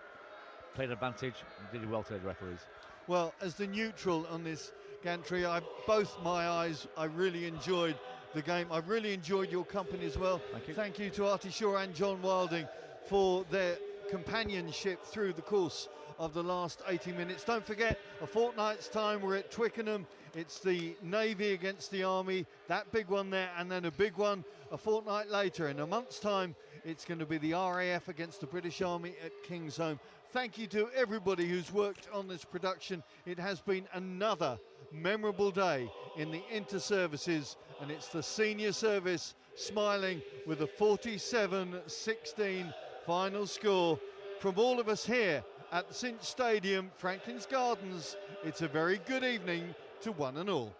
Played advantage. Did well today, the referees. Well, as the neutral on this Gantry. Both my eyes, I really enjoyed the game. I really enjoyed your company as well. Thank you. Thank you to Artie Shaw and John Wilding for their companionship through the course of the last 80 minutes. Don't forget, a fortnight's time, we're at Twickenham. It's the Navy against the Army, that big one there, and then a big one a fortnight later. In a month's time, it's going to be the RAF against the British Army at Kingsholm. Thank you to everybody who's worked on this production. It has been another memorable day in the inter-services, and it's the senior service smiling with a 47-16 final score. From all of us here at the Cinch Stadium, Franklin's Gardens, it's a very good evening to one and all.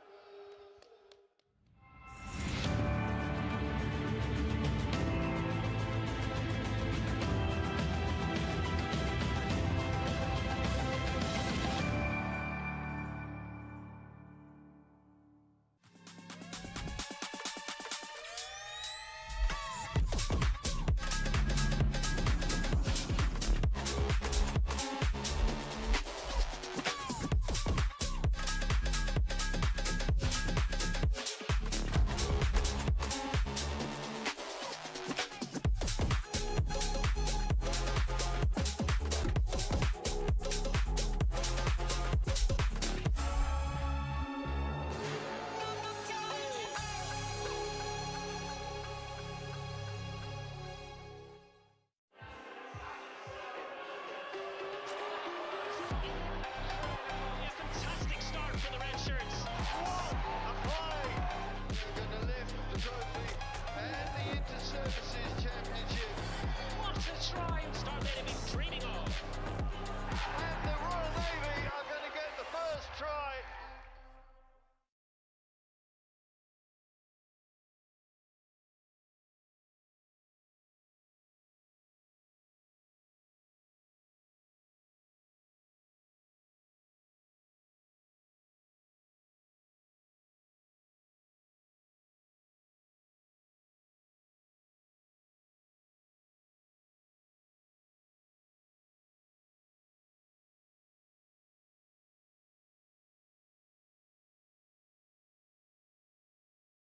Services Championship